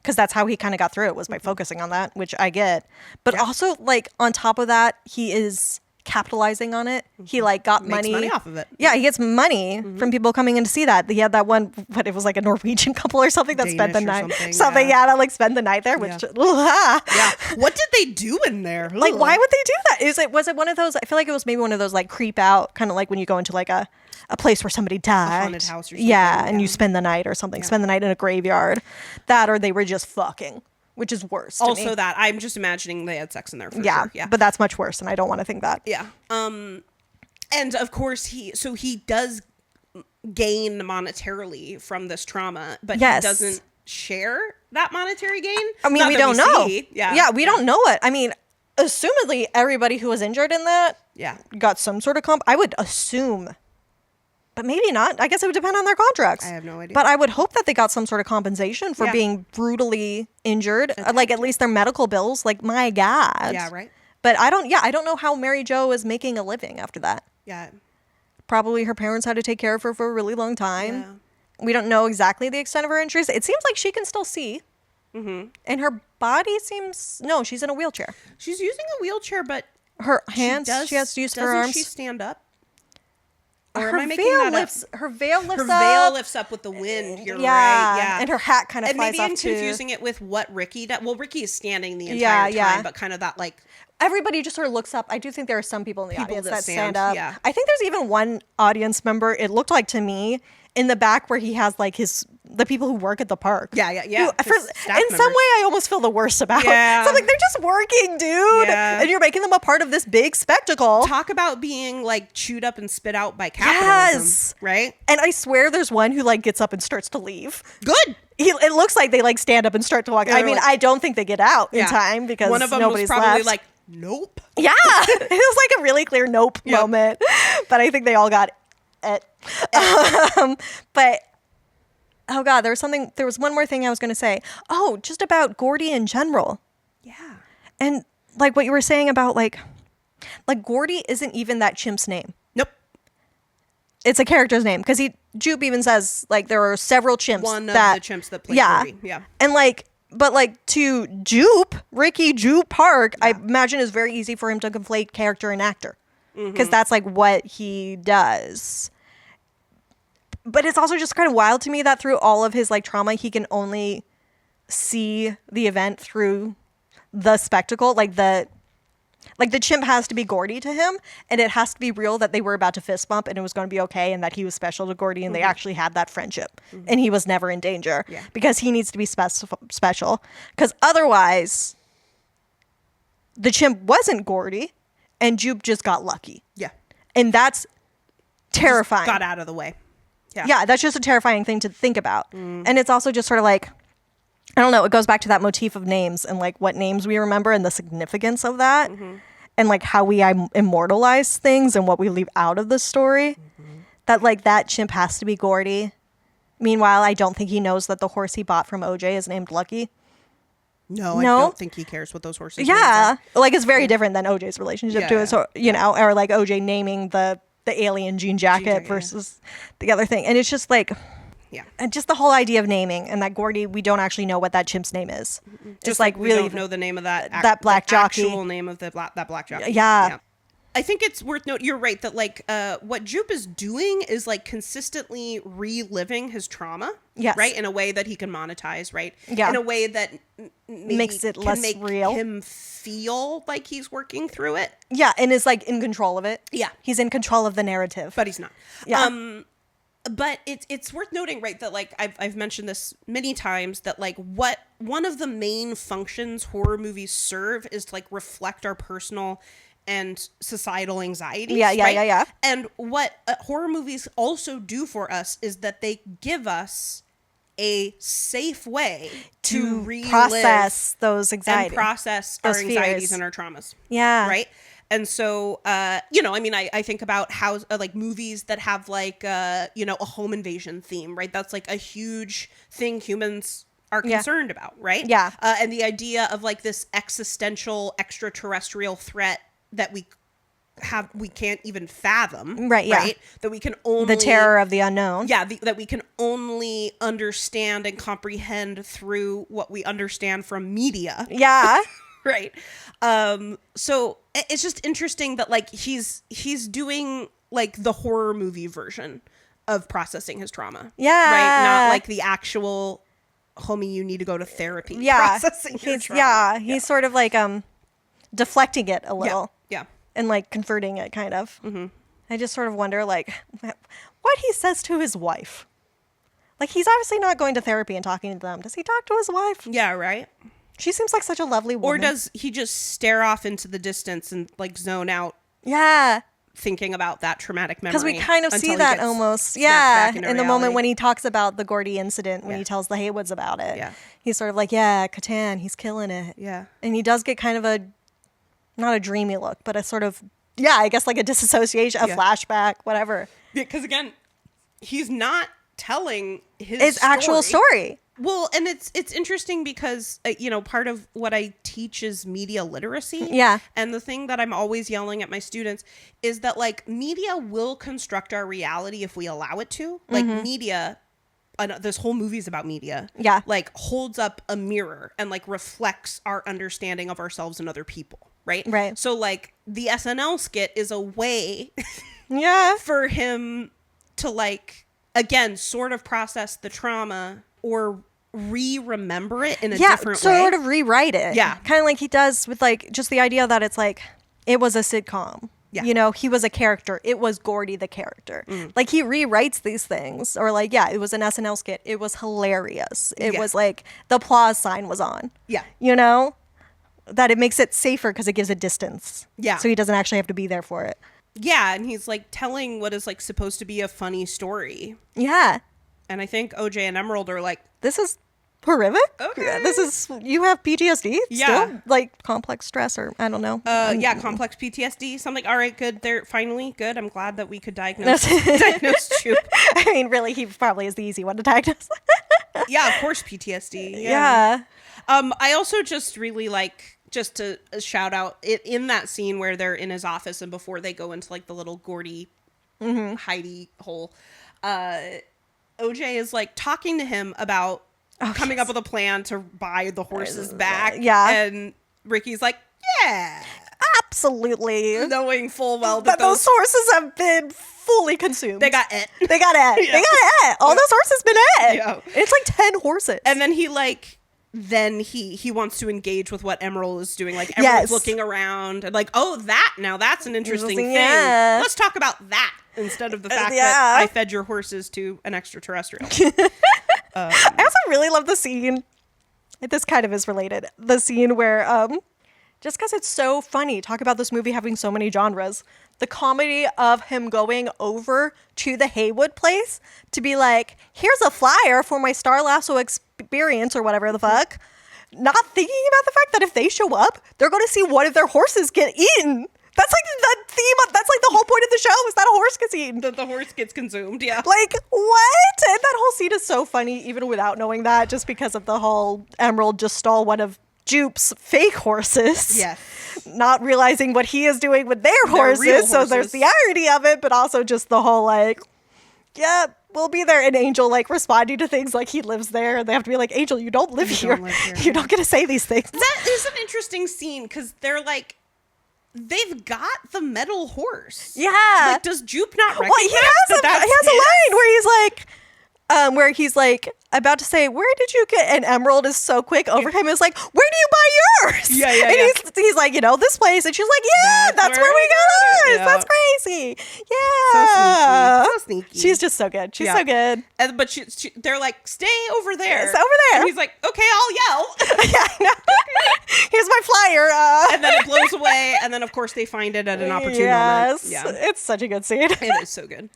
because that's how he kind of got through it, was by focusing on that, which I get. But also, like, on top of that, he is capitalizing on it. He, like, got Makes money off of it. Yeah, he gets money from people coming in to see that. He had that one, but it was like a Norwegian couple or something that spent the Danish or night. something, That like spend the night there, which Yeah. What did they do in there? like, why would they do that? Was it one of those? I feel like it was maybe one of those like creep out, kind of like when you go into like a place where somebody died, haunted house or something, Yeah, and yeah. you spend the night or something. Spend the night in a graveyard. That, or they were just fucking, which is worse. To Also me. that, I'm just imagining they had sex in there for Yeah, sure. Yeah. but that's much worse, and I don't want to think that. Yeah. And of course he does gain monetarily from this trauma, but Yes. he doesn't share that monetary gain. I mean, Not we that don't know. see. Yeah, we don't know it. I mean, assumedly, everybody who was injured in that Yeah. got some sort of comp. I would assume, but maybe not. I guess it would depend on their contracts. I have no idea. But I would hope that they got some sort of compensation for Yeah. being brutally injured. Like, at least their medical bills. Like, my God. Yeah, right. But I don't know how Mary Jo is making a living after that. Yeah. Probably her parents had to take care of her for a really long time. Yeah. We don't know exactly the extent of her injuries. It seems like she can still see. Mm-hmm. And her body seems... No, she's in a wheelchair. She's using a wheelchair, but Her hands, she has to use her doesn't arms. she stand up? Or her am I making veil that lifts, up? Her veil lifts Her up. veil lifts up with the wind. You're right. Yeah. And her hat kind of And flies maybe I'm off too. confusing it with what Ricky does. Well, Ricky is standing the entire time, but kind of that like... Everybody just sort of looks up. I do think there are some people in the audience that stand up. Yeah. I think there's even one audience member, it looked like to me, in the back where he has like the people who work at the park. Yeah. Who, His in staff some members. way, I almost feel the worst about. Yeah. So I'm like, they're just working, dude. Yeah. And you're making them a part of this big spectacle. Talk about being like chewed up and spit out by capitalism. Yes. Right? And I swear there's one who like gets up and starts to leave. Good. It looks like they like stand up and start to walk. I mean, like- I don't think they get out in time because one of them nobody's was probably left. like, nope. Yeah, it was like a really clear nope moment, but I think they all got it. But oh god, there was one more thing I was going to say. Oh, just about Gordy in general. Yeah. And like what you were saying about like Gordy isn't even that chimp's name. Nope. It's a character's name because Jupe even says like there are several chimps. One of the chimps that play Gordy. Yeah. And like, but like to Ricky Jupe Park, I imagine is very easy for him to conflate character and actor because that's like what he does. But it's also just kind of wild to me that through all of his like trauma, he can only see the event through the spectacle. Like the chimp has to be Gordy to him, and it has to be real that they were about to fist bump and it was going to be okay, and that he was special to Gordy, and they actually had that friendship, and he was never in danger because he needs to be special. Because otherwise, the chimp wasn't Gordy, and Jupe just got lucky. Yeah. And that's terrifying. Got out of the way. Yeah. Yeah, that's just a terrifying thing to think about. And it's also just sort of like, I don't know, it goes back to that motif of names and like what names we remember and the significance of that and like how we immortalize things and what we leave out of the story. That like that chimp has to be Gordy. Meanwhile, I don't think he knows that the horse he bought from OJ is named Lucky. No, I don't think he cares what those horses Yeah, like it's very different than OJ's relationship to Yeah. it. So, you know, or like OJ naming the alien jean jacket versus the other thing. And it's just like, and just the whole idea of naming and that Gordy, we don't actually know what that chimp's name is. Just it's like we really don't know the name of that black the jockey. actual name of that black jockey. Yeah. I think it's worth noting, you're right, that like what Jupe is doing is like consistently reliving his trauma. Yes. Right? In a way that he can monetize, right? Yeah. In a way that maybe makes it can less make real. him feel like he's working through it. Yeah, and is like in control of it. Yeah. He's in control of the narrative. But he's not. Yeah. But it's worth noting, right, that like I've mentioned this many times, that like what one of the main functions horror movies serve is to like reflect our personal and societal anxieties. Yeah. And what horror movies also do for us is that they give us a safe way to process those anxieties and process those our anxieties fears. and our traumas. Yeah. Right. And so, you know, I mean, I think about how like movies that have like, you know, a home invasion theme, right? That's like a huge thing humans are concerned about, right? Yeah. And the idea of like this existential extraterrestrial threat that we can't even fathom, Right, yeah. right? That we can only... The terror of the unknown. Yeah, that we can only understand and comprehend through what we understand from media. Yeah. Right. So it's just interesting that like he's doing like the horror movie version of processing his trauma. Yeah. Right? Not like the actual, homie, you need to go to therapy. Yeah. Processing your trauma. Yeah. He's sort of like deflecting it a little. Yeah. And like converting it kind of. Mm-hmm. I just sort of wonder like what he says to his wife. Like he's obviously not going to therapy and talking to them. Does he talk to his wife? Yeah, right. She seems like such a lovely woman. Or does he just stare off into the distance and like zone out? Yeah. Thinking about that traumatic memory. Because we kind of see that almost. Yeah. In the reality. moment when he talks about the Gordy incident, when he tells the Haywoods about it. Yeah. He's sort of like, yeah, Catan, he's killing it. Yeah. And he does get kind of not a dreamy look, but a sort of, yeah, I guess like a disassociation, a flashback, whatever. Because again, he's not telling his actual story. Well, and it's interesting because, part of what I teach is media literacy. Yeah. And the thing that I'm always yelling at my students is that, like, media will construct our reality if we allow it to. Like, media, this whole movie is about media. Yeah. Like, holds up a mirror and, like, reflects our understanding of ourselves and other people. Right? Right. So, like, the SNL skit is a way yeah. for him to, like, again, sort of process the trauma or remember it in a different way. Sort of rewrite it. Yeah. Kind of like he does with like just the idea that it's like, it was a sitcom. Yeah. You know, he was a character. It was Gordy the character. Like he rewrites these things. Or like, yeah, it was an SNL skit. It was hilarious. It was like the applause sign was on. Yeah. You know? That it makes it safer because it gives it distance. Yeah. So he doesn't actually have to be there for it. Yeah, and he's like telling what is like supposed to be a funny story. Yeah. And I think OJ and Emerald are like, this is horrific. Okay. Yeah, this is, you have PTSD Yeah. still? Like complex stress or I don't know. yeah, complex PTSD. So I'm like, all right, good. They're finally good. I'm glad that we could diagnose Jupe. I mean, really, he probably is the easy one to diagnose. Yeah, of course, PTSD. Yeah. I also just really like, just to shout out it in that scene where they're in his office and before they go into like the little Gordy hidey hole, OJ is like talking to him about coming up with a plan to buy the horses back. Yeah. And Ricky's like, yeah. Absolutely. Knowing full well that those horses have been fully consumed. they got it. They got it. Yeah. They got it. All those horses been it. Yeah. It's like 10 horses. And then he like, he wants to engage with what Emerald is doing. Like Emerald's looking around and like, oh, that's an interesting thing. Yeah. Let's talk about that instead of the fact Yeah. that I fed your horses to an extraterrestrial. I also really love the scene. This kind of is related. The scene where, just because it's so funny, talk about this movie having so many genres. The comedy of him going over to the Haywood place to be like, here's a flyer for my Star Lasso experience or whatever the fuck. Not thinking about the fact that if they show up, they're going to see one of their horses get eaten. That's like the theme. That's like the whole point of the show is that a horse gets eaten. The horse gets consumed, yeah. Like, what? And that whole scene is so funny, even without knowing that, just because of the whole Emerald just stole one of Jupe's fake horses. Yeah. Not realizing what he is doing with their horses. So there's the irony of it, but also just the whole like, yeah, we'll be there. And Angel like responding to things like he lives there. And they have to be like, Angel, you don't live here. You don't get to say these things. That is an interesting scene because they're like, they've got the metal horse. Yeah. Like, does Jupe not recognize he has a line where he's like about to say, where did you get, and Emerald is so quick over him is like, where do you buy yours? Yeah. And he's like, this place, and she's like, yeah, that's where we got ours. Yeah. That's crazy. Yeah. So sneaky. She's just so good. She's so good. And, but they're like, stay over there. It's over there. And he's like, okay, I'll yell. Yeah, I know. Here's my flyer. And then it blows away. And then, of course, they find it at an opportune moment. Yeah. It's such a good scene. It is so good.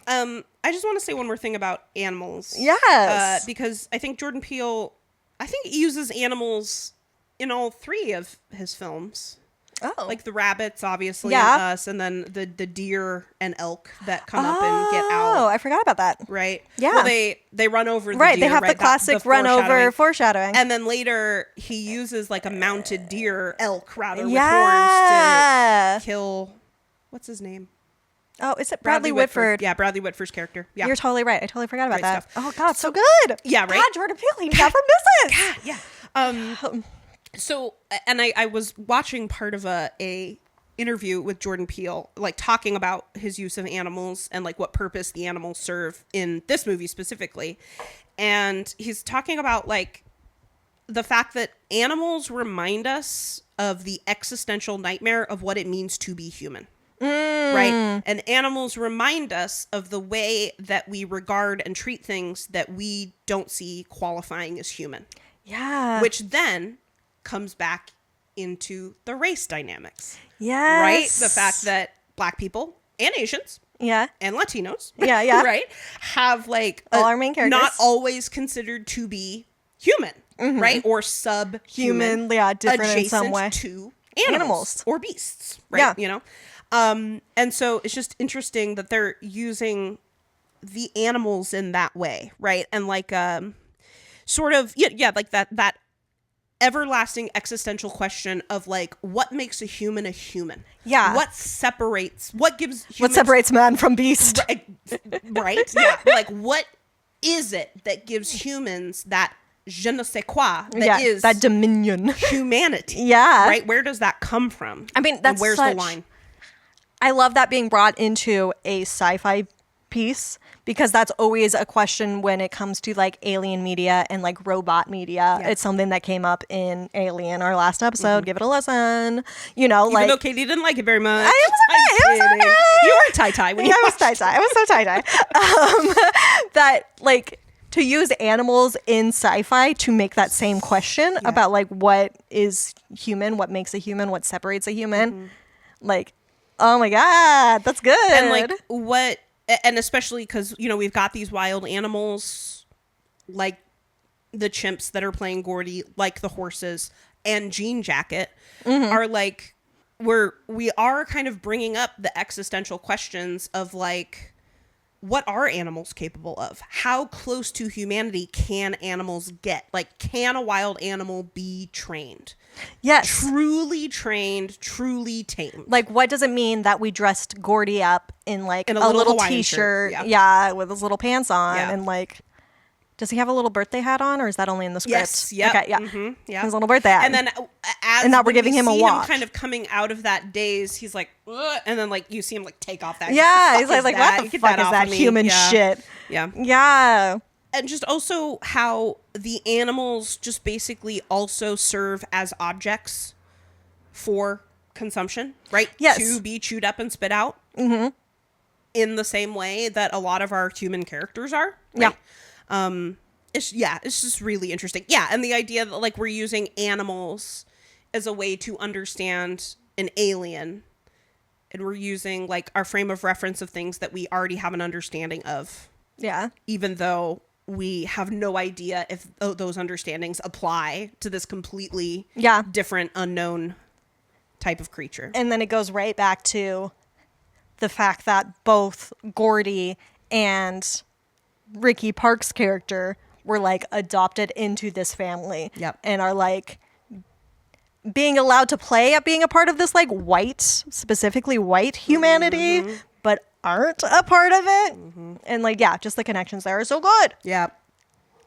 I just want to say one more thing about animals. Yes. Because I think Jordan Peele, he uses animals in all three of his films. Oh. Like the rabbits, obviously, Yeah. and us, and then the deer and elk that come up and get Oh, out. I forgot about that. Right? Yeah. Well, they run over the Right, deer. they have right? the classic the run over foreshadowing. And then later, he uses like a mounted deer, elk rather, with Yeah. horns to kill, what's his name? Oh, is it Bradley Whitford? Yeah, Bradley Whitford's character. Yeah. You're totally right. I totally forgot about Great that. stuff. Oh, God, so good. Yeah, right? God, Jordan Peele, he never misses. Yeah. So, and I was watching part of a interview with Jordan Peele, like talking about his use of animals and like what purpose the animals serve in this movie specifically. And he's talking about like the fact that animals remind us of the existential nightmare of what it means to be human. Right? And animals remind us of the way that we regard and treat things that we don't see qualifying as human. Yeah. Which then comes back into the race dynamics. Yes. Right? The fact that Black people and Asians Yeah. and Latinos, Yeah. right, have like all our main characters. not always considered to be human, right? Or subhuman, Human, yeah, different in some adjacent way. to animals Animals. or beasts, right? Yeah. You know? And so it's just interesting that they're using the animals in that way, right? And like sort of like that everlasting existential question of like what makes a human a human. Yeah. What separates Man from beast? right? Yeah. Like what is it that gives humans that je ne sais quoi that is that dominion. humanity? Yeah. Right? Where does that come from? I mean, And that's where's such, the line? I love that being brought into a sci-fi piece because that's always a question when it comes to like alien media and like robot media. Yeah. It's something that came up in Alien, our last episode. Give it a listen. You know, Even though Katie didn't like it very much. It was okay. You were tie-tie when you I was watched tie-tie. I was so tie-tie. That like to use animals in sci-fi to make that same question about like what is human, what makes a human, what separates a human. Like, oh my God, that's good. And like what, and especially because, you know, we've got these wild animals like the chimps that are playing Gordy, like the horses and Jean Jacket are like, we are kind of bringing up the existential questions of like, what are animals capable of? How close to humanity can animals get? Like, can a wild animal be trained? Yes. Truly trained, truly tamed. Like, what does it mean that we dressed Gordy up in like In a a little little Hawaiian t-shirt? shirt, Yeah, with his little pants on. Yeah. And like, does he have a little birthday hat on or is that only in the script? Yes. Yep. Okay, yeah. Yeah. His little birthday hat. And then as And that we're when giving we him a see watch. kind of coming out of that daze, he's like, ugh, and then like you see him like take off that. yeah, What he's the fuck like, is what that? the Get fuck is off that of me. human Yeah. shit? Yeah. Yeah. And just also how the animals just basically also serve as objects for consumption, right? Yes. To be chewed up and spit out. In the same way that a lot of our human characters are. Right? Yeah. It's just really interesting. Yeah, and the idea that like we're using animals as a way to understand an alien, and we're using like our frame of reference of things that we already have an understanding of, Yeah. even though we have no idea if those understandings apply to this completely different, unknown type of creature. And then it goes right back to the fact that both Gordy and Ricky Park's character were like adopted into this family. Yep. And are like being allowed to play at being a part of this like white, specifically white humanity, but aren't a part of it. And like, yeah, just the connections there are so good. Yeah.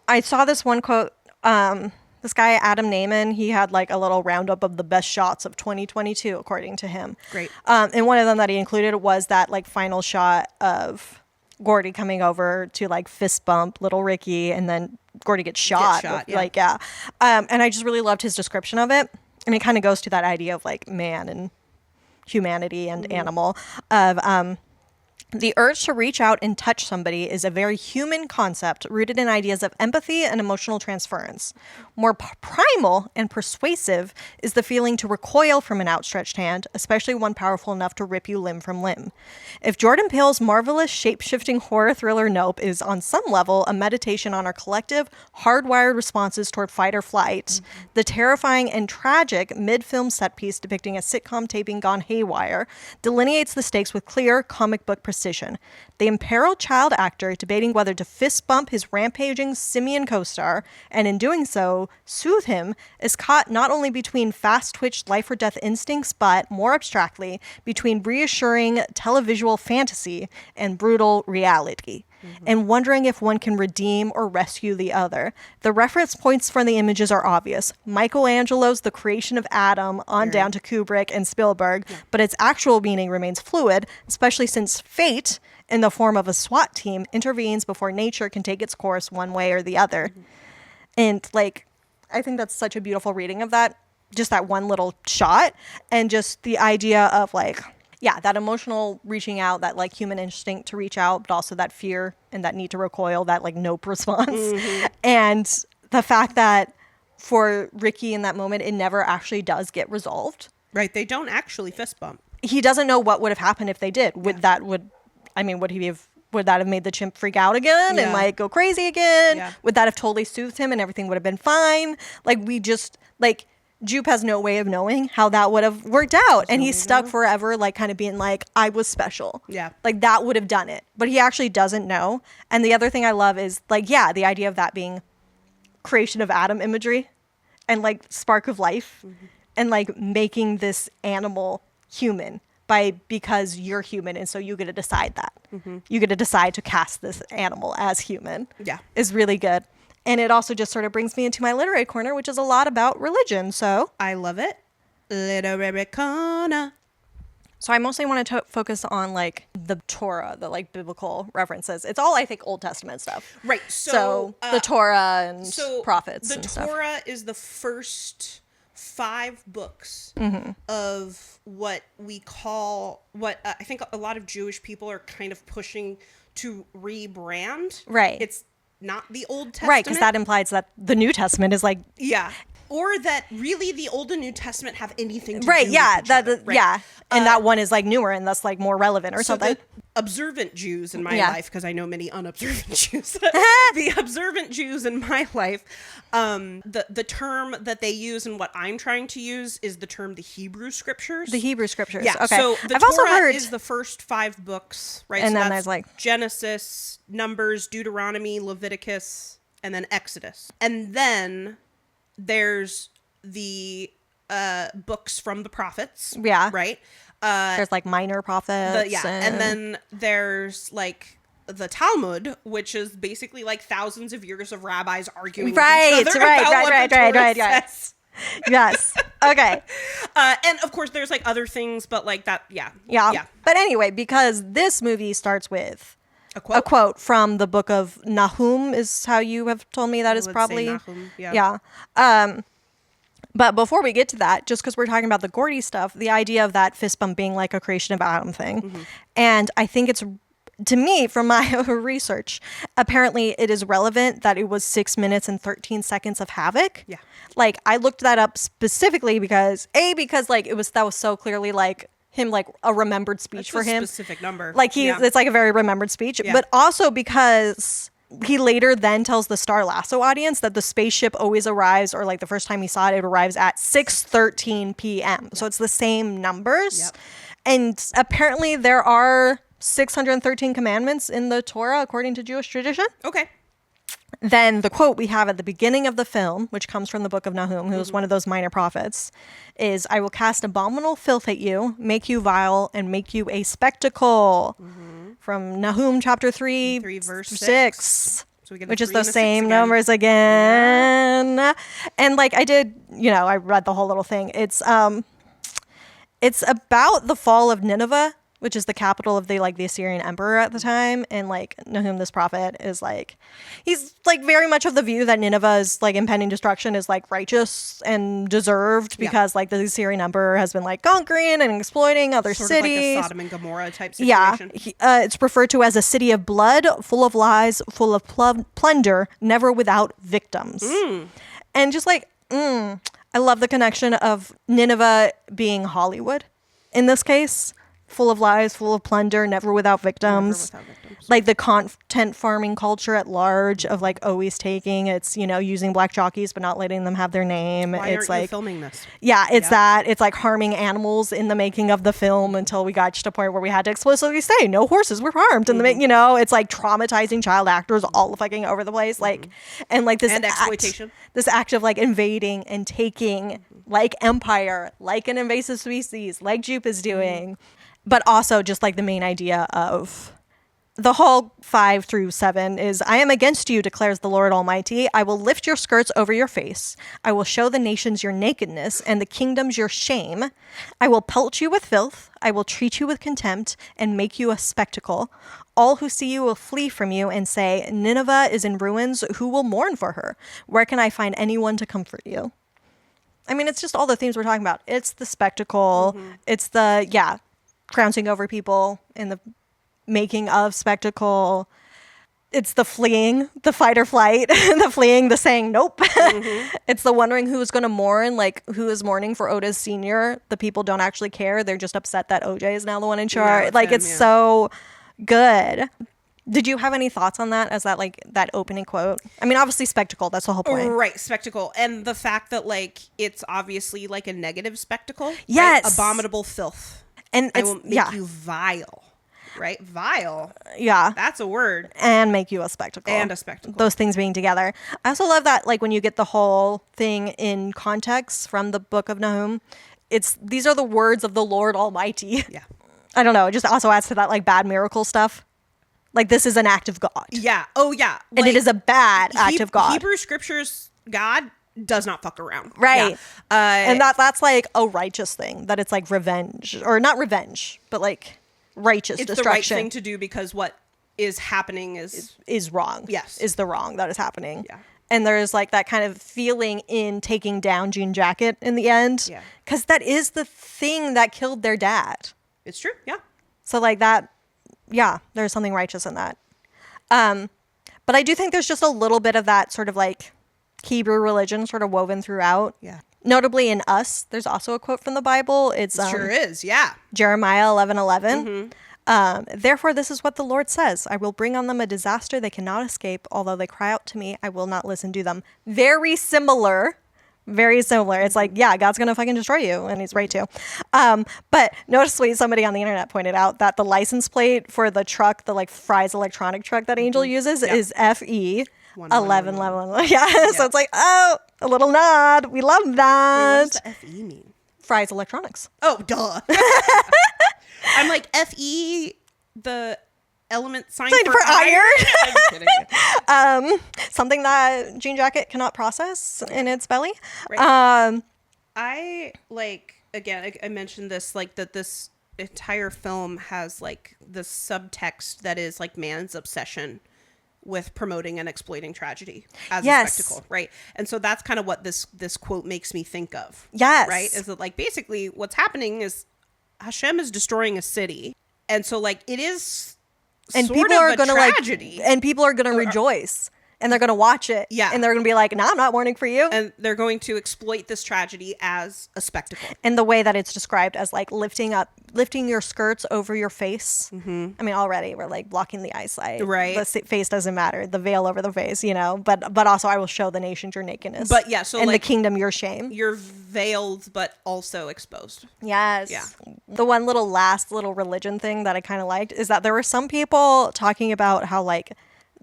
I saw this one quote. This guy, Adam Naiman, he had like a little roundup of the best shots of 2022, according to him. Great. And one of them that he included was that like final shot of Gordy coming over to like fist bump little Ricky, and then Gordy gets shot. Yeah. Like, yeah. And I just really loved his description of it. And it kind of goes to that idea of like man and humanity and animal of, The urge to reach out and touch somebody is a very human concept rooted in ideas of empathy and emotional transference. More primal and persuasive is the feeling to recoil from an outstretched hand, especially one powerful enough to rip you limb from limb. If Jordan Peele's marvelous shape-shifting horror thriller Nope is on some level a meditation on our collective, hardwired responses toward fight or flight, the terrifying and tragic mid-film set piece depicting a sitcom taping gone haywire delineates the stakes with clear comic book precision. The imperiled child actor debating whether to fist bump his rampaging simian co-star, and in doing so, soothe him, is caught not only between fast-twitched life or death instincts, but, more abstractly, between reassuring televisual fantasy and brutal reality. And wondering if one can redeem or rescue the other. The reference points for the images are obvious. Michelangelo's The Creation of Adam on down to Kubrick and Spielberg, but its actual meaning remains fluid, especially since fate, in the form of a SWAT team, intervenes before nature can take its course one way or the other. And, like, I think that's such a beautiful reading of that, just that one little shot, and just the idea of, like, yeah, that emotional reaching out, that like human instinct to reach out, but also that fear and that need to recoil, that like nope response. And the fact that for Ricky in that moment, it never actually does get resolved. Right. They don't actually fist bump. He doesn't know what would have happened if they did. Would that have made the chimp freak out again and like go crazy again? Yeah. Would that have totally soothed him and everything would have been fine? Like Jupe has no way of knowing how that would have worked out. And he's stuck forever, like, kind of being like, I was special. Yeah. Like, that would have done it. But he actually doesn't know. And the other thing I love is, like, yeah, the idea of that being creation of Adam imagery and, like, spark of life and, like, making this animal human because you're human. And so you get to decide that. You get to decide to cast this animal as human. Yeah. Is really good. And it also just sort of brings me into my literary corner, which is a lot about religion. So I love it. Literary corner. So I mostly want to focus on like the Torah, the like biblical references. It's all, I think, Old Testament stuff. Right. So the Torah and prophets and stuff. The Torah is the first 5 books of what we call, I think a lot of Jewish people are kind of pushing to rebrand. Right. It's not the Old Testament. Right, because that implies that the New Testament is like... Yeah. Or that really the Old and New Testament have anything to do with each other. Right, yeah. And that one is like newer and thus like more relevant or something. The observant Jews in my life, because I know many unobservant Jews. The observant Jews in my life, the term that they use and what I'm trying to use is the term the Hebrew Scriptures. The Hebrew Scriptures, yeah. Okay. So the Torah is the first 5 books, right? And so then there's like... Genesis, Numbers, Deuteronomy, Leviticus, and then Exodus. And then... there's the books from the prophets. Yeah. Right? There's like minor prophets. And then there's like the Talmud, which is basically like thousands of years of rabbis arguing with each other about what the Torah says. Yes. Okay. And of course there's like other things, but like that, yeah. But anyway, because this movie starts with a quote from the book of Nahum is how you have told me that is probably. Nahum, yeah. But before we get to that, just because we're talking about the Gordy stuff, the idea of that fist bump being like a creation of Adam thing. And I think it's, to me, from my research, apparently it is relevant that it was 6 minutes and 13 seconds of havoc. Yeah. Like, I looked that up specifically because like that was so clearly like him, like a remembered speech for him. Specific number. Like it's like a very remembered speech, but also because he later then tells the Star Lasso audience that the spaceship always arrives, or like the first time he saw it, it arrives at 6:13 p.m. So it's the same numbers. Yep. And apparently there are 613 commandments in the Torah according to Jewish tradition. Okay. Then the quote we have at the beginning of the film, which comes from the book of Nahum, who is one of those minor prophets, is, "I will cast abominable filth at you, make you vile, and make you a spectacle." From Nahum chapter 3 verse 6. So which is the same numbers again. Yeah. And like I did, I read the whole little thing. It's about the fall of Nineveh which is the capital of the Assyrian emperor at the time. And Nahum, this prophet, is he's very much of the view that Nineveh's impending destruction is righteous and deserved because the Assyrian emperor has been conquering and exploiting other sort cities. Of like a Sodom and Gomorrah type situation. Yeah, it's referred to as a city of blood, full of lies, full of plunder, never without victims. And just I love the connection of Nineveh being Hollywood in this case. Full of lies, full of plunder, never without victims. The content farming culture at large of always taking, it's using black jockeys but not letting them have their name. Why it's aren't you filming this? Yeah, it's that. It's harming animals in the making of the film until we got to a point where we had to explicitly say no horses were harmed in the it's traumatizing child actors all fucking over the place. And this and exploitation. This act of invading and taking Empire, an invasive species, Jupe is doing. But also just the main idea of the whole 5 through 7 is, I am against you, declares the Lord Almighty. I will lift your skirts over your face. I will show the nations your nakedness and the kingdoms your shame. I will pelt you with filth. I will treat you with contempt and make you a spectacle. All who see you will flee from you and say, Nineveh is in ruins. Who will mourn for her? Where can I find anyone to comfort you? I mean, it's just all the themes we're talking about. It's the spectacle. It's the, trouncing over people in the making of spectacle. It's the fleeing, the fight or flight, the fleeing, the saying nope. It's the wondering who's going to mourn, who is mourning for Otis Sr. The people don't actually care. They're just upset that OJ is now the one in charge. It's so good. Did you have any thoughts on that as that that opening quote? I mean, obviously spectacle, that's the whole point. Right, spectacle. And the fact that it's obviously a negative spectacle. Yes. Right? Abominable filth. And I will make you vile, right? Vile. Yeah. That's a word. And make you a spectacle. And a spectacle. Those things being together. I also love that, when you get the whole thing in context from the book of Nahum, these are the words of the Lord Almighty. Yeah. I don't know. It just also adds to that, bad miracle stuff. This is an act of God. Yeah. Oh, yeah. And it is a bad act of God. Hebrew scriptures, God does not fuck around. Right. Yeah. And that's a righteous thing, that it's revenge, or not revenge, but righteous it's destruction. The right thing to do because what is happening is wrong. Yes. Is the wrong that is happening. Yeah. And there's that kind of feeling in taking down Jean Jacket in the end. Yeah. Because that is the thing that killed their dad. It's true. Yeah. So that, there's something righteous in that. But I do think there's just a little bit of that sort of Hebrew religion sort of woven throughout. Yeah. Notably in Us, there's also a quote from the Bible. It sure is, yeah. Jeremiah 11:11. Therefore, this is what the Lord says. I will bring on them a disaster they cannot escape. Although they cry out to me, I will not listen to them. Very similar. Very similar. It's God's going to fucking destroy you. And he's right to. But noticeably, somebody on the internet pointed out that the license plate for the truck, the Fry's electronic truck that Angel uses is FE. 11. Yeah. So it's a little nod. We love that. Wait, what does the FE mean? Fry's Electronics. Oh, duh. I'm FE, the element sign for iron. I'm kidding. Something that Jean Jacket cannot process in its belly. Right. I again, I mentioned this, that this entire film has this subtext that is man's obsession with promoting and exploiting tragedy as a spectacle, right? And so that's kind of what this quote makes me think of. Yes. Right? Is that basically what's happening is Hashem is destroying a city. And so it is and sort people of are a gonna tragedy. And people are gonna rejoice. And they're going to watch it. Yeah. And they're going to be no, I'm not mourning for you. And they're going to exploit this tragedy as a spectacle. And the way that it's described as lifting your skirts over your face. Mm-hmm. I mean, already we're blocking the eyesight. Right. The face doesn't matter. The veil over the face, But also I will show the nations your nakedness. But yeah, so and the kingdom your shame. You're veiled, but also exposed. Yes. Yeah. The one last little religion thing that I kind of liked is that there were some people talking about how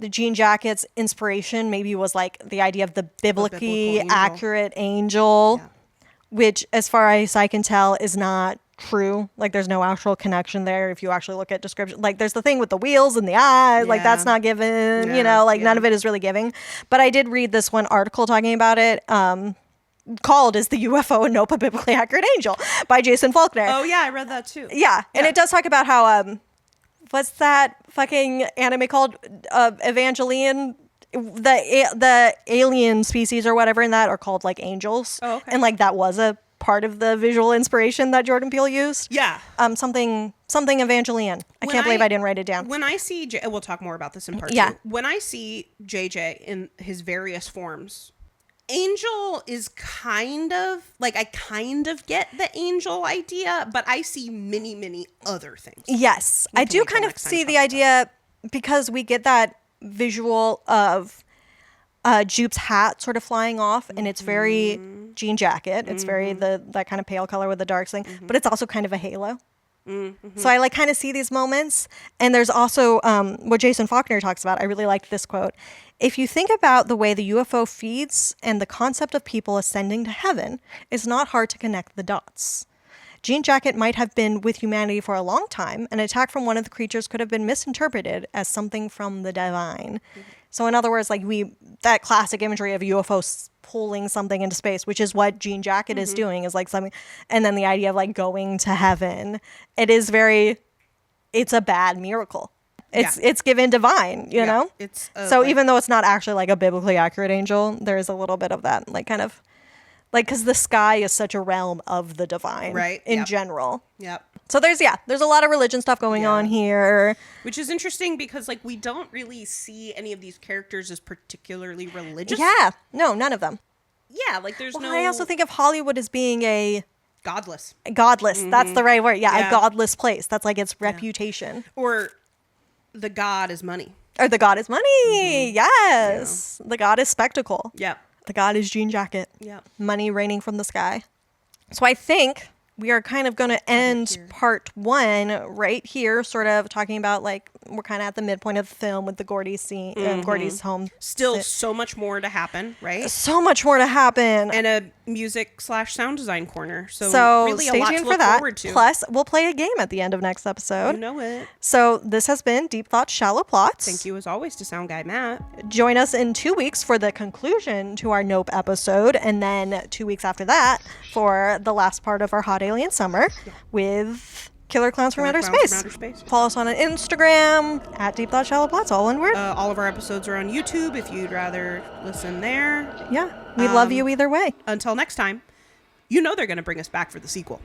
the Jean Jacket's inspiration maybe was the idea of the biblically accurate angel, which as far as I can tell is not true. There's no actual connection there if you actually look at description. There's the thing with the wheels and the eyes, that's not given, none of it is really giving. But I did read this one article talking about it, called is The UFO and Nope, a Biblically Accurate Angel by Jason Faulkner. Oh, yeah, I read that too. Yeah, and it does talk about how, what's that fucking anime called? Evangelion? The alien species or whatever in that are called like angels. Oh, okay. And like that was a part of the visual inspiration that Jordan Peele used. Yeah. Something Evangelion. I can't believe I didn't write it down. When I see, we'll talk more about this in part 2. When I see JJ in his various forms, Angel is kind of like, I kind of get the angel idea, but I see many, many other things. Yes, I do kind of see the idea because we get that visual of Jupe's hat sort of flying off, and it's very jean jacket. It's very that kind of pale color with the dark thing, but it's also kind of a halo. So I like kind of see these moments. And there's also what Jason Faulkner talks about. I really liked this quote. If you think about the way the UFO feeds and the concept of people ascending to heaven, it's not hard to connect the dots. Jean Jacket might have been with humanity for a long time. An attack from one of the creatures could have been misinterpreted as something from the divine. So in other words, like that classic imagery of UFOs pulling something into space, which is what Jean Jacket is doing, is like something. And then the idea of like going to heaven. It's a bad miracle. It's given divine, you know? It's so even though it's not actually like a biblically accurate angel, there is a little bit of that, like kind of like, because the sky is such a realm of the divine, right? In general. Yep. So there's a lot of religion stuff going on here, which is interesting because like we don't really see any of these characters as particularly religious. Yeah, no, none of them. Yeah, like there's no. I also think of Hollywood as being a godless. That's the right word. Yeah, a godless place. That's like its reputation. Or the god is money. Or the god is money. Yes, the god is spectacle. Yeah. The god is jean jacket. Yeah. Money raining from the sky. So I think we are kind of going to end part 1 right here, sort of talking about like we're kind of at the midpoint of the film with the Gordy scene, Gordy's home. Still so much more to happen, right? So much more to happen. And a music/sound design corner. So really stay a lot tuned to for look that. forward to. Plus, we'll play a game at the end of next episode. You know it. So this has been Deep Thoughts, Shallow Plots. Thank you as always to Sound Guy Matt. Join us in 2 weeks for the conclusion to our Nope episode, and then 2 weeks after that for the last part of our Hot Alien Summer with Killer Clowns from Outer Space. Follow us on Instagram at Deep Thoughts, Shallow Plots, all one word. All of our episodes are on YouTube if you'd rather listen there. Yeah, we love you either way. Until next time, you know they're going to bring us back for the sequel.